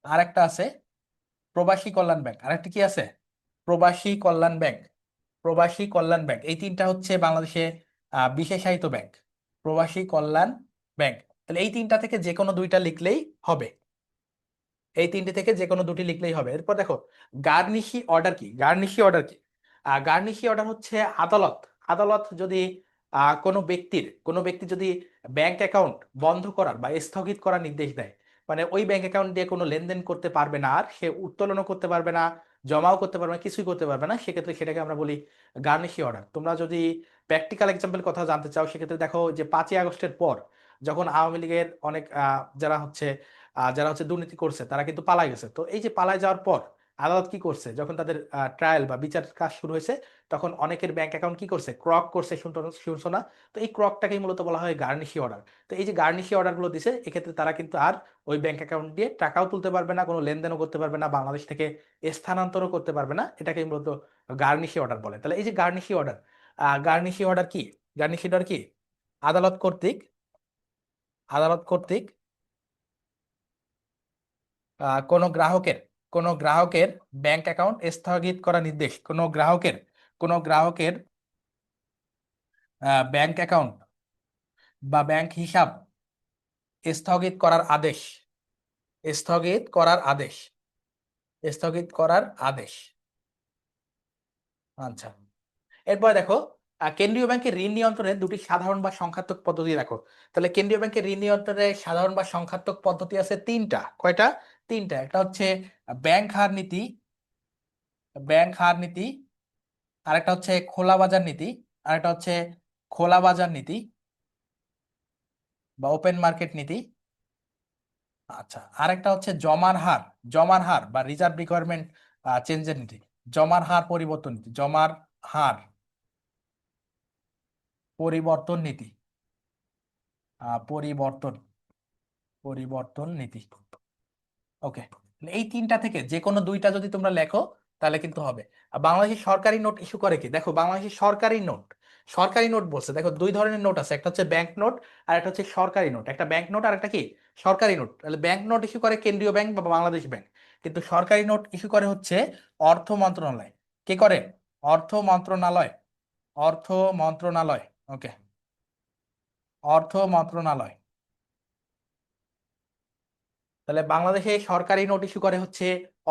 Speaker 1: আর একটা আছে প্রবাসী কল্যাণ ব্যাংক। আর একটা কি আছে? প্রবাসী কল্যাণ ব্যাংক। প্রবাসী কল্যাণ ব্যাংক। এই তিনটা হচ্ছে বাংলাদেশে বিশেষায়িত ব্যাংক। প্রবাসী কল্যাণ ব্যাংক। তাহলে এই তিনটা থেকে যে কোনো দুইটা লিখলেই হবে। এই তিনটি থেকে যে কোনো দুটি লিখলেই হবে। এরপর দেখো গার্নিশি অর্ডার কি? গার্নিশি অর্ডার কি? গার্নিশি অর্ডার হচ্ছে আদালত। আদালত যদি কোনো ব্যক্তি যদি ব্যাংক অ্যাকাউন্ট বন্ধ করার বা স্থগিত করার নির্দেশ দেয়, মানে ওই ব্যাংক অ্যাকাউন্ট দিয়ে কোনো লেনদেন করতে পারবে না, আর সে উত্তোলনও করতে পারবে না, জমাও করতে পারবে না, কিছুই করতে পারবে না, সেক্ষেত্রে সেটাকে আমরা বলি গার্নিশি অর্ডার। তোমরা যদি প্র্যাকটিক্যাল এক্সাম্পল কথা জানতে চাও, সেক্ষেত্রে দেখো যে 5ই আগস্টের পর যখন আওয়ামী লীগের অনেক যারা হচ্ছে দুর্নীতি করছে তারা কিন্তু পালাই গেছে। তো এই যে পালাই যাওয়ার পর আদালত কি করছে, যখন তাদের ট্রায়াল বা বিচার কাজ শুরু হয়েছে, তখন অনেকের ব্যাংক অ্যাকাউন্ট কি করছে, ক্রক করছে, শুনছো না? তো এই ক্রকটাকেই মূলত বলা হয় গার্নিশি অর্ডার। তো এই যে গার্নিশি অর্ডার গুলো দিছে, এক্ষেত্রে তারা কিন্তু আর ওই ব্যাংক অ্যাকাউন্ট দিয়ে টাকাও তুলতে পারবে না, কোনো লেনদেনও করতে পারবে না, বাংলাদেশ থেকে স্থানান্তরও করতে পারবে না। এটাকে মূলত গার্নিশি অর্ডার বলে। তাহলে এই যে গার্নিশি অর্ডার, গার্নিশি অর্ডার কি? গার্নিশি অর্ডার কি? আদালত কর্তৃক আদালত কর্তৃক কোনো গ্রাহকের ব্যাংক অ্যাকাউন্ট স্থগিত করা নির্দেশ। কোনো গ্রাহকের ব্যাংক অ্যাকাউন্ট বা ব্যাংক হিসাব স্থগিত করার আদেশ। স্থগিত করার আদেশ। স্থগিত করার আদেশ। আচ্ছা। এরপর দেখো কেন্দ্রীয় ব্যাংকের ঋণ নিয়ন্ত্রণের দুটি সাধারণ বা সংখ্যাত্মক পদ্ধতি দেখো। তাহলে কেন্দ্রীয় ব্যাংকের ঋণ নিয়ন্ত্রণের সাধারণ বা সংখ্যাত্মক পদ্ধতি আছে তিনটা। কয়টা? তিনটা। একটা হচ্ছে ব্যাংক হার নীতি। ব্যাংক হার নীতি। আরেকটা হচ্ছে খোলা বাজার নীতি। আরেকটা হচ্ছে খোলা বাজার নীতি বা ওপেন মার্কেট নীতি। আচ্ছা, আরেকটা হচ্ছে জমার হার বা রিজার্ভ রিকোয়ারমেন্ট চেঞ্জের নীতি। জমার হার পরিবর্তন নীতি। জমার হার পরিবর্তন নীতি। পরিবর্তন পরিবর্তন নীতি। ওকে। এই তিনটা থেকে যে কোনো দুইটা যদি তোমরা লেখো তাহলে কিন্তু হবে। আর বাংলাদেশের সরকারি নোট ইস্যু করে কি? দেখো বাংলাদেশের সরকারি নোট বলছে, দেখো দুই ধরনের নোট আছে, একটা হচ্ছে ব্যাংক নোট আর একটা হচ্ছে সরকারি নোট। একটা ব্যাংক নোট আর একটা কি সরকারি নোট। তাহলে ব্যাংক নোট ইস্যু করে কেন্দ্রীয় ব্যাংক বা বাংলাদেশ ব্যাংক, কিন্তু সরকারি নোট ইস্যু করে হচ্ছে অর্থ মন্ত্রণালয়। কে করে? অর্থ মন্ত্রণালয়। অর্থ মন্ত্রণালয়। ওকে। অর্থ মন্ত্রণালয়। তাহলে বাংলাদেশে সরকারি নোট ইস্যু করে হচ্ছে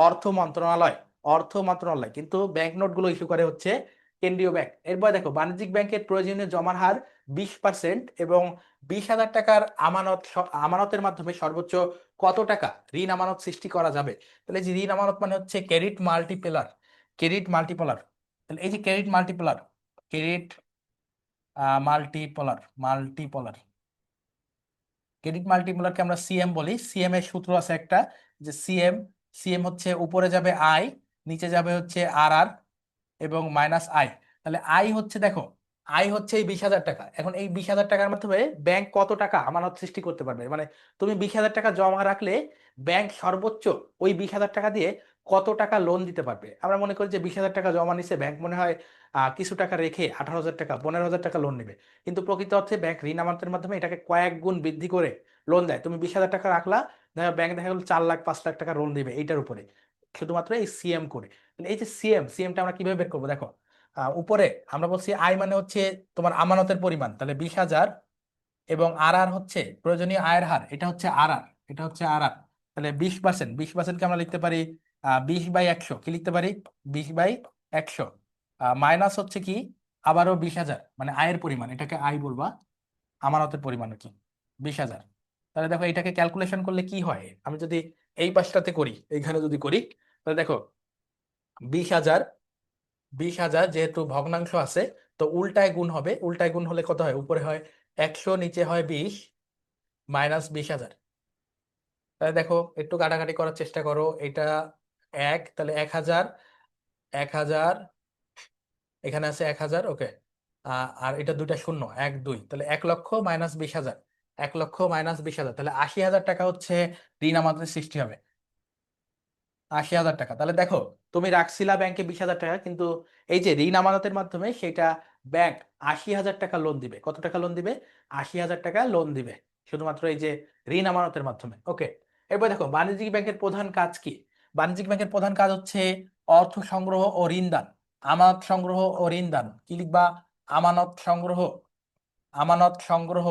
Speaker 1: অর্থ মন্ত্রণালয়, অর্থ মন্ত্রণালয়, কিন্তু ব্যাংক নোট গুলো ইস্যু করে হচ্ছে কেন্দ্রীয় ব্যাংক। এরপর দেখো বাণিজ্যিক ব্যাংকের প্রয়োজনীয় জমার হার 20% এবং 20,000 টাকার আমানতের মাধ্যমে সর্বোচ্চ কত টাকা ঋণ আমানত সৃষ্টি করা যাবে। তাহলে এই যে ঋণ আমানত মানে হচ্ছে ক্রেডিট মাল্টিপ্লার, ক্রেডিট মাল্টিপ্লার। তাহলে এই যে ক্রেডিট মাল্টিপ্লার, ক্রেডিট মাল্টিপলার, ক্রেডিট মাল্টিপুলারকে আমরা সিএম বলি। সিএম এর সূত্র আছে একটা, যে সিএম, সিএম হচ্ছে উপরে যাবে আই, নিচে যাবে হচ্ছে আর আর এবং মাইনাস আই। তাহলে আই হচ্ছে, দেখো আই হচ্ছে এই 20,000 টাকা। এখন এই 20,000 টাকার মাধ্যমে ব্যাংক কত টাকা আমানত সৃষ্টি করতে পারবে, মানে তুমি 20,000 টাকা জমা রাখলে ব্যাংক সর্বোচ্চ ওই 20,000 টাকা দিয়ে কত টাকা লোন দিতে পারবে। আমরা মনে করি যে 20,000 টাকা জমা নিছে ব্যাংক, মনে হয় কিছু টাকা রেখে 18,000 টাকা 15,000 টাকা লোন নেবে, কিন্তু প্রকৃত অর্থে ব্যাংক ঋণ আমানতের মাধ্যমে এটাকে কয়েক গুণ বৃদ্ধি করে লোন দেয়। তুমি 20,000 টাকা রাখলা, ব্যাংক দেখা গেলো 4 লাখ 5 লাখ টাকা লোন দিবে এইটার উপরে, শুধুমাত্র এই সিএম করে। তাহলে এই যে সিএম, সিএমটা আমরা কিভাবে বের করবো দেখো, উপরে আমরা বলছি আই মানে হচ্ছে তোমার আমানতের পরিমাণ, তাহলে 20,000, এবং আর আর হচ্ছে প্রয়োজনীয় আয়ের হার, এটা হচ্ছে আর আর, এটা হচ্ছে আর আর। তাহলে 20%, 20%কে আমরা লিখতে পারি 20/100, কি লিখতে পারি 20/100, মাইনাস হচ্ছে কি আবারও 20,000, মানে আয়ের পরিমাণ, এটাকে আই বলবা, আমানতের পরিমাণ কি 20,000। তাহলে দেখো এটাকে ক্যালকুলেশন করলে কি হয়, আমি যদি এই পাশটাতে করি, এইখানে যদি করি, তাহলে দেখো 20,000, 20,000 যেহেতু ভগ্নাংশ আছে, তো উল্টায় গুণ হবে, উল্টায় গুণ হলে কত হয়, উপরে হয় 100, নিচে হয় 20, মাইনাস 20,000। তাহলে দেখো একটু কাটাকাটি করার চেষ্টা করো, এটা এক, তাহলে 1,000, 1,000, এখানে আছে 1,000, ওকে, আর এটা দুইটা শূন্য, 1 2, তাহলে 1,00,000 মাইনাস 20,000, 1,00,000 মাইনাস 20,000, তাহলে 80,000 টাকা হচ্ছে ঋণ আমাদের সৃষ্টি হবে, 80,000 টাকা। তাহলে দেখো তুমি রাখছিলা ব্যাংকে 20,000 টাকা, কিন্তু এই যে ঋণ আমানতের মাধ্যমে সেটা ব্যাংক 80,000 টাকা লোন দিবে। কত টাকা লোন দিবে, 80,000 টাকা লোন দিবে, শুধুমাত্র এই যে ঋণ আমানতের মাধ্যমে। ওকে, এরপর দেখো বাণিজ্যিক ব্যাংকের প্রধান কাজ কি। বাণিজ্যিক ব্যাংকের প্রধান কাজ হচ্ছে অর্থ সংগ্রহ ও ঋণ দান। আমানত সংগ্রহ ও ঋণ দান, কি লিখবা, আমানত সংগ্রহ, আমানত সংগ্রহ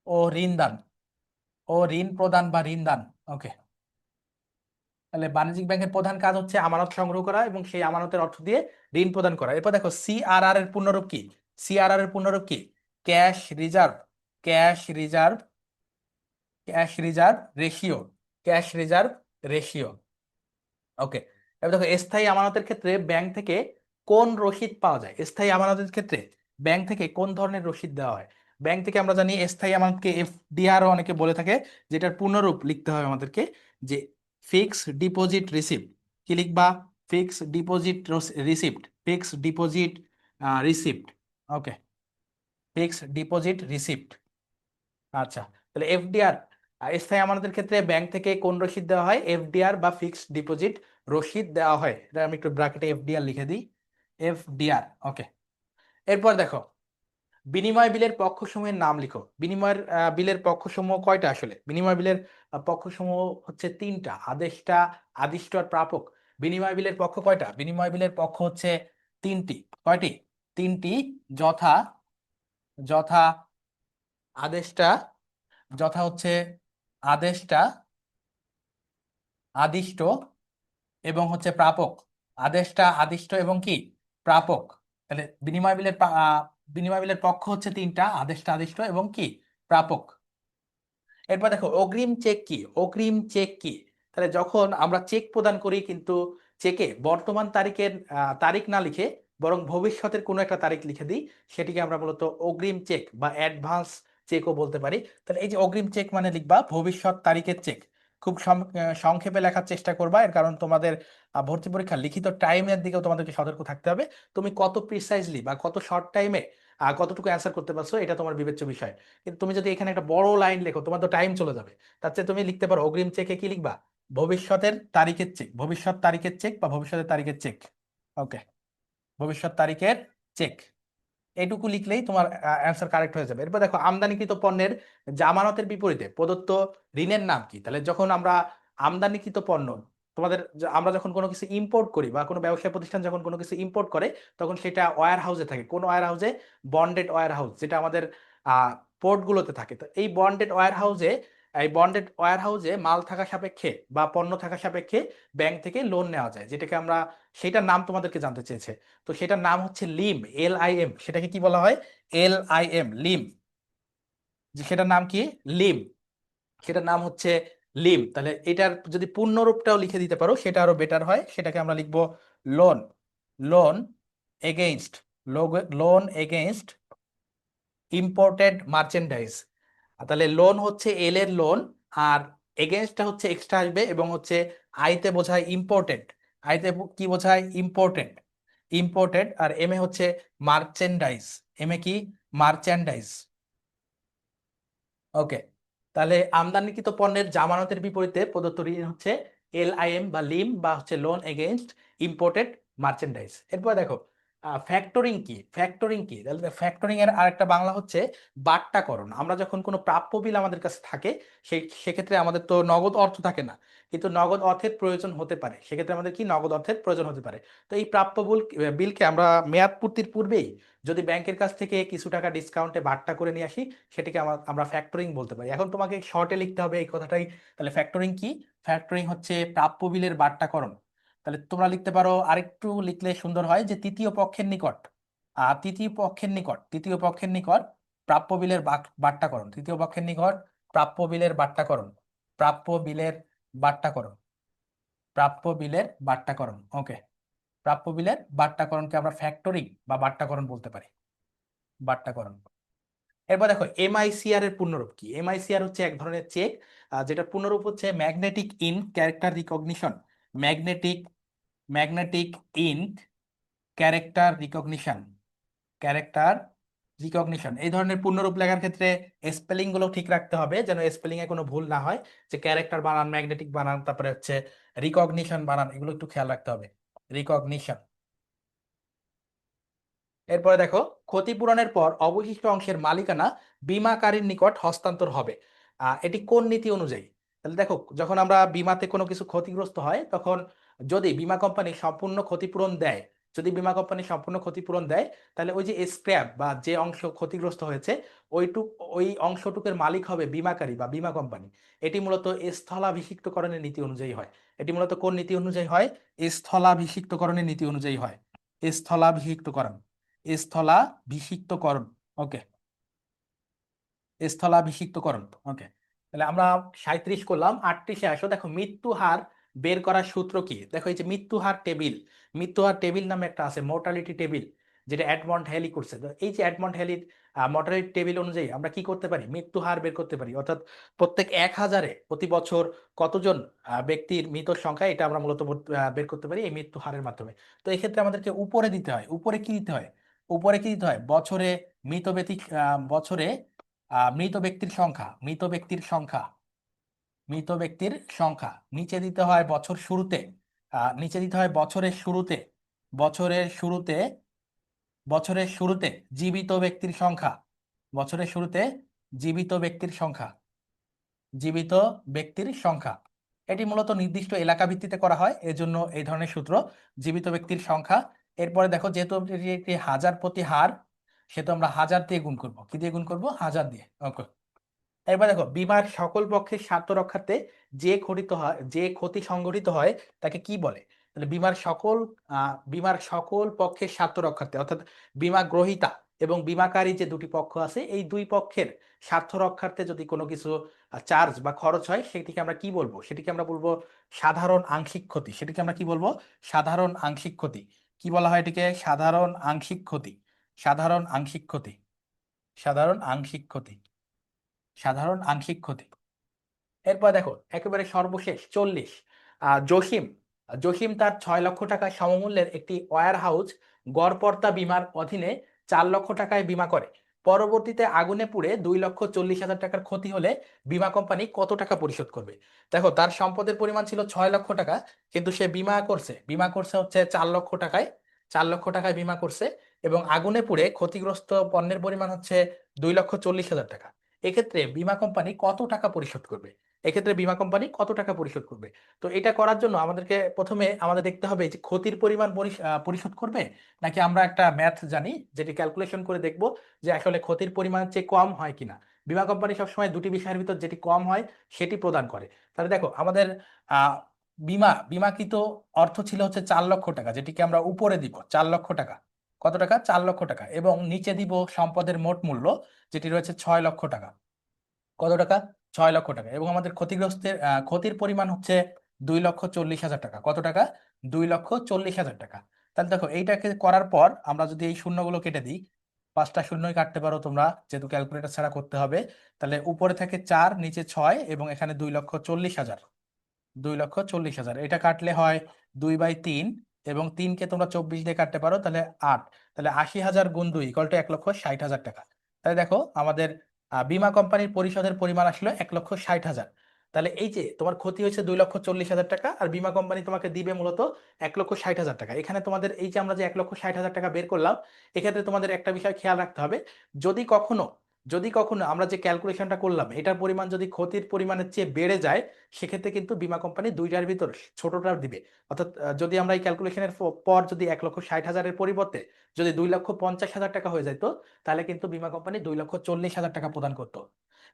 Speaker 1: ও ঋণ দান, ও ঋণ প্রদান বা ঋণ দান। ওকে, তাহলে বাণিজ্যিক ব্যাংকের প্রধান কাজ হচ্ছে আমানত সংগ্রহ করা এবং সেই আমানতের অর্থ দিয়ে ঋণ প্রদান করা। এরপর দেখো সিআরআর এর পূর্ণরূপ কি, সিআরআর এর পূর্ণরূপ কি, cash reserve, cash reserve, cash reserve ratio, cash reserve ratio. Okay, এবার দেখো স্থায়ী আমানতের ক্ষেত্রে ব্যাংক থেকে কোন রসিদ পাওয়া যায়, স্থায়ী আমানতের ক্ষেত্রে ব্যাংক থেকে কোন ধরনের রসিদ দেওয়া হয়। ব্যাংক থেকে আমরা জানি স্থায়ী আমানতকে এফডিআরও অনেকে বলে থাকে, যেটার পূর্ণরূপ লিখতে হয় আমাদেরকে, যে ফিক্স ডিপোজিট রিসিপ্ট, কি লিখবা, fix deposit receipt, fix deposit receipt. Okay, fix deposit receipt. আচ্ছা, তাহলে এফডিআর, স্থায়ী আমানতের ক্ষেত্রে ব্যাংক থেকে কোন রসিদ দেওয়া হয়, এফডিআর বা ফিক্সড ডিপোজিট রসিদ দেওয়া হয়। এটা আমি একটু ব্র্যাকেটে এফডিআর লিখে দিই, এফডিআর। ওকে, এরপর দেখো বিনিময় বিলের পক্ষসমূহের নাম লিখো। বিনিময়ের বিলের পক্ষসমূহ কয়টা, আসলে বিনিময় বিলের পক্ষসমূহ হচ্ছে তিনটা, আদেষ্টা, আদিষ্ট আর প্রাপক। বিনিময় বিলের পক্ষ কয়টা, বিনিময় বিলের পক্ষ হচ্ছে তিনটি। কয়টি, তিনটি, যথা, যথা আদেষ্টা, যথা হচ্ছে আদেষ্টা, আদিষ্ট এবং হচ্ছে প্রাপক। আদেষ্টা, আদিষ্ট এবং কি প্রাপক। তাহলে বিনিময় বিলের পক্ষ হচ্ছে তিনটা, আদেষ্টা, আদিষ্ট এবং কি প্রাপক। এরপর দেখো অগ্রিম চেক কি, অগ্রিম চেক কি। তাহলে যখন আমরা চেক প্রদান করি, কিন্তু চেকে বর্তমান তারিখের তারিখ না লিখে বরং ভবিষ্যতের কোনো একটা তারিখ লিখে দিই, সেটিকে আমরা মূলত অগ্রিম চেক বা অ্যাডভান্স চেকও বলতে পারি। তাহলে এই যে অগ্রিম চেক মানে লিখবা ভবিষ্যৎ তারিখের চেক। খুব সংক্ষেপে লেখার চেষ্টা করবা, এর কারণ তোমাদের ভর্তি পরীক্ষা লিখিত টাইমের দিকেও তোমাদেরকে সতর্ক থাকতে হবে। তুমি কত প্রিসাইজলি বা কত শর্ট টাইমে কতটুকু অ্যান্সার করতে পারছো, এটা তোমার বিবেচ্য বিষয়। কিন্তু তুমি যদি এখানে একটা বড় লাইন লেখো, তোমার তো টাইম চলে যাবে। তার চেয়ে তুমি লিখতে পারো অগ্রিম চেকে কি লিখবা, ভবিষ্যতের তারিখের চেক, ভবিষ্যৎ তারিখের চেক বা ভবিষ্যতের তারিখের চেক। ওকে, ভবিষ্যৎ তারিখের চেক, এইটুকু লিখলেই তোমার অ্যান্সার কারেক্ট হয়ে যাবে। এরপর দেখো আমদানিকৃত পণ্যের জামানতের বিপরীতে প্রদত্ত ঋণের নাম কি। তাহলে যখন আমরা আমদানিকৃত পণ্য, আমরা যখন কোনো কিছু ইম্পোর্ট করি বা কোনো ব্যবসায় প্রতিষ্ঠান যখন কোনো কিছু ইম্পোর্ট করে, তখন সেটা ওয়্যার হাউসে থাকে, কোন ওয়্যার হাউসে, বন্ডেড ওয়্যার হাউস, যেটা আমাদের পোর্টগুলোতে থাকে। তো এই বন্ডেড ওয়্যার হাউসে এই বন্ডেড ওয়্যার হাউসে মাল থাকা সাপেক্ষে বা পণ্য থাকা সাপেক্ষে ব্যাংক থেকে লোন নেওয়া যায়, যেটাকে আমরা, সেটার নাম তোমাদেরকে জানতে চেয়েছে। তো সেটার নাম হচ্ছে লিম, LIM। সেটাকে কি বলা হয়? LIM, Lim. যে সেটার নাম কি? লিম। সেটার নাম হচ্ছে লিম। তাহলে এটার যদি পূর্ণরূপটাও লিখে দিতে পারো সেটা আরো বেটার হয়। সেটাকে আমরা লিখবো loan, loan against, loan against imported merchandise. তাহলে লোন হচ্ছে এল এর লোন, আর এগেইনস্টটা হচ্ছে এক্সট্রা আসবে, এবং হচ্ছে আইতে বোঝায় ইম্পোর্টেড। আইতে কি বোঝায়? Imported, imported. R M A হচ্ছে মার্চেন্ডাইজ, এম এ কি? মার্চেন্ডাইজ। ওকে। তাহলে আমদানিকৃত পণ্যের জামানতের বিপরীতে প্রদত্ত ঋণ হচ্ছে LIM বা লিম, বা হচ্ছে লোন এগেইনস্ট ইম্পোর্টেড মার্চেন্ডাইজ। এরপর দেখো ফ্যাক্টরিং কি? ফ্যাক্টরিং কি? তাহলে ফ্যাক্টরিং এর আরেকটা বাংলা হচ্ছে বাট্টাকরণ। আমরা যখন কোনো প্রাপ্য বিল আমাদের কাছে থাকে, সেক্ষেত্রে আমাদের তো নগদ অর্থ থাকে না, কিন্তু নগদ অর্থের প্রয়োজন হতে পারে। সেক্ষেত্রে আমাদের কি নগদ অর্থের প্রয়োজন হতে পারে। তো এই প্রাপ্য বিলকে আমরা মেয়াদ পূর্তির পূর্বেই যদি ব্যাংকের কাছ থেকে কিছু টাকা ডিসকাউন্টে বাট্টা করে নিয়ে আসি, সেটাকে আমরা ফ্যাক্টরিং বলতে পারি। এখন তোমাকে শর্টে লিখতে হবে এই কথাটাই। তাহলে ফ্যাক্টরিং কি? ফ্যাক্টরিং হচ্ছে প্রাপ্য বিলের বাট্টাকরণ। তাহলে তোমরা লিখতে পারো, আরেকটু লিখলে সুন্দর হয়, যে তৃতীয় পক্ষের নিকট, তৃতীয় পক্ষের নিকট প্রাপ্য বিলের বাট্টাকরণ, তৃতীয় পক্ষের নিকট প্রাপ্য বিলের বাট্টাকরণ, প্রাপ্য বিলের বাট্টাকরণ, প্রাপ্য বিলের বাট্টাকরণ। ওকে। প্রাপ্য বিলের বাট্টাকরণকে আমরা ফ্যাক্টরিং বা বাট্টাকরণ বলতে পারি, বাট্টাকরণ। এরপর দেখো MICR এর পূর্ণরূপ কি? MICR হচ্ছে এক ধরনের চেক, যেটা পূর্ণরূপ হচ্ছে magnetic in character recognition. Magnetic, magnetic in character recognition, character recognition. এই ধরনের পূর্ণরূপ লেখার ক্ষেত্রে স্পেলিং গুলো ঠিক রাখতে হবে, যেন স্পেলিং এ কোনো ভুল না হয়। যে ক্যারেক্টার বানান, ম্যাগনেটিক বানান, তারপরে হচ্ছে রিকগনিশন বানান, এগুলো একটু খেয়াল রাখতে হবে। রিকগনিশন। এরপরে দেখো ক্ষতিপূরণের পর অবশিষ্ট অংশের মালিকানা বীমাকারীর নিকট হস্তান্তর হবে। এটি কোন নীতি অনুযায়ী? তাহলে দেখো, যখন আমরা বিমাতে কোনো কিছু ক্ষতিগ্রস্ত হয়, তখন যদি বীমা কোম্পানি সম্পূর্ণ ক্ষতিপূরণ দেয়, যদি বীমা কোম্পানি সম্পূর্ণ ক্ষতিপূরণ দেয়, তাহলে ওই যে স্ক্র্যাপ বা যে অংশ ক্ষতিগ্রস্ত হয়েছে, ওই অংশটুকের মালিক হবে বীমাকারী বা বীমা কোম্পানি। এটি মূলত স্থলাভিষিক্তকরণের নীতি অনুযায়ী হয়। এটি মূলত কোন নীতি অনুযায়ী হয়? স্থলাভিষিক্তকরণের নীতি অনুযায়ী হয়। স্থলাভিষিক্তকরণ, স্থলাভিষিক্তকরণ। ওকে, স্থলাভিষিক্তকরণ। ওকে। তাহলে আমরা 37 করলাম, 38-এ আসো। দেখো মৃত্যু হার বের করার সূত্র কি? দেখো এই যে মৃত্যু হার টেবিল, মৃত্যু হার টেবিল নামে একটা আছে, মোর্টালিটি টেবিল, যেটা এডমন্ড হ্যালি করছে। তো এই যে এডমন্ড হ্যালির মোর্টালিটি টেবিল অনুযায়ী আমরা কি করতে পারি? মৃত্যু হার বের করতে পারি। অর্থাৎ প্রত্যেক 1000-এ প্রতি বছর কতজন ব্যক্তির মৃত্যুর সংখ্যা, এটা আমরা মূলত বের করতে পারি এই মৃত্যু হারের মাধ্যমে। তো এক্ষেত্রে আমাদেরকে উপরে দিতে হয়, উপরে কি দিতে হয়? উপরে কি দিতে হয়? বছরে মৃত ব্যক্তি, বছরে মৃত ব্যক্তির সংখ্যা, মৃত ব্যক্তির সংখ্যা, মৃত ব্যক্তির সংখ্যা। নিচে দিতে হয় বছর শুরুতে, নিচে দিতে হয় বছরের শুরুতে, বছরের শুরুতে, বছরের শুরুতে জীবিত ব্যক্তির সংখ্যা, বছরের শুরুতে জীবিত ব্যক্তির সংখ্যা, জীবিত ব্যক্তির সংখ্যা। এটি মূলত নির্দিষ্ট এলাকা ভিত্তিতে করা হয়, এজন্য এই ধরনের সূত্র, জীবিত ব্যক্তির সংখ্যা। এরপরে দেখো, যেহেতু এটি একটি হাজার প্রতি হার, সেহেতু আমরা 1000 দিয়ে গুণ করব। কি দিয়ে গুণ করব? 1000 দিয়ে। ওকে। এবার দেখো বিমার সকল পক্ষের স্বার্থ রক্ষার্থে যে ক্ষতি সংঘটিত হয় তাকে কি বলে? তাহলে বিমার সকল পক্ষের স্বার্থ রক্ষার্থে, অর্থাৎ বীমা গ্রহীতা এবং বীমাকারী যে দুটি পক্ষ আছে, এই দুই পক্ষের স্বার্থ রক্ষার্থে যদি কোনো কিছু চার্জ বা খরচ হয়, সেটিকে আমরা কি বলবো? সেটিকে আমরা বলবো সাধারণ আংশিক ক্ষতি। সেটিকে আমরা কি বলবো? সাধারণ আংশিক ক্ষতি। কি বলা হয় এটিকে? সাধারণ আংশিক ক্ষতি, সাধারণ আংশিক ক্ষতি, সাধারণ আংশিক ক্ষতি, সাধারণ আংশিক ক্ষতি। এরপর দেখো একেবারে সর্বশেষ 40, জসিম, জসিম তার 6 লক্ষ টাকা সমমূল্যের একটি ওয়্যার হাউস গড়পড়তা বীমার অধীনে 4 লক্ষ টাকায় বীমা করে। পরবর্তীতে আগুনে পুড়ে 2,40,000 টাকার ক্ষতি হলে বীমা কোম্পানি কত টাকা পরিশোধ করবে? দেখো তার সম্পদের পরিমাণ ছিল 6 লক্ষ টাকা, কিন্তু সে বীমা করছে হচ্ছে 4 লক্ষ টাকায়, 4 লক্ষ টাকায় বীমা করছে, এবং আগুনে পুড়ে ক্ষতিগ্রস্ত পণ্যের পরিমাণ হচ্ছে 2,40,000 টাকা। এক্ষেত্রে বীমা কোম্পানি কত টাকা পরিশোধ করবে? এক্ষেত্রে বীমা কোম্পানি কত টাকা পরিশোধ করবে? তো এটা করার জন্য আমাদেরকে প্রথমে আমাদের দেখতে হবে যে ক্ষতির পরিমাণ পরিশোধ করবে, নাকি আমরা একটা ম্যাথ জানি যেটি ক্যালকুলেশন করে দেখব যে আসলে ক্ষতির পরিমাণ চেয়ে কম হয় কিনা। বীমা কোম্পানি সবসময় দুটি বিষয়ের ভিতর যেটি কম হয় সেটি প্রদান করে। তাহলে দেখো আমাদের আহ বিমাকৃত অর্থ ছিল হচ্ছে 4 লক্ষ টাকা, যেটিকে আমরা উপরে দিব 4 লক্ষ টাকা। কত টাকা? 4 লক্ষ টাকা। এবং নিচে দিব সম্পদের মোট মূল্য, যেটি রয়েছে 6 লক্ষ টাকা। কত টাকা? 6 লক্ষ টাকা। এবং আমাদের ক্ষতিগ্রস্তের ক্ষতির পরিমাণ হচ্ছে 2,40,000 টাকা। কত টাকা? 2,40,000 টাকা। তাহলে দেখো এইটাকে করার পর আমরা যদি এই শূন্যগুলো কেটে দিই, 5টা শূন্যই কাটতে পারো তোমরা, যেহেতু ক্যালকুলেটর ছাড়া করতে হবে। তাহলে উপরে থাকে 4, নিচে 6, এবং এখানে 2,40,000। 2,40,000 এটা কাটলে হয় 2/3, এবং 3কে তোমরা 24 দিয়ে কাটতে পারো, তাহলে 8। তাহলে 80,000 গুণ 2 ইকুয়াল টু 1,60,000 টাকা। তাহলে দেখো আমাদের বীমা কোম্পানির পরিশোধের পরিমাণ আসলো 1,60,000। তাহলে এই যে তোমার ক্ষতি হয়েছে 2,40,000 টাকা, আর বীমা কোম্পানি তোমাকে দিবে মূলত 1,60,000 টাকা। এখানে তোমাদের এই যে আমরা যে 1,60,000 টাকা বের করলাম, এক্ষেত্রে তোমাদের একটা বিষয় খেয়াল রাখতে হবে। যদি কখনো যদি কখনো আমরা যে ক্যালকুলেশনটা করলাম এটার পরিমাণ যদি ক্ষতির পরিমাণের চেয়ে বেড়ে যায়, সেক্ষেত্রে কিন্তু বীমা কোম্পানি দুইটার ভিতর ছোটটা দিবে। অর্থাৎ যদি আমরা এই ক্যালকুলেশনের পর যদি 1,60,000-এর পরিবর্তে যদি 2,50,000 টাকা হয়ে যেত, তাহলে কিন্তু বীমা কোম্পানি 2,40,000 টাকা প্রদান করতো।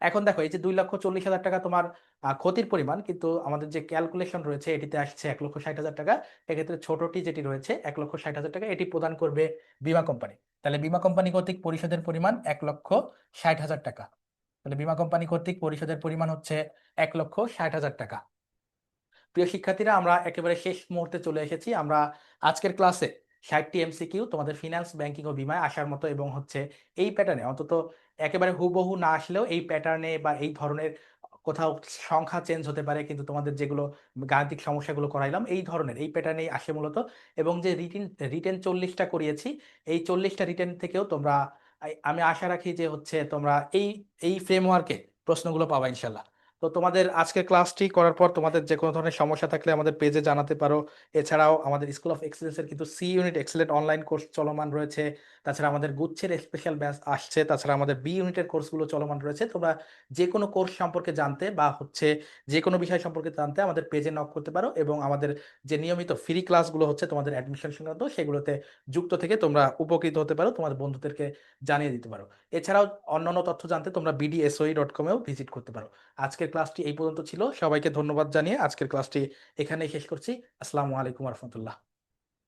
Speaker 1: এখন দেখো এই যে 2,40,000 টাকা তোমার ক্ষতির পরিমাণ, কিন্তু আমাদের যে ক্যালকুলেশন রয়েছে এটিতে আসছে 1,60,000 টাকা। এক্ষেত্রে ছোটটি যেটি রয়েছে 1,60,000 টাকা, এটি প্রদান করবে বীমা কোম্পানি। তাহলে বীমা কোম্পানি কর্তৃক পরিশোধের পরিমাণ 1,60,000 টাকা। তাহলে বীমা কোম্পানি কর্তৃক পরিশোধের পরিমাণ হচ্ছে 1,60,000 টাকা। প্রিয় শিক্ষার্থীরা, আমরা একেবারে শেষ মুহূর্তে চলে এসেছি। আমরা আজকের ক্লাসে 60টি এমসিকিউ তোমাদের ফিনান্স, ব্যাংকিং ও বীমায় আসার মতো, এবং হচ্ছে এই প্যাটার্নে অন্তত একেবারে হুবহু না আসলেও এই প্যাটার্নে বা এই ধরনের কোথাও সংখ্যা চেঞ্জ হতে পারে, কিন্তু তোমাদের যেগুলো গাণিতিক সমস্যাগুলো করাইলাম এই ধরনের এই প্যাটার্নেই আসে মূলত। এবং যে রিটেন রিটেন 40টা করিয়েছি, এই 40টা রিটেন থেকেও তোমরা আমি আশা রাখি যে হচ্ছে তোমরা এই এই ফ্রেমওয়ার্কে প্রশ্নগুলো পাবা ইনশাল্লাহ। তো তোমাদের আজকের ক্লাসটি করার পর তোমাদের যে কোনো ধরনের সমস্যা থাকলে আমাদের পেজে জানাতে পারো। এছাড়াও আমাদের স্কুল অফ এক্সেলেন্সের কিন্তু C unit excellent online course চলমান রয়েছে। তাছাড়া আমাদের গুচ্ছের স্পেশাল ব্যাচ আসছে। তাছাড়া আমাদের বি ইউনিটের কোর্সগুলো চলমান রয়েছে। তোমরা যে কোনো কোর্স সম্পর্কে জানতে বা হচ্ছে যে কোনো বিষয় সম্পর্কে জানতে আমাদের পেজে নক করতে পারো, এবং আমাদের যে নিয়মিত ফ্রি ক্লাসগুলো হচ্ছে তোমাদের অ্যাডমিশন সংক্রান্ত, সেগুলোতে যুক্ত থেকে তোমরা উপকৃত হতে পারো, তোমাদের বন্ধুদেরকে জানিয়ে দিতে পারো। এছাড়াও অন্যান্য তথ্য জানতে তোমরা bdsoi.com-এও ভিজিট করতে পারো। আজকের ক্লাসটি এই পর্যন্ত ছিল। সবাইকে ধন্যবাদ জানিয়ে আজকের ক্লাসটি এখানেই শেষ করছি। আসসালামু আলাইকুম রহমতুল্লাহ।